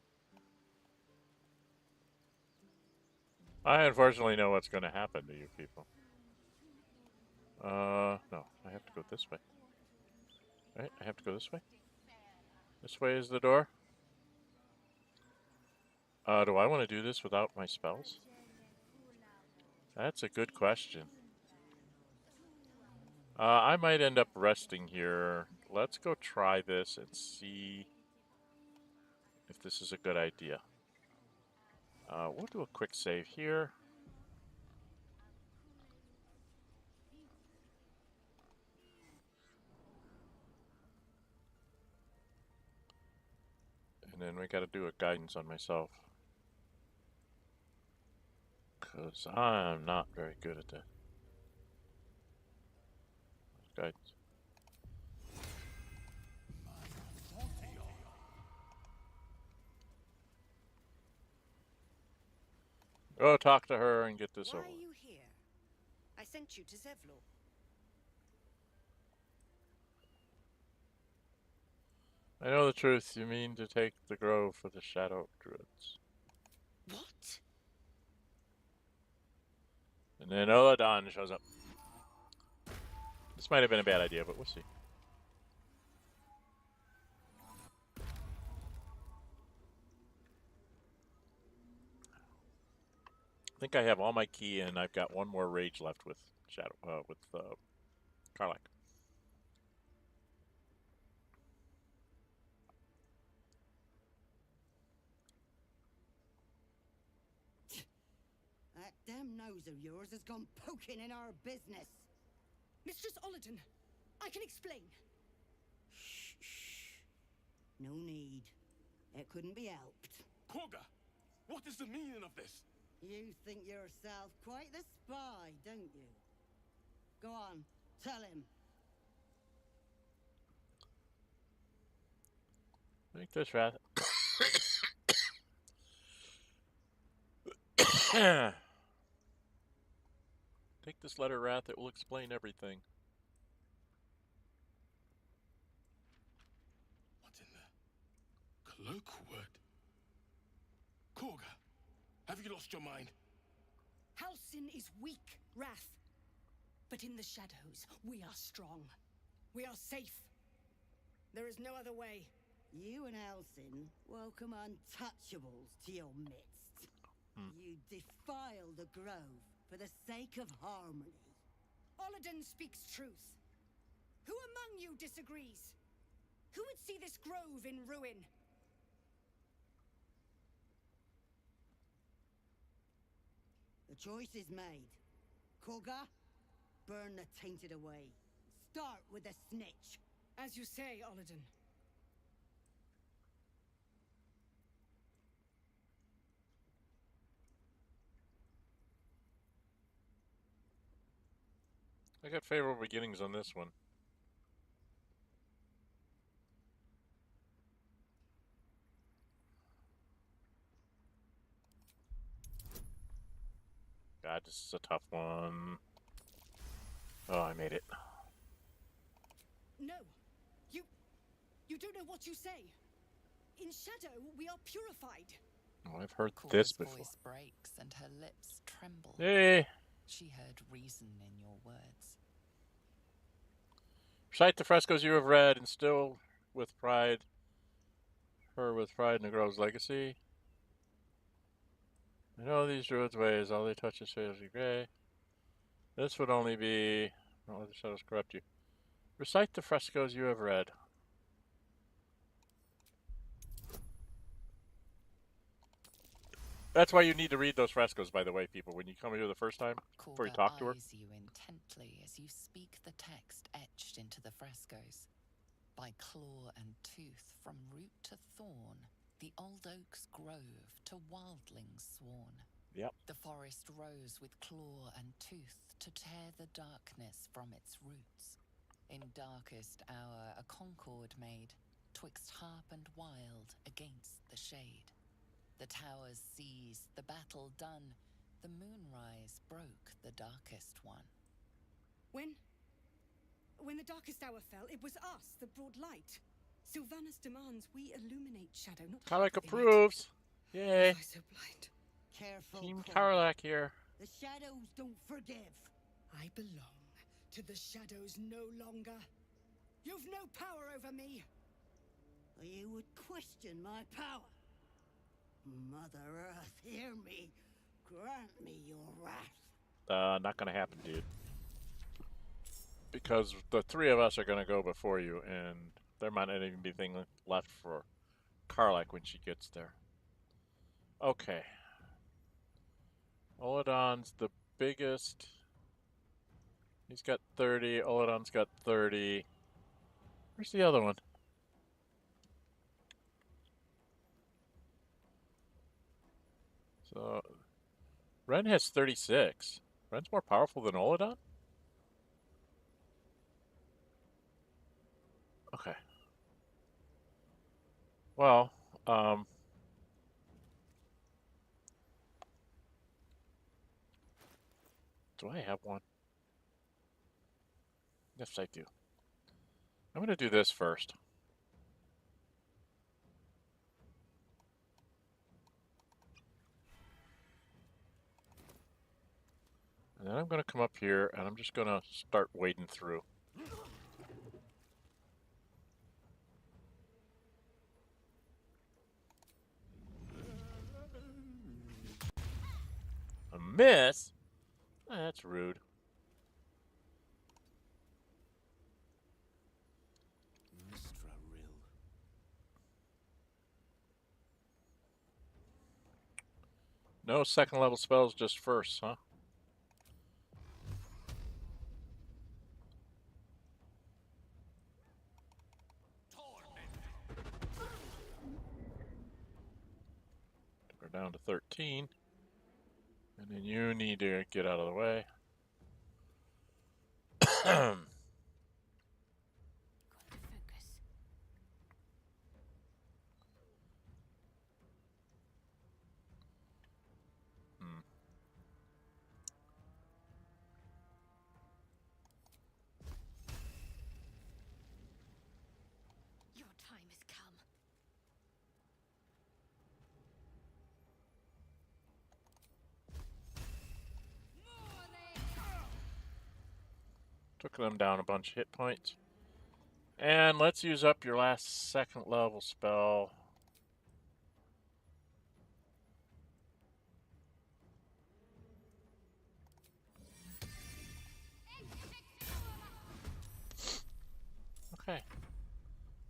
I unfortunately know what's going to happen to you people. No, I have to go this way. Right, I have to go this way. This way is the door. Do I want to do this without my spells? That's a good question. I might end up resting here. Let's go try this and see if this is a good idea. We'll do a quick save here. And then we got to do a guidance on myself. Because I'm not very good at that. Guidance. Go talk to her and get this Why over. are you here? I sent you to Zevlor. I know the truth. You mean to take the grove for the Shadow Druids. What? And then Oladon shows up. This might have been a bad idea, but we'll see. I think I have all my key, and I've got one more rage left with Karlach. That damn nose of yours has gone poking in our business. Mistress Oladon, I can explain. Shh. No need. It couldn't be helped. Kagha, what is the meaning of this? You think yourself quite the spy, don't you? Go on, tell him. Take this wrath. Take this letter, Wrath. It will explain everything. What in the cloakwood? Kagha, have you lost your mind? Halsin is weak, Wrath. But in the shadows, we are strong. We are safe. There is no other way. You and Halsin welcome untouchables to your midst. You defile the grove for the sake of harmony. Oladon speaks truth. Who among you disagrees? Who would see this grove in ruin? The choice is made. Kagha, burn the tainted away. Start with the snitch. As you say, Oladon. I got favorable beginnings on this one. God, this is a tough one. Oh, I made it. No. You don't know what you say. In shadow, we are purified. Oh, I've heard Kagha's this before. voice breaks and her lips tremble. Hey! She heard reason in your words. Recite the frescoes you have read, and still with pride, her with pride in the grove's legacy. I know these druids' ways, all they touch is shades of grey. This would only be, don't let the shadows corrupt you. Recite the frescoes you have read. That's why you need to read those frescoes, by the way, people, when you come here the first time, before you talk to her. Eyes you intently as you speak the text etched into the frescoes. By claw and tooth, from root to thorn, the old oak's grove to wildlings sworn. Yep. The forest rose with claw and tooth to tear the darkness from its roots. In darkest hour a concord made, twixt harp and wild against the shade. The towers seized, the battle done, the moonrise broke the darkest one. When the darkest hour fell, it was us that brought light. Sylvanas demands we illuminate shadow, not Karlach half of it. approves. Yay. Was I so blind? Careful, Team Kagha. Karlach here. The shadows don't forgive. I belong to the shadows no longer. You've no power over me. You would question my power. Mother Earth, hear me. Grant me your wrath. Not gonna happen, dude. Because the three of us are gonna go before you, and there might not even be anything left for Karlach when she gets there. Okay. Oladon's the biggest. He's got 30. Oladon's got 30. Where's the other one? So, Ren has 36. Ren's more powerful than Oladon? Okay. Well, Do I have one? Yes, I do. I'm going to do this first. And then I'm going to come up here and I'm just going to start wading through. A miss? That's rude. No second level spells, just first, huh? Took her down to 13. And then you need to get out of the way. Your time has come. Took them down a bunch of hit points. And let's use up your last second level spell. Okay.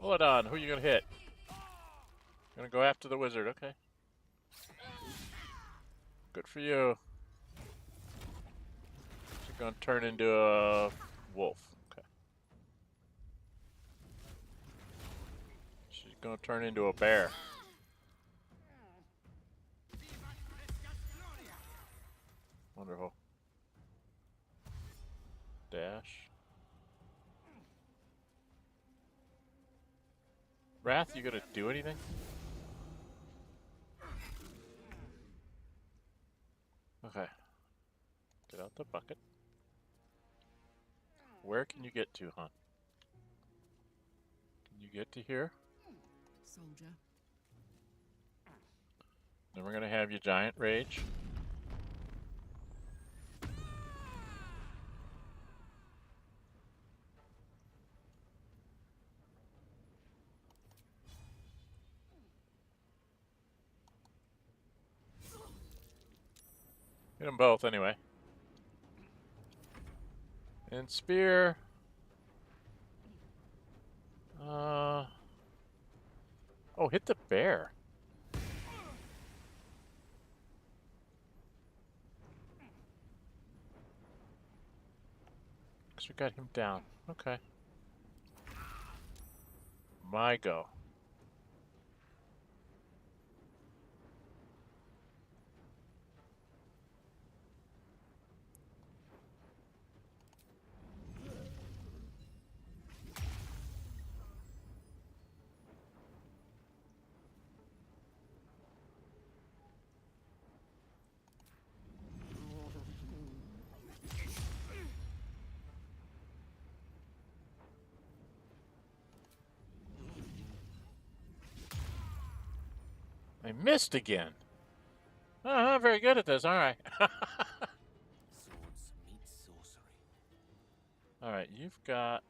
Roll it on. Who are you going to hit? Gonna go after the wizard. Okay. Good for you. She's going to turn into a wolf. Okay. She's going to turn into a bear. Wonderful. Dash. Wrath, you gonna do anything? Okay. Get out the bucket. Where can you get to, hon? Can you get to here? Soldier. Then we're gonna have you giant rage. Hit them both anyway. And spear. Oh, hit the bear. Because we got him down. Okay. My go. I missed again. Oh, I'm not very good at this, aren't I? Swords meet sorcery. Alright, you've got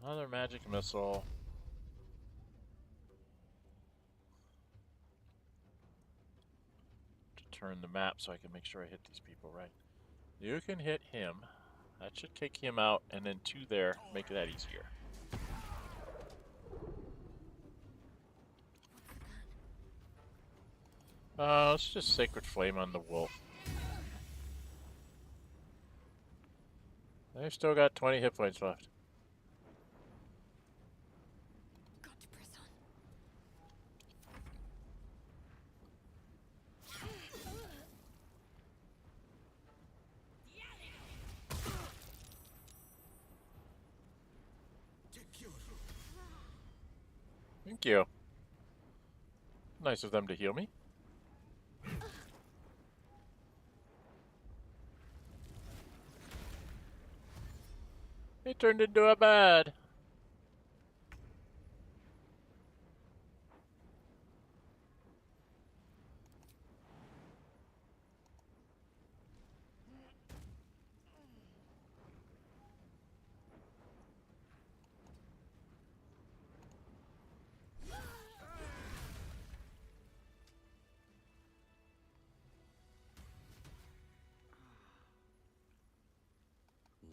another magic missile. To turn the map so I can make sure I hit these people right. You can hit him. That should take him out, and then two there, make that easier. Let's just Sacred Flame on the wolf. They've still got 20 hit points left. Got to press on. Thank you. Nice of them to heal me. He turned into a bird.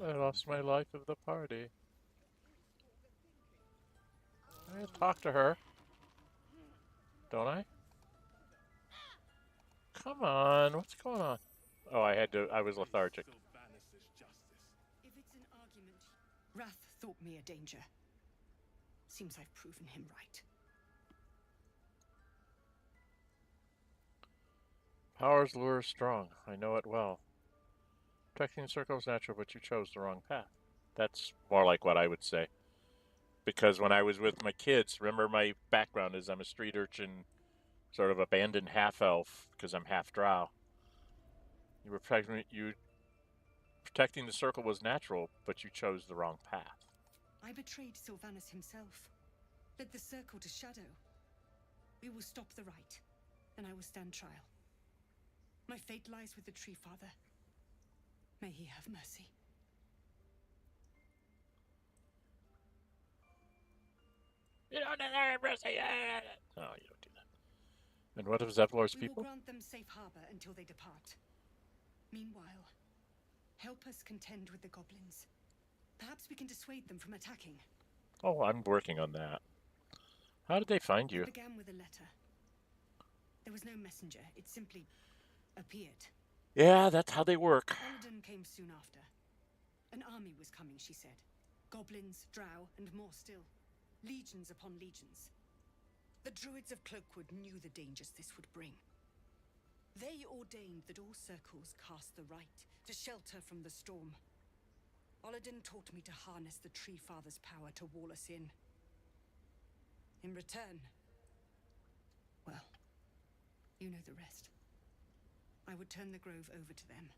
I lost my life of the party. I talk to her. Don't I? Come on, what's going on? Oh, I was lethargic. If it's an argument, Wrath thought me a danger. Seems I've proven him right. Power's lure is strong. I know it well. Protecting the circle is natural, but you chose the wrong path. That's more like what I would say. Because when I was with my kids, remember my background is I'm a street urchin, sort of abandoned half-elf, because I'm half-drow. Protecting the circle was natural, but you chose the wrong path. I betrayed Sylvanus himself. Led the circle to shadow. We will stop the rite, and I will stand trial. My fate lies with the Tree Father. May he have mercy. You don't deserve mercy yet! No, you don't do that. And what of Zevlor's people? We will grant them safe harbor until they depart. Meanwhile, help us contend with the goblins. Perhaps we can dissuade them from attacking. Oh, I'm working on that. How did they find you? It began with a letter. There was no messenger. It simply appeared. Yeah, that's how they work. Paladin came soon after. An army was coming, she said. Goblins, drow, and more still. Legions upon legions. The Druids of Cloakwood knew the dangers this would bring. They ordained that all circles cast the rite to shelter from the storm. Paladin taught me to harness the Tree Father's power to wall us in. In return, well, you know the rest. I would turn the grove over to them.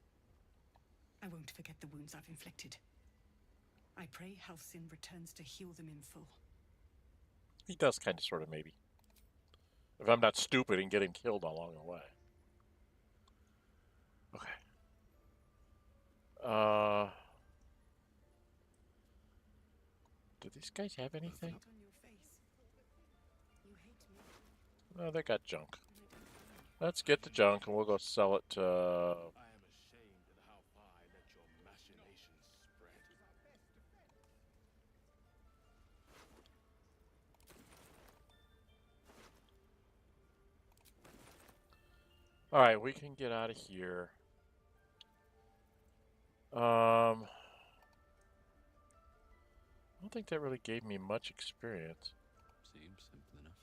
I won't forget the wounds I've inflicted. I pray Halcyon returns to heal them in full. He does kind of, sort of, maybe. If I'm not stupid and get him killed along the way. Okay. Do these guys have anything? No, they got junk. Let's get the junk and we'll go sell it to... I am ashamed at how far I let your machinations spread. Alright, we can get out of here. I don't think that really gave me much experience. Seems simple enough.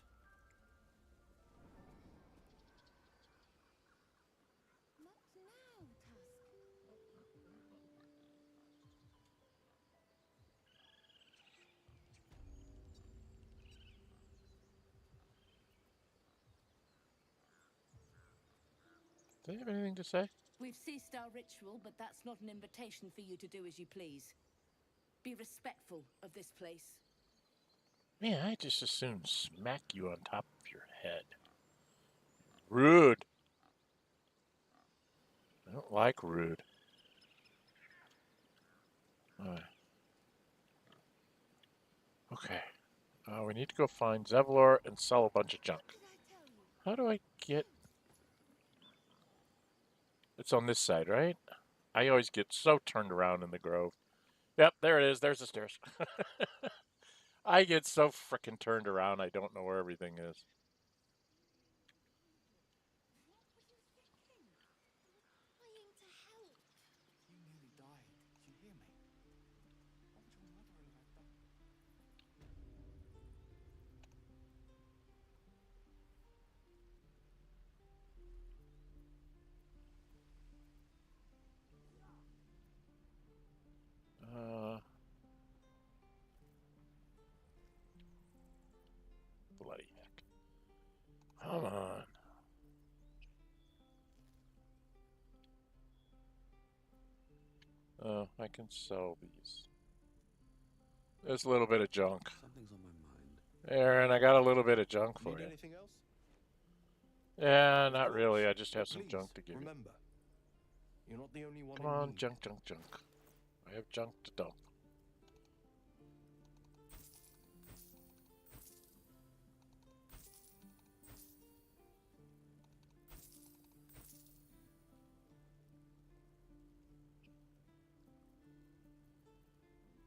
Do they have anything to say? We've ceased our ritual, but that's not an invitation for you to do as you please. Be respectful of this place. Man, I just as soon smack you on top of your head. Rude. I don't like rude. Alright. Okay. We need to go find Zevlor and sell a bunch of junk. How do I get... It's on this side, right? I always get so turned around in the grove. Yep, there it is. There's the stairs. I get so frickin' turned around, I don't know where everything is. You nearly died. Did you hear me? What would your mother have done? Bloody heck. Come on. I can sell these. There's a little bit of junk. Something's on my mind. Aaron, I got a little bit of junk for Need you. anything else? Yeah, Of not course. really. I just have But some please, junk to give you. remember, you're not the only one Come in on, need. junk. I have junk to dump.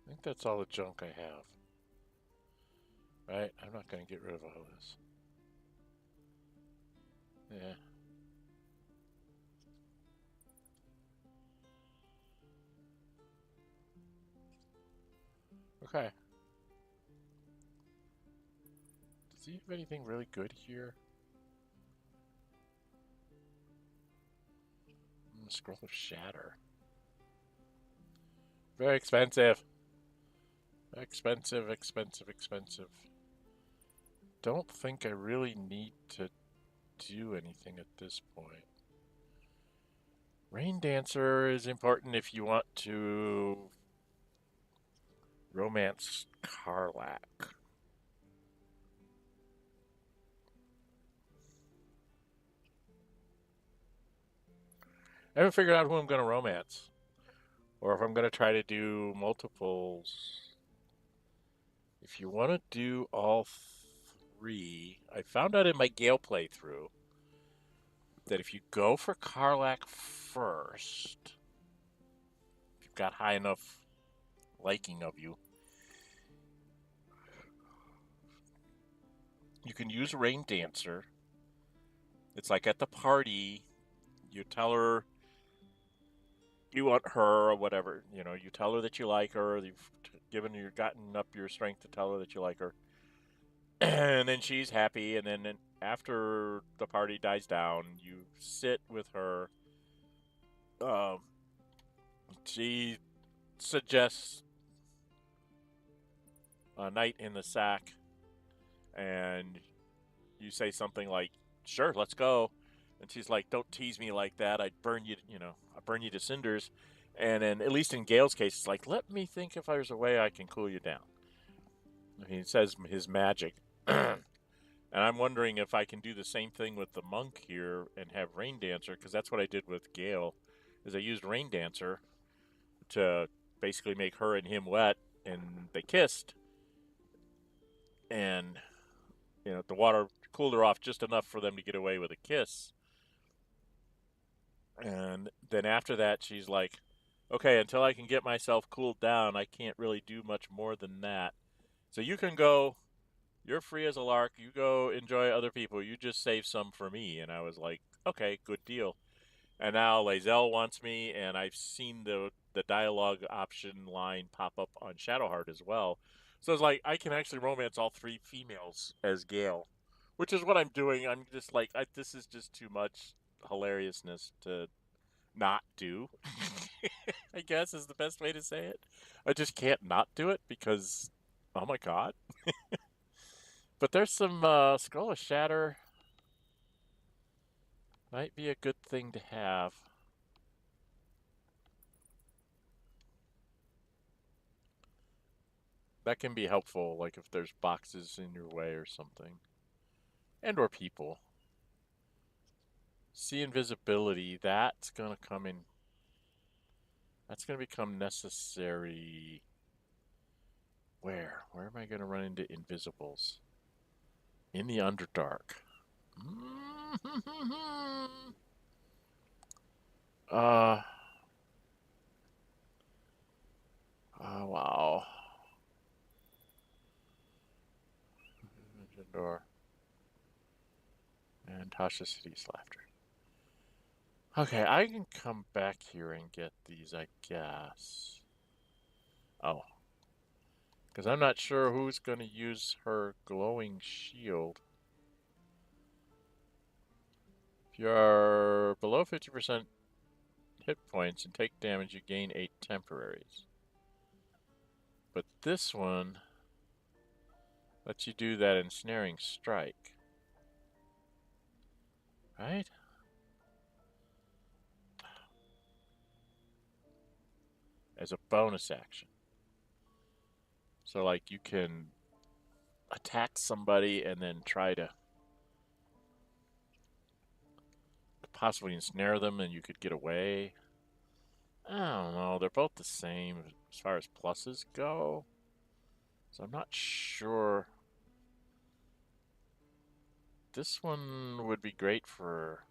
I think that's all the junk I have. Right? I'm not going to get rid of all this. Yeah. Okay. Does he have anything really good here? Scroll of Shatter. Very expensive. Expensive. Don't think I really need to do anything at this point. Rain Dancer is important if you want to romance Karlach. I haven't figured out who I'm going to romance. Or if I'm going to try to do multiples. If you want to do all three, I found out in my Gale playthrough that if you go for Karlach first, if you've got high enough liking of you, you can use Rain Dancer. It's like at the party, you tell her you want her or whatever. You know, you tell her that you like her. You've gotten up your strength to tell her that you like her. And then she's happy. And then after the party dies down, you sit with her. She suggests a night in the sack. And you say something like, sure, let's go. And she's like, don't tease me like that. I'd burn you, I'd burn you to cinders. And then, at least in Gale's case, it's like, let me think if there's a way I can cool you down. He says his magic. And I'm wondering if I can do the same thing with the monk here and have Rain Dancer, because that's what I did with Gale, is I used Rain Dancer to basically make her and him wet, and they kissed. And, the water cooled her off just enough for them to get away with a kiss. And then after that, she's like, okay, until I can get myself cooled down, I can't really do much more than that. So you can go, you're free as a lark, you go enjoy other people, you just save some for me. And I was like, okay, good deal. And now Lae'zel wants me, and I've seen the dialogue option line pop up on Shadowheart as well. So it's like, I can actually romance all three females as Gale, which is what I'm doing. I'm just like, this is just too much hilariousness to not do. I guess is the best way to say it. I just can't not do it because, oh my god. But there's some Scroll of Shatter. Might be a good thing to have. That can be helpful, like if there's boxes in your way or something. And or people. See invisibility, that's going to come in. That's going to become necessary. Where? Where am I going to run into invisibles? In the Underdark. Wow. Door. And Tasha City's Laughter. Okay, I can come back here and get these, I guess. Oh. Because I'm not sure who's going to use her glowing shield. If you're below 50% hit points and take damage, you gain 8 temporaries. But this one lets you do that ensnaring strike. Right? As a bonus action. So, like, you can attack somebody and then try to possibly ensnare them and you could get away. I don't know. They're both the same as far as pluses go. So I'm not sure. This one would be great for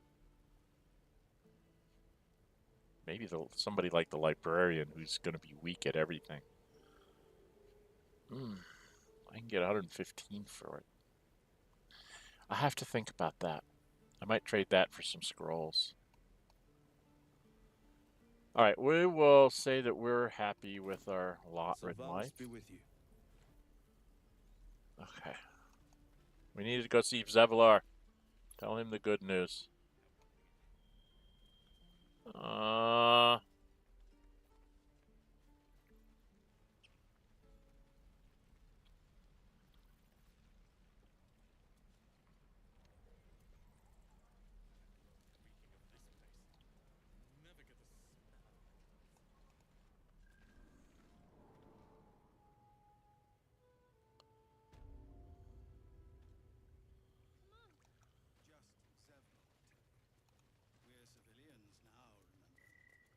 maybe somebody like the librarian who's going to be weak at everything. I can get 115 for it. I have to think about that. I might trade that for some scrolls. All right, we will say that we're happy with our lot ridden life. Be with you. Okay. We need to go see Zevlor. Tell him the good news.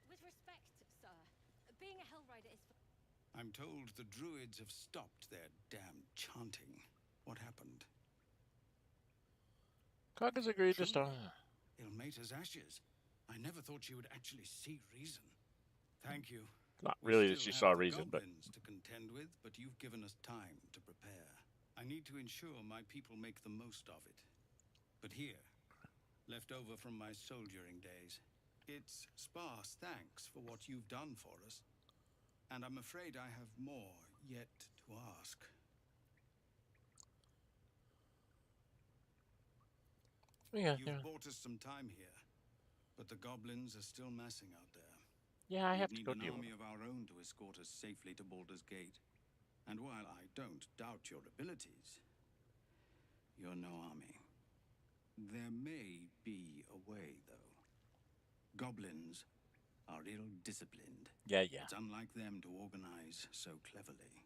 With respect, sir, being a Hellrider is... I'm told the Druids have stopped their damn chanting. What happened? Kagha's agreed to stop. Ilmater's ashes. I never thought she would actually see reason. Thank you. Not really that she saw reason, but... goblins to contend with, but you've given us time to prepare. I need to ensure my people make the most of it. But here, left over from my soldiering days, it's sparse thanks for what you've done for us. And I'm afraid I have more yet to ask. You've bought us some time here, but the goblins are still massing out there. Yeah, I have to go deal with an army deal of our own to escort us safely to Baldur's Gate. And while I don't doubt your abilities, you're no army. There may be a way, though. Goblins are ill-disciplined. Yeah. It's unlike them to organize so cleverly.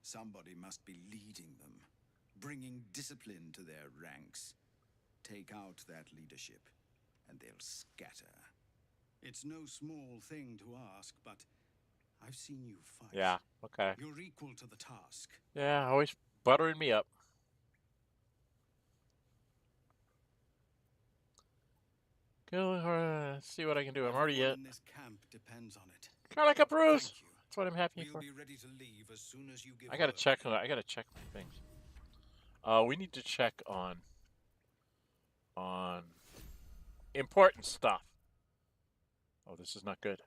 Somebody must be leading them, bringing discipline to their ranks. Take out that leadership, and they'll scatter. It's no small thing to ask, but I've seen you fight. Yeah, okay. You're equal to the task. Yeah, always buttering me up. Go see what I can do. I'm already Everyone in this camp depends on it. Karlach approves. That's what I'm happy for. We'll be ready to leave as soon as you give I gotta word. check my things. We need to check on important stuff. Oh, this is not good.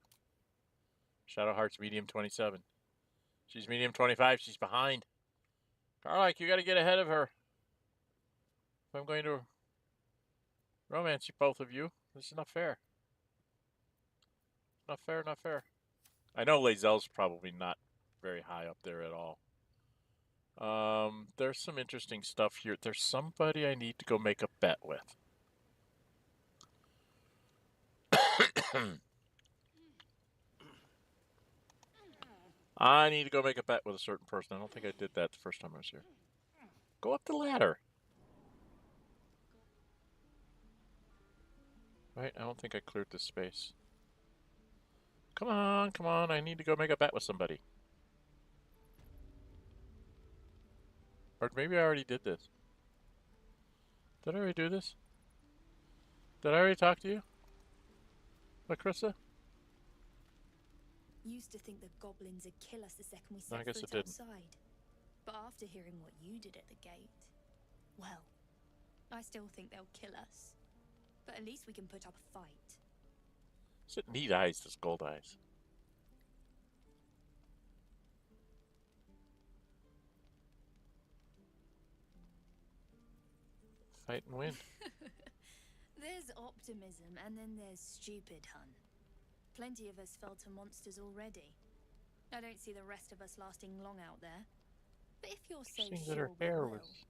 Shadowheart's medium 27. She's medium 25. She's behind. Karlach, you gotta get ahead of her. If I'm going to romance you, both of you, this is not fair. Not fair, not fair. I know Lae'zel's probably not very high up there at all. There's some interesting stuff here. There's somebody I need to go make a bet with. I need to go make a bet with a certain person. I don't think I did that the first time I was here. Go up the ladder. Right, I don't think I cleared this space. Come on, come on. I need to go make a bet with somebody. Or maybe I already did this. Did I already do this? Did I already talk to you? Lakrissa? Used to think the goblins would kill us the second we No, I set guess foot it didn't. outside. But after hearing what you did at the gate, well, I still think they'll kill us. But at least we can put up a fight. Is it neat eyes, this gold eyes? Fight and win. There's optimism, and then there's stupid, hun. Plenty of us fell to monsters already. I don't see the rest of us lasting long out there. But if you're so Seems that sure her we hair will, was...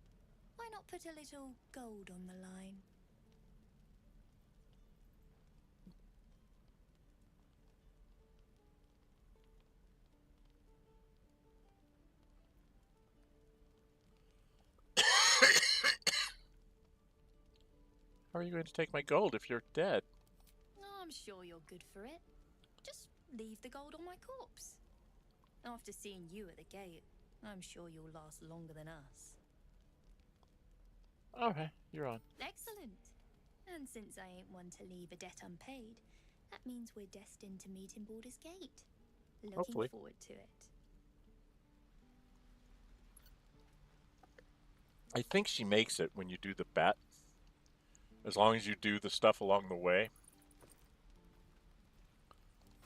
why not put a little gold on the line? How are you going to take my gold if you're dead? I'm sure you're good for it. Just leave the gold on my corpse. After seeing you at the gate, I'm sure you'll last longer than us. Alright, you're on. Excellent. And since I ain't one to leave a debt unpaid, that means we're destined to meet in Baldur's Gate. Looking Hopefully. forward to it. I think she makes it when you do the bet. As long as you do the stuff along the way.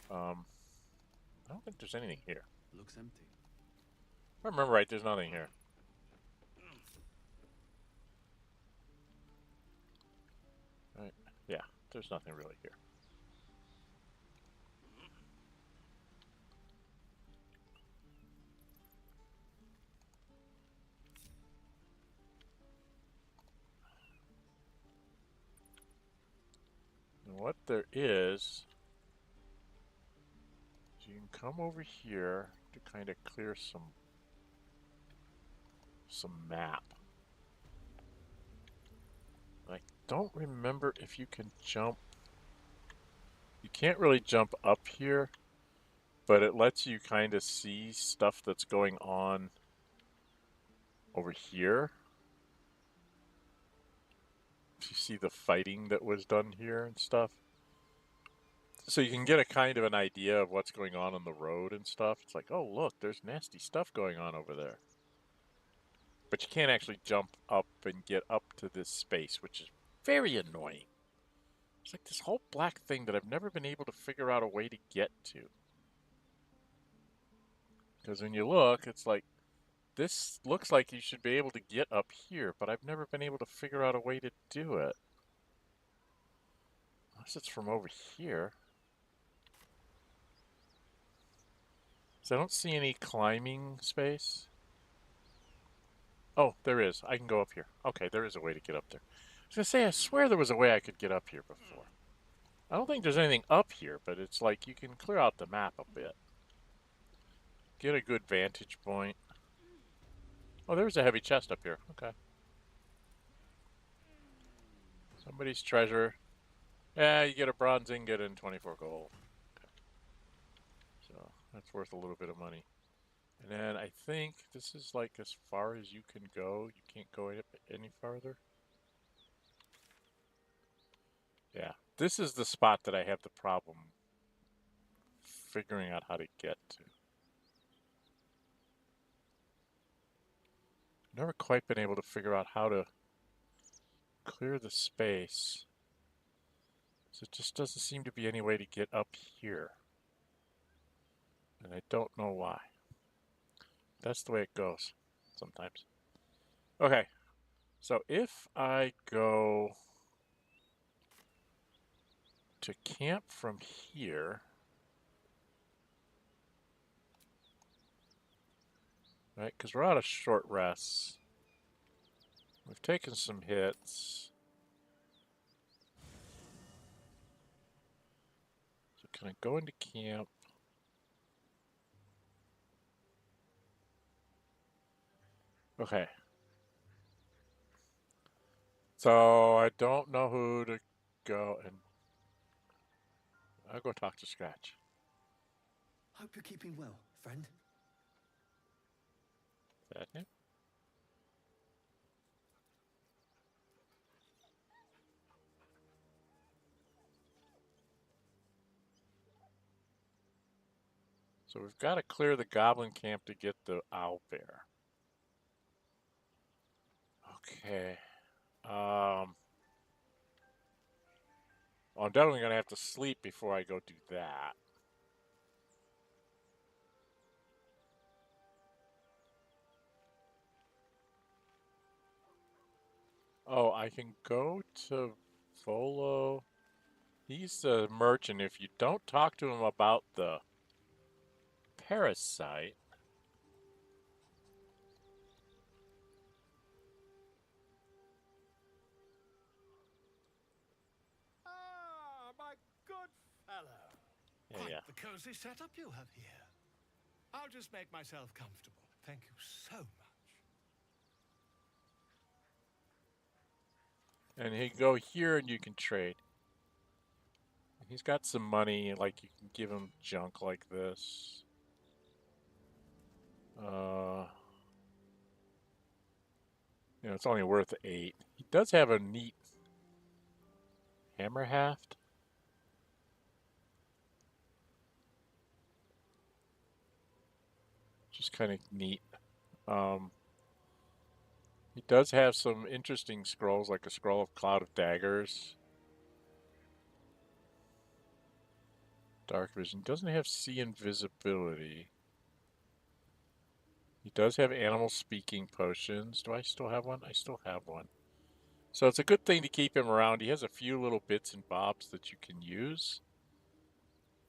I don't think there's anything here. Looks empty. If I remember right, there's nothing here. Right. Yeah, there's nothing really here. And what there is you can come over here to kind of clear some map. I don't remember if you can jump. You can't really jump up here, but it lets you kind of see stuff that's going on over here. You see the fighting that was done here and stuff. So you can get a kind of an idea of what's going on the road and stuff. It's like, oh look, there's nasty stuff going on over there. But you can't actually jump up and get up to this space, which is very annoying. It's like this whole black thing that I've never been able to figure out a way to get to. Because when you look, it's like, this looks like you should be able to get up here, but I've never been able to figure out a way to do it. Unless it's from over here. So I don't see any climbing space. Oh, there is. I can go up here. Okay, there is a way to get up there. I was going to say, I swear there was a way I could get up here before. I don't think there's anything up here, but it's like you can clear out the map a bit. Get a good vantage point. Oh, there's a heavy chest up here. Okay. Somebody's treasure. Yeah, you get a bronze ingot and 24 gold. Okay. So that's worth a little bit of money. And then I think this is like as far as you can go. You can't go any farther. Yeah, this is the spot that I have the problem figuring out how to get to. Never quite been able to figure out how to clear the space. So it just doesn't seem to be any way to get up here. And I don't know why. That's the way it goes sometimes. Okay, so if I go to camp from here, right, because we're out of short rests. We've taken some hits. So can I go into camp? Okay. So I don't know who to go and I'll go talk to Scratch. Hope you're keeping well, friend. Is that him? So we've got to clear the goblin camp to get the owl bear. Okay. I'm definitely going to have to sleep before I go do that. Oh, I can go to Volo. He's the merchant. If you don't talk to him about the parasite, My good fellow. Yeah. The cozy setup you have here. I'll just make myself comfortable. Thank you so much. And he can go here and you can trade. He's got some money, like you can give him junk like this. You know, it's only worth 8. He does have a neat hammer haft. Just kind of neat. He does have some interesting scrolls, like a scroll of Cloud of Daggers. Dark Vision. Doesn't have see invisibility. He does have animal speaking potions. Do I still have one? I still have one. So it's a good thing to keep him around. He has a few little bits and bobs that you can use.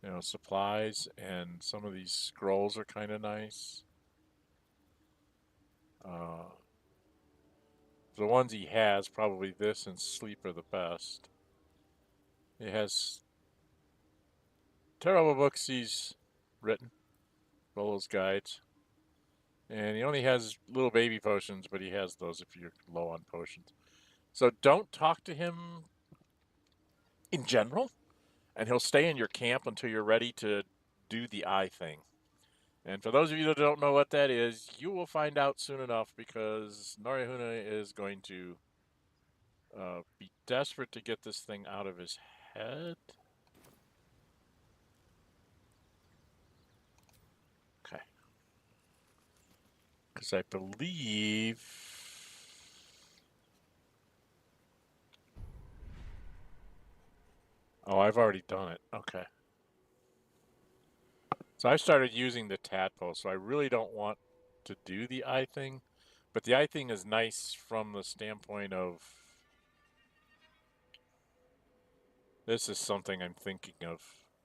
You know, supplies, and some of these scrolls are kind of nice. The ones he has, probably this and sleep are the best. He has terrible books he's written, Volo's guides. And he only has little baby potions, but he has those if you're low on potions. So don't talk to him in general, and he'll stay in your camp until you're ready to do the eye thing. And for those of you that don't know what that is, you will find out soon enough, because Nórë Huinë is going to be desperate to get this thing out of his head. Okay. Because I believe... Oh, I've already done it. Okay. So I started using the Tadpole, so I really don't want to do the eye thing. But the eye thing is nice from the standpoint of... This is something I'm thinking of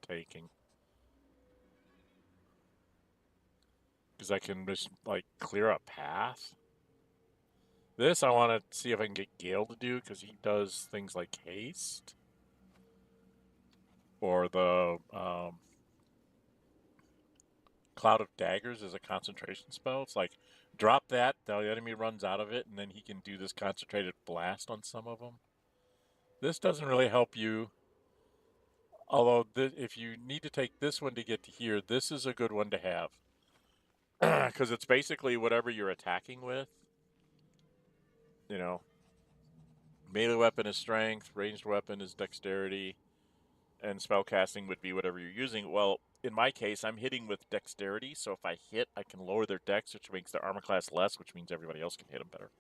taking. Because I can just, like, clear a path. This I want to see if I can get Gale to do, because he does things like haste. Or the Cloud of Daggers is a concentration spell. It's like, drop that, the enemy runs out of it, and then he can do this concentrated blast on some of them. This doesn't really help you. Although, if you need to take this one to get to here, this is a good one to have. Because it's basically whatever you're attacking with. You know, melee weapon is strength, ranged weapon is dexterity, and spellcasting would be whatever you're using. Well, in my case, I'm hitting with dexterity, so if I hit, I can lower their dex, which makes their armor class less, which means everybody else can hit them better.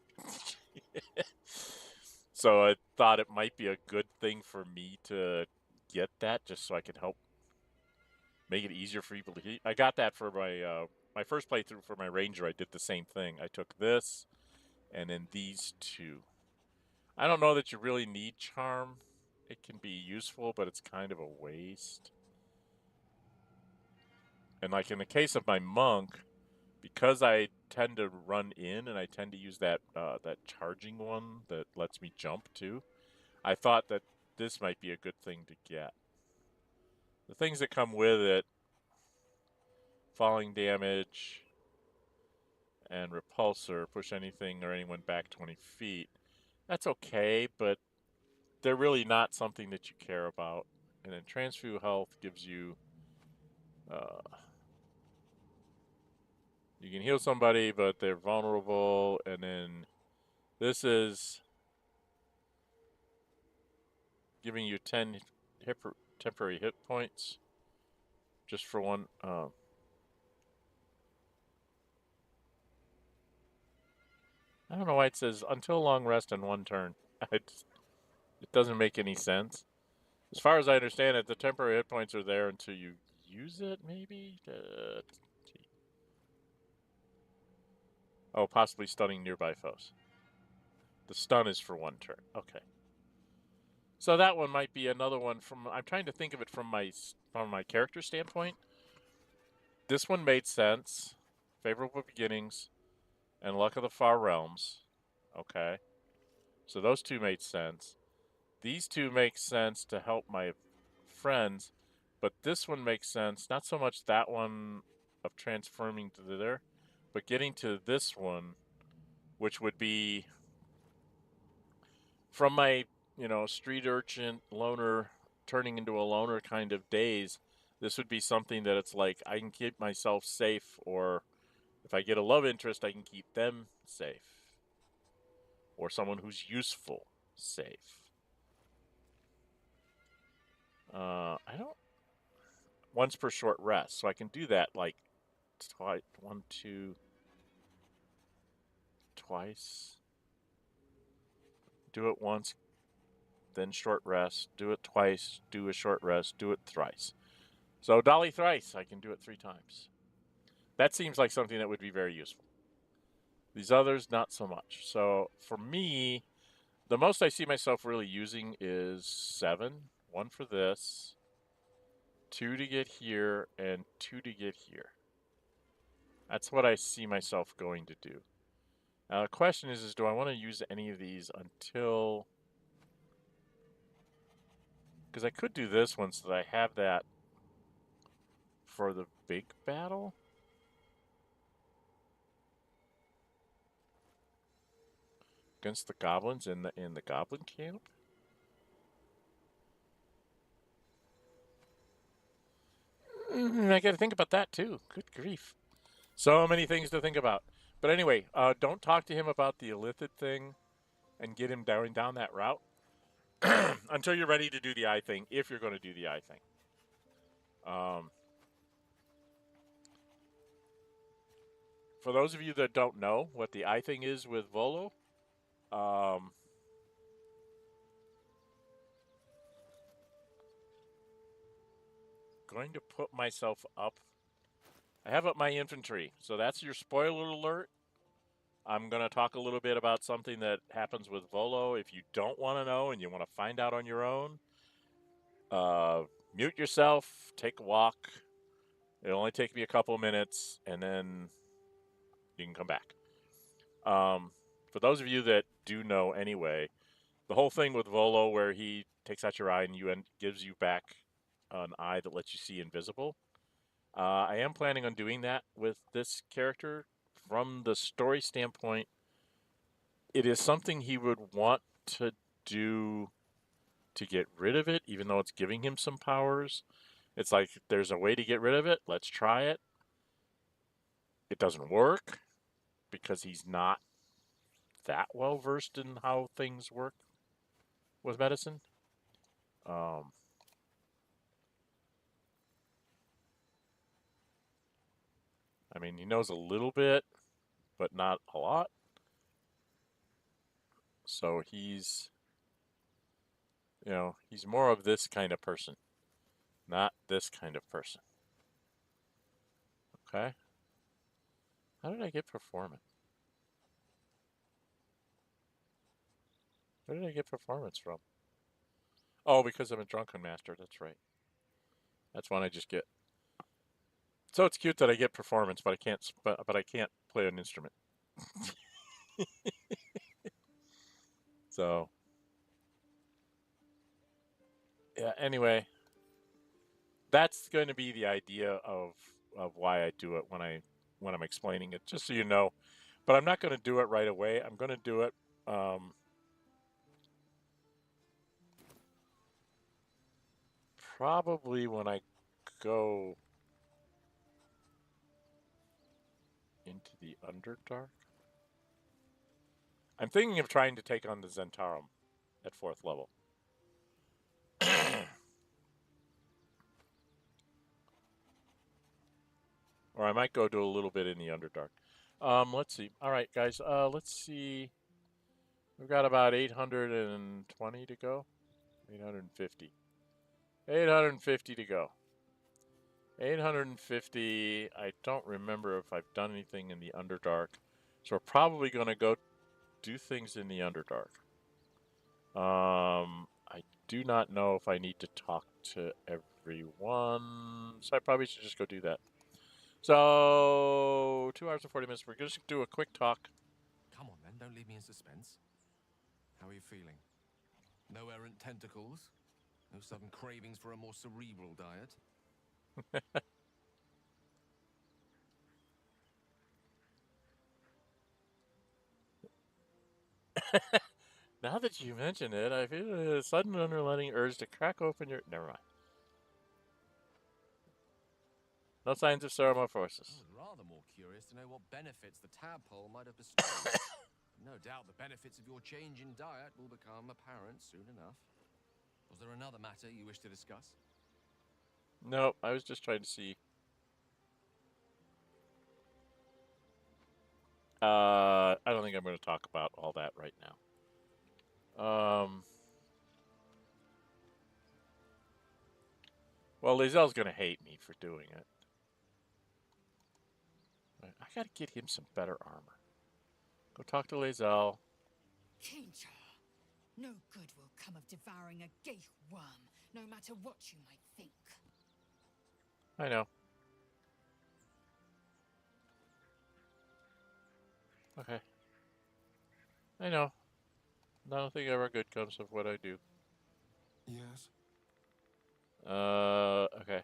So I thought it might be a good thing for me to get that, just so I can help make it easier for people to hit. I got that for my first playthrough for my ranger. I did the same thing. I took this, and then these two. I don't know that you really need charm. It can be useful, but it's kind of a waste. And like in the case of my monk, because I tend to run in and I tend to use that that charging one that lets me jump too, I thought that this might be a good thing to get. The things that come with it, falling damage and repulsor, push anything or anyone back 20 feet. That's okay, but they're really not something that you care about. And then transfuse health gives you... you can heal somebody, but they're vulnerable. And then this is giving you 10 temporary hit points just for one. I don't know why it says until long rest and 1 turn. It doesn't make any sense. As far as I understand it, the temporary hit points are there until you use it, maybe? Oh, possibly stunning nearby foes. The stun is for 1 turn. Okay. So that one might be another one from... I'm trying to think of it from my character standpoint. This one made sense. Favorable beginnings and Luck of the Far Realms. Okay. So those two made sense. These two make sense to help my friends, but this one makes sense. Not so much that one of transforming to there, but getting to this one, which would be from my, street urchin loner turning into a loner kind of days, this would be something that it's like I can keep myself safe, or if I get a love interest, I can keep them safe. Or someone who's useful safe. I don't. Once per short rest, so I can do that like twice, twice. Do it once, then short rest. Do it twice. Do a short rest. Do it thrice. So dolly thrice, I can do it 3 times. That seems like something that would be very useful. These others, not so much. So for me, the most I see myself really using is 7. 1 for this, 2 to get here, and 2 to get here. That's what I see myself going to do. Now the question is do I want to use any of these until... Because I could do this one so that I have that for the big battle. Against the goblins in the goblin camp. I got to think about that too. Good grief. So many things to think about. But anyway, don't talk to him about the illithid thing and get him down that route until you're ready to do the eye thing, if you're going to do the eye thing. For those of you that don't know what the eye thing is with Volo, going to put myself up. I have up my infantry, so that's your spoiler alert. I'm going to talk a little bit about something that happens with Volo. If you don't want to know and you want to find out on your own, mute yourself, take a walk. It'll only take me a couple of minutes, and then you can come back. For those of you that do know anyway, the whole thing with Volo where he takes out your eye and gives you back an eye that lets you see invisible, I am planning on doing that with this character. From the story standpoint, it is something he would want to do to get rid of it, even though it's giving him some powers. It's like, there's a way to get rid of it. Let's try it. It doesn't work because he's not that well versed in how things work with medicine. I mean, he knows a little bit, but not a lot. So he's, he's more of this kind of person, not this kind of person. Okay? How did I get performance? Where did I get performance from? Oh, because I'm a Drunken Master. That's right. That's one I just get. So it's cute that I get performance, but I can't. But I can't play an instrument. So yeah. Anyway, that's going to be the idea of why I do it when I'm explaining it, just so you know. But I'm not going to do it right away. I'm going to do it. Probably when I go into the Underdark. I'm thinking of trying to take on the Zhentarim at 4th level. Or I might go do a little bit in the Underdark. Let's see. All right, guys. Let's see. We've got about 820 to go. 850. 850 to go. 850. I don't remember if I've done anything in the Underdark. So we're probably going to go do things in the Underdark. I do not know if I need to talk to everyone. So I probably should just go do that. So 2 hours and 40 minutes. We're just going to do a quick talk. Come on then, don't leave me in suspense. How are you feeling? No errant tentacles? No sudden cravings for a more cerebral diet? Now that you mention it, I feel a sudden underlying urge to crack open your... Never mind. No signs of Sarama forces. I was rather more curious to know what benefits the Tadpole might have bestowed. No doubt the benefits of your change in diet will become apparent soon enough. Was there another matter you wish to discuss? No, I was just trying to see. I don't think I'm going to talk about all that right now. Well, Lae'zel's going to hate me for doing it. I got to get him some better armor. Go talk to Lae'zel. Kincha, no good will come of devouring a gay worm, no matter what you might think. I know. Okay. I know. Nothing ever good comes of what I do. Yes. Okay.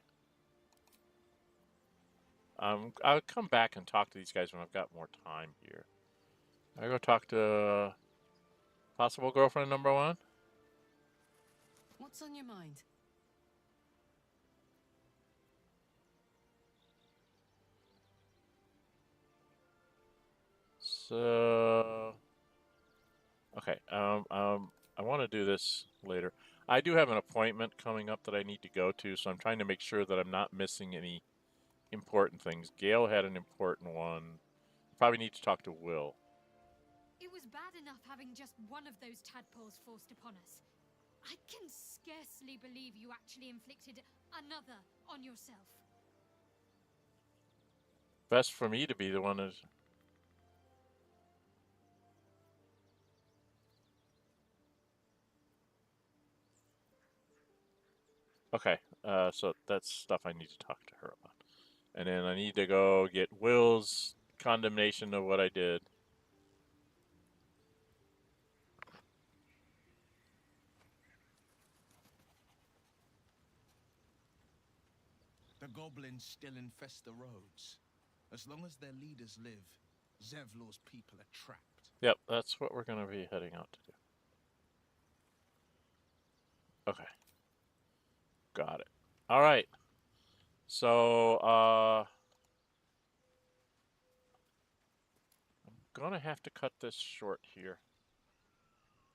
I'll come back and talk to these guys when I've got more time here. I go talk to possible girlfriend number 1. What's on your mind? So, okay. I want to do this later. I do have an appointment coming up that I need to go to, so I'm trying to make sure that I'm not missing any important things. Gale had an important one. Probably need to talk to Will. It was bad enough having just one of those tadpoles forced upon us. I can scarcely believe you actually inflicted another on yourself. Best for me to be the one who's... Okay, so that's stuff I need to talk to her about. And then I need to go get Will's condemnation of what I did. The goblins still infest the roads. As long as their leaders live, Zevlor's people are trapped. Yep, that's what we're going to be heading out to do. Okay. Got it. All right. So, I'm going to have to cut this short here.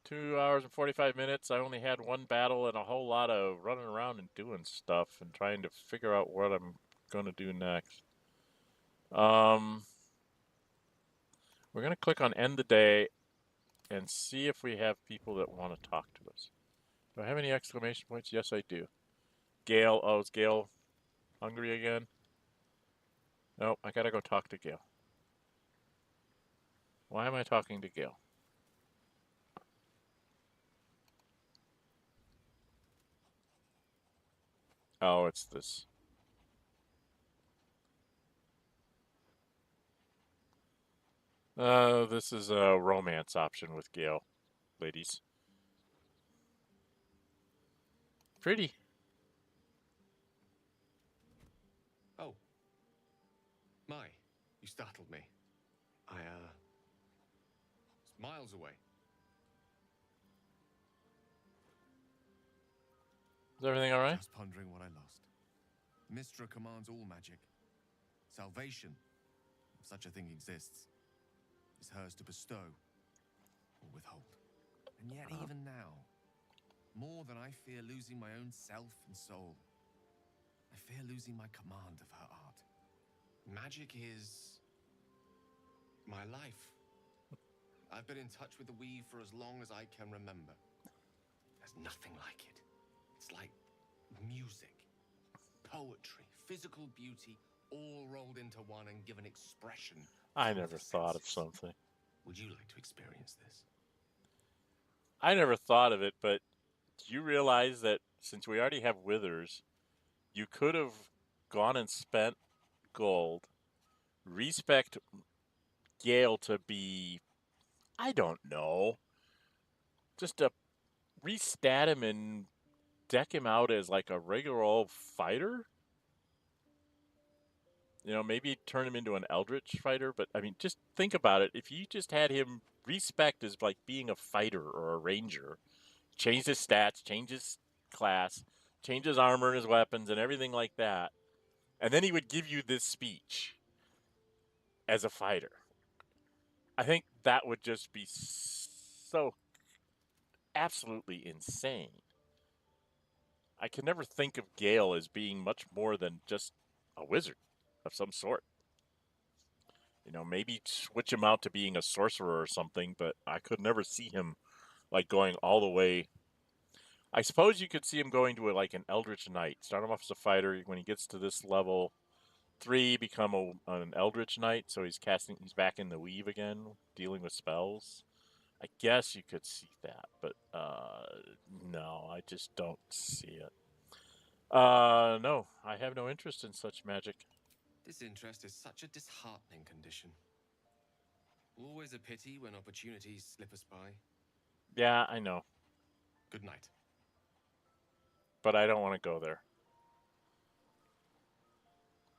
2 hours and 45 minutes. I only had one battle and a whole lot of running around and doing stuff and trying to figure out what I'm going to do next. We're going to click on End the Day and see if we have people that want to talk to us. Do I have any exclamation points? Yes, I do. Gale. Oh, is Gale hungry again? Nope, I gotta go talk to Gale. Why am I talking to Gale? Oh, it's this. This is a romance option with Gale, ladies. Pretty. Oh. My, you startled me. It's miles away. Is everything all right? Just pondering what I lost. Mystra commands all magic. Salvation, if such a thing exists, is hers to bestow or withhold. And yet even now, more than I fear losing my own self and soul, I fear losing my command of her art. Magic is my life. I've been in touch with the weave for as long as I can remember. There's nothing like it. It's like music, poetry, physical beauty, all rolled into one and given expression. I never thought of something. Would you like to experience this? I never thought of it, but do you realize that since we already have withers, you could have gone and spent gold, respect Gale to be, I don't know, just to restat him and deck him out as like a regular old fighter? You know, maybe turn him into an Eldritch fighter, but I mean, just think about it. If you just had him respect as like being a fighter or a ranger, change his stats, change his class, change his armor and his weapons and everything like that, and then he would give you this speech as a fighter. I think that would just be so absolutely insane. I can never think of Gale as being much more than just a wizard of some sort. You know, maybe switch him out to being a sorcerer or something, but I could never see him like going all the way. I suppose you could see him going to like an Eldritch Knight. Start him off as a fighter. When he gets to this level 3, become an Eldritch Knight. So he's back in the weave again, dealing with spells. I guess you could see that, but no, I just don't see it. No, I have no interest in such magic. Disinterest is such a disheartening condition. Always a pity when opportunities slip us by. Yeah, I know. Good night. But I don't want to go there.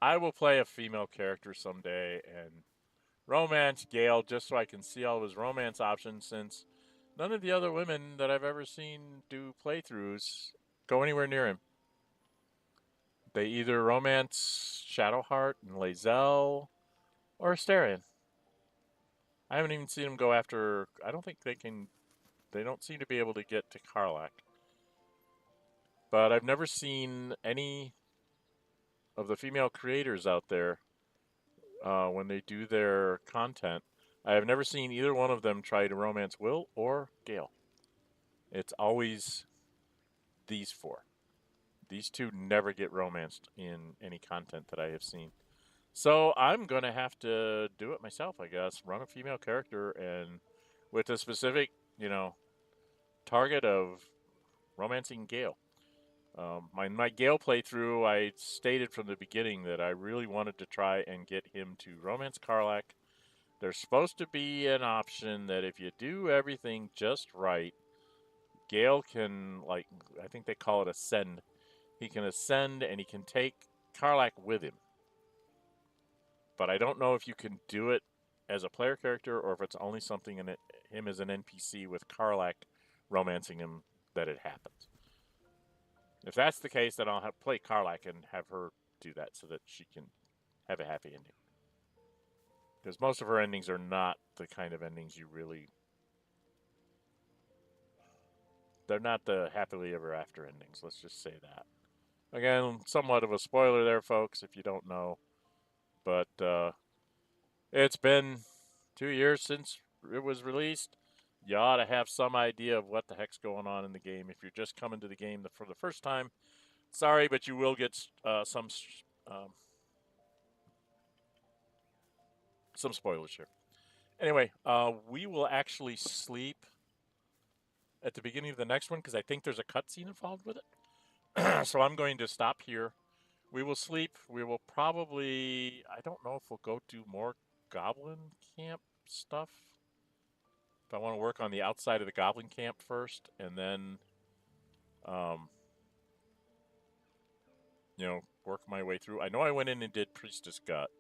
I will play a female character someday and romance Gale just so I can see all of his romance options, since none of the other women that I've ever seen do playthroughs go anywhere near him. They either romance Shadowheart and Lae'zel or Astarion. I haven't even seen them go after. I don't think they can. They don't seem to be able to get to Karlach. But I've never seen any of the female creators out there when they do their content. I have never seen either one of them try to romance Will or Gale. It's always these four. These two never get romanced in any content that I have seen. So I'm going to have to do it myself, I guess. Run a female character and with a specific, target of romancing Gale. My Gale playthrough, I stated from the beginning that I really wanted to try and get him to romance Karlach. There's supposed to be an option that if you do everything just right, Gale can, I think they call it ascend. He can ascend and he can take Karlach with him. But I don't know if you can do it as a player character or if it's only something in him as an NPC with Karlach romancing him that it happens. If that's the case, then I'll play Karlach and have her do that so that she can have a happy ending. Because most of her endings are not the kind of endings you really... They're not the happily ever after endings, let's just say that. Again, somewhat of a spoiler there, folks, if you don't know. But it's been 2 years since it was released. You ought to have some idea of what the heck's going on in the game. If you're just coming to the game for the first time, sorry, but you will get some spoilers here. Anyway, we will actually sleep at the beginning of the next one because I think there's a cutscene involved with it. So I'm going to stop here. We will sleep. We will probably... I don't know if we'll go do more goblin camp stuff. If I want to work on the outside of the goblin camp first, and then, work my way through. I know I went in and did Priestess Gut.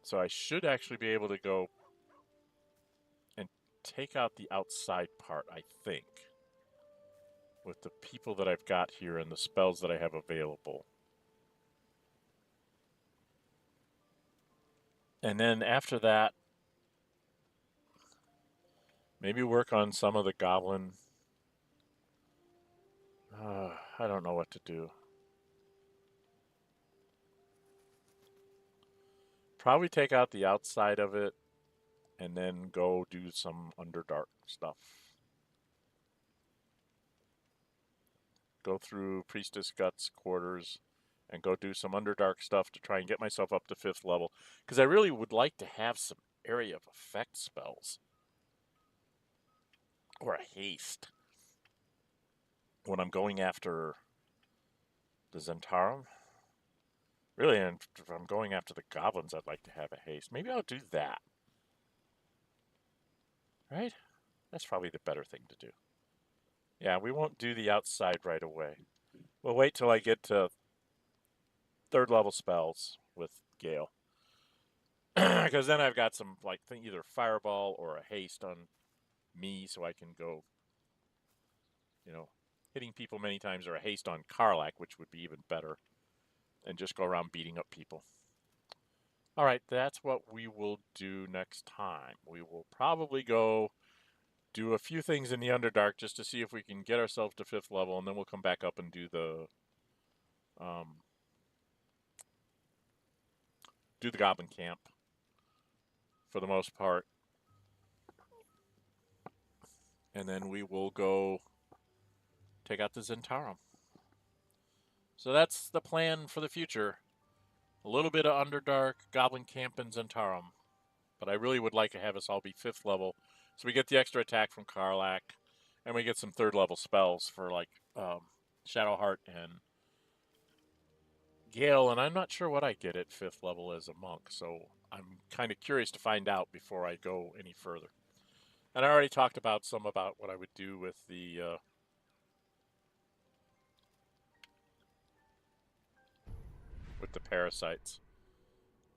So I should actually be able to go and take out the outside part, I think, with the people that I've got here and the spells that I have available. And then after that, maybe work on some of the goblin. I don't know what to do. Probably take out the outside of it and then go do some Underdark stuff. Go through Priestess Gut's quarters and go do some Underdark stuff to try and get myself up to 5th level. Because I really would like to have some area of effect spells. Or a haste. When I'm going after the Zhentarim. Really, and if I'm going after the goblins, I'd like to have a haste. Maybe I'll do that. Right? That's probably the better thing to do. Yeah, we won't do the outside right away. We'll wait till I get to third level spells with Gale. Because then I've got some, like, either fireball or a haste on me, so I can go, you know, hitting people many times, or a haste on Karlach, which would be even better, and just go around beating up people. All right, that's what we will do next time. We will probably go do a few things in the Underdark just to see if we can get ourselves to 5th level, and then we'll come back up and do the Goblin Camp for the most part. And then we will go take out the Zhentarim. So that's the plan for the future. A little bit of Underdark, Goblin Camp, and Zhentarim. But I really would like to have us all be 5th level, so we get the extra attack from Karlach, and we get some 3rd level spells for, like, Shadowheart and Gale, and I'm not sure what I get at 5th level as a monk, so I'm kind of curious to find out before I go any further. And I already talked about what I would do with the parasites.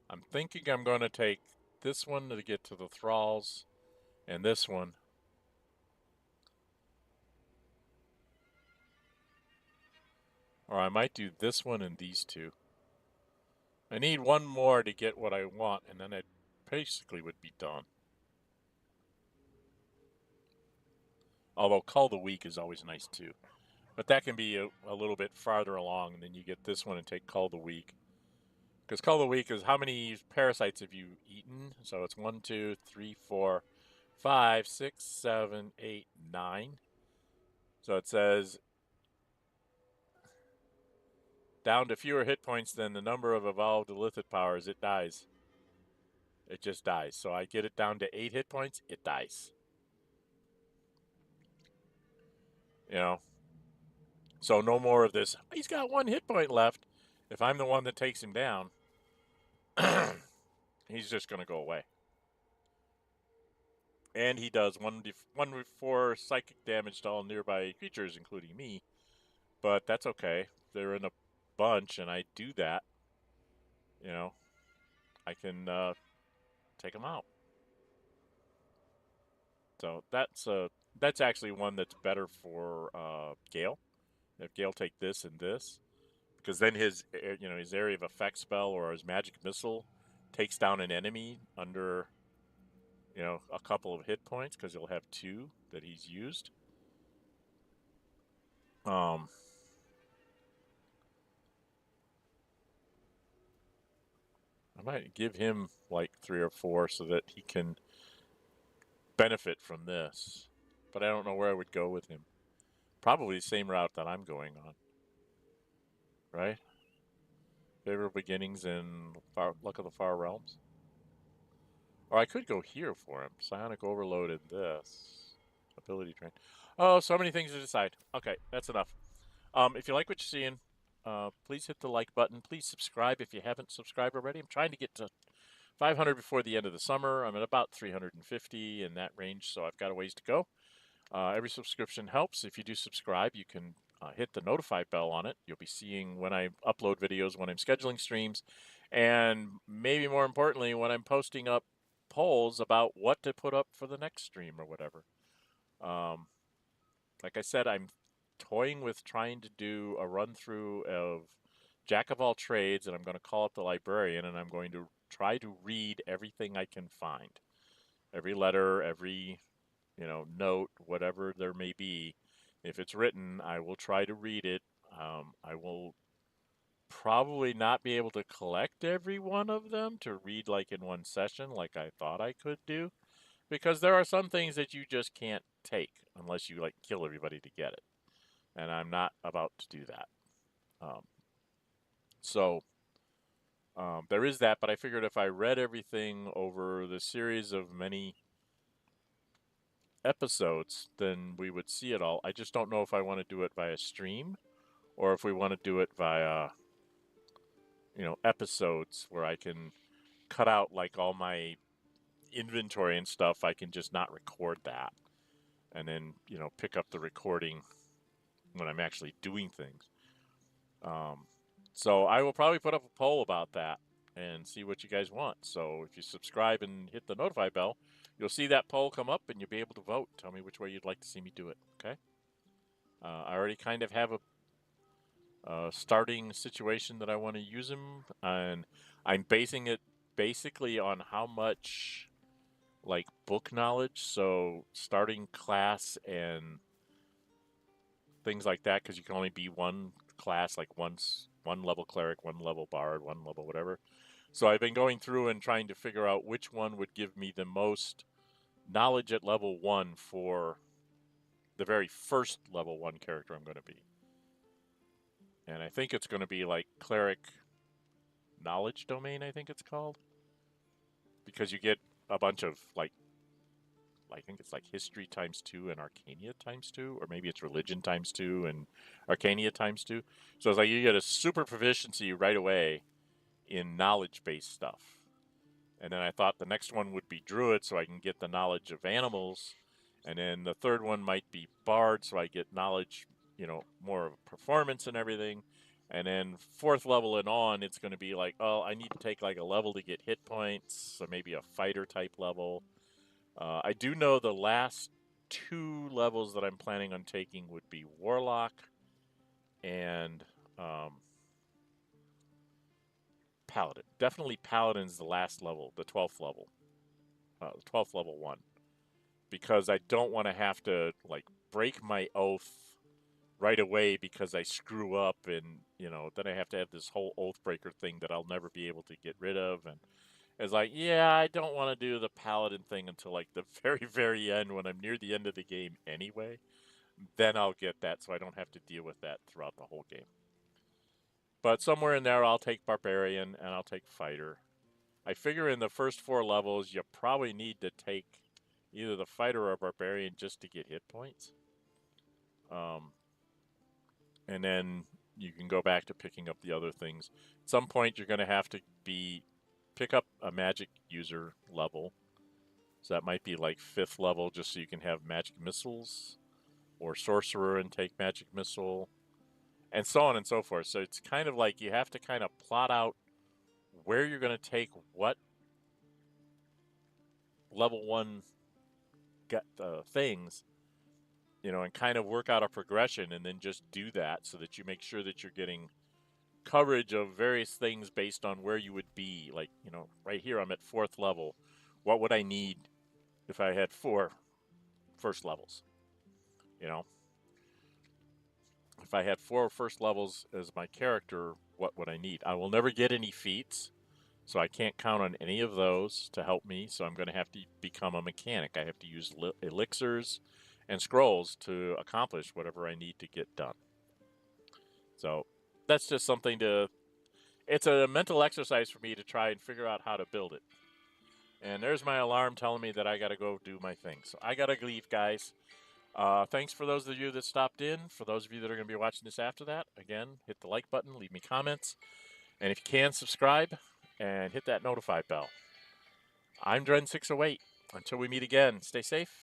I'm thinking I'm going to take this one to get to the thralls, and this one. Or I might do this one and these two. I need one more to get what I want, and then I basically would be done. Although Cull the Weak is always nice too. But that can be a little bit farther along, and then you get this one and take Cull the Weak. Because Cull the Weak is how many parasites have you eaten? So it's 1, 2, 3, 4, 5, 6, 7, 8, 9. So it says down to fewer hit points than the number of evolved illithid powers, it dies. It just dies. So I get it down to 8 hit points, it dies. You know? So no more of this, he's got 1 hit point left. If I'm the one that takes him down, he's just going to go away. And he does 1d4 psychic damage to all nearby creatures, including me. But that's okay. They're in a bunch, and I do that. You know, I can take them out. So that's actually one that's better for Gale. If Gale take this and this, because then his area of effect spell or his magic missile takes down an enemy under a couple of hit points, because he'll have 2 that he's used. I might give him like 3 or 4 so that he can benefit from this, but I don't know where I would go with him. Probably the same route that I'm going on, right? Favorable beginnings in Luck of the Far Realms. Or I could go here for him. Psionic Overload and this. Ability Train. Oh, so many things to decide. Okay, that's enough. If you like what you're seeing, please hit the like button. Please subscribe if you haven't subscribed already. I'm trying to get to 500 before the end of the summer. I'm at about 350 in that range, so I've got a ways to go. Every subscription helps. If you do subscribe, you can hit the notify bell on it. You'll be seeing when I upload videos, when I'm scheduling streams, and maybe more importantly, when I'm posting up polls about what to put up for the next stream or whatever. Like I said, I'm toying with trying to do a run-through of Jack of all trades, and I'm going to call up the librarian, and I'm going to try to read everything I can find. Every letter, every note, whatever there may be. If it's written, I will try to read it. I will probably not be able to collect every one of them to read like in one session like I thought I could do, because there are some things that you just can't take unless you like kill everybody to get it, and I'm not about to do that. There is that, but I figured if I read everything over the series of many episodes, then we would see it all. I just don't know if I want to do it via stream or if we want to do it via episodes where I can cut out like all my inventory and stuff. I can just not record that and then pick up the recording when I'm actually doing things. So I will probably put up a poll about that and see what you guys want. So if you subscribe and hit the notify bell, you'll see that poll come up and you'll be able to vote. Tell me which way you'd like to see me do it, okay? I already kind of have a starting situation that I want to use him, and I'm basing it basically on how much, like, book knowledge, so starting class and things like that, because you can only be one class, like one level cleric, one level bard, one level whatever. So I've been going through and trying to figure out which one would give me the most knowledge at level 1 for the very first level 1 character I'm going to be. And I think it's going to be like cleric knowledge domain, I think it's called. Because you get a bunch of, like, I think it's like history times 2 and arcania times 2, or maybe it's religion times 2 and arcania times 2. So it's like you get a super proficiency right away in knowledge-based stuff. And then I thought the next one would be druid, so I can get the knowledge of animals. And then the third one might be bard, so I get knowledge, you know, more of performance and everything. And then fourth level and on, it's going to be like, oh, I need to take like a level to get hit points, so maybe a fighter type level. I do know the last 2 levels that I'm planning on taking would be warlock and paladin. Definitely paladin's the last level, the 12th level. The 12th level one. Because I don't want to have to, like, break my oath right away because I screw up, and, you know, then I have to have this whole oath breaker thing that I'll never be able to get rid of. And it's like, yeah, I don't want to do the paladin thing until, like, the very, very end when I'm near the end of the game anyway. Then I'll get that, so I don't have to deal with that throughout the whole game. But somewhere in there, I'll take barbarian and I'll take fighter. I figure in the first 4 levels, you probably need to take either the fighter or barbarian just to get hit points. And then you can go back to picking up the other things. At some point, you're going to have to pick up a magic user level. So that might be like 5th level, just so you can have magic missiles, or sorcerer and take magic missile, and so on and so forth. So it's kind of like you have to kind of plot out where you're going to take what level 1 things, you know, and kind of work out a progression, and then just do that so that you make sure that you're getting coverage of various things based on where you would be. Like, you know, right here I'm at 4th level. What would I need if I had 4 first levels? You know, if I had 4 first levels as my character, what would I need? I will never get any feats, so I can't count on any of those to help me. So I'm going to have to become a mechanic. I have to use elixirs and scrolls to accomplish whatever I need to get done. So that's just something it's a mental exercise for me to try and figure out how to build it. And there's my alarm telling me that I got to go do my thing. So I got to leave, guys. Thanks for those of you that stopped in. For those of you that are going to be watching this after that, again, hit the like button, leave me comments. And if you can, subscribe and hit that notify bell. I'm Dren608. Until we meet again, stay safe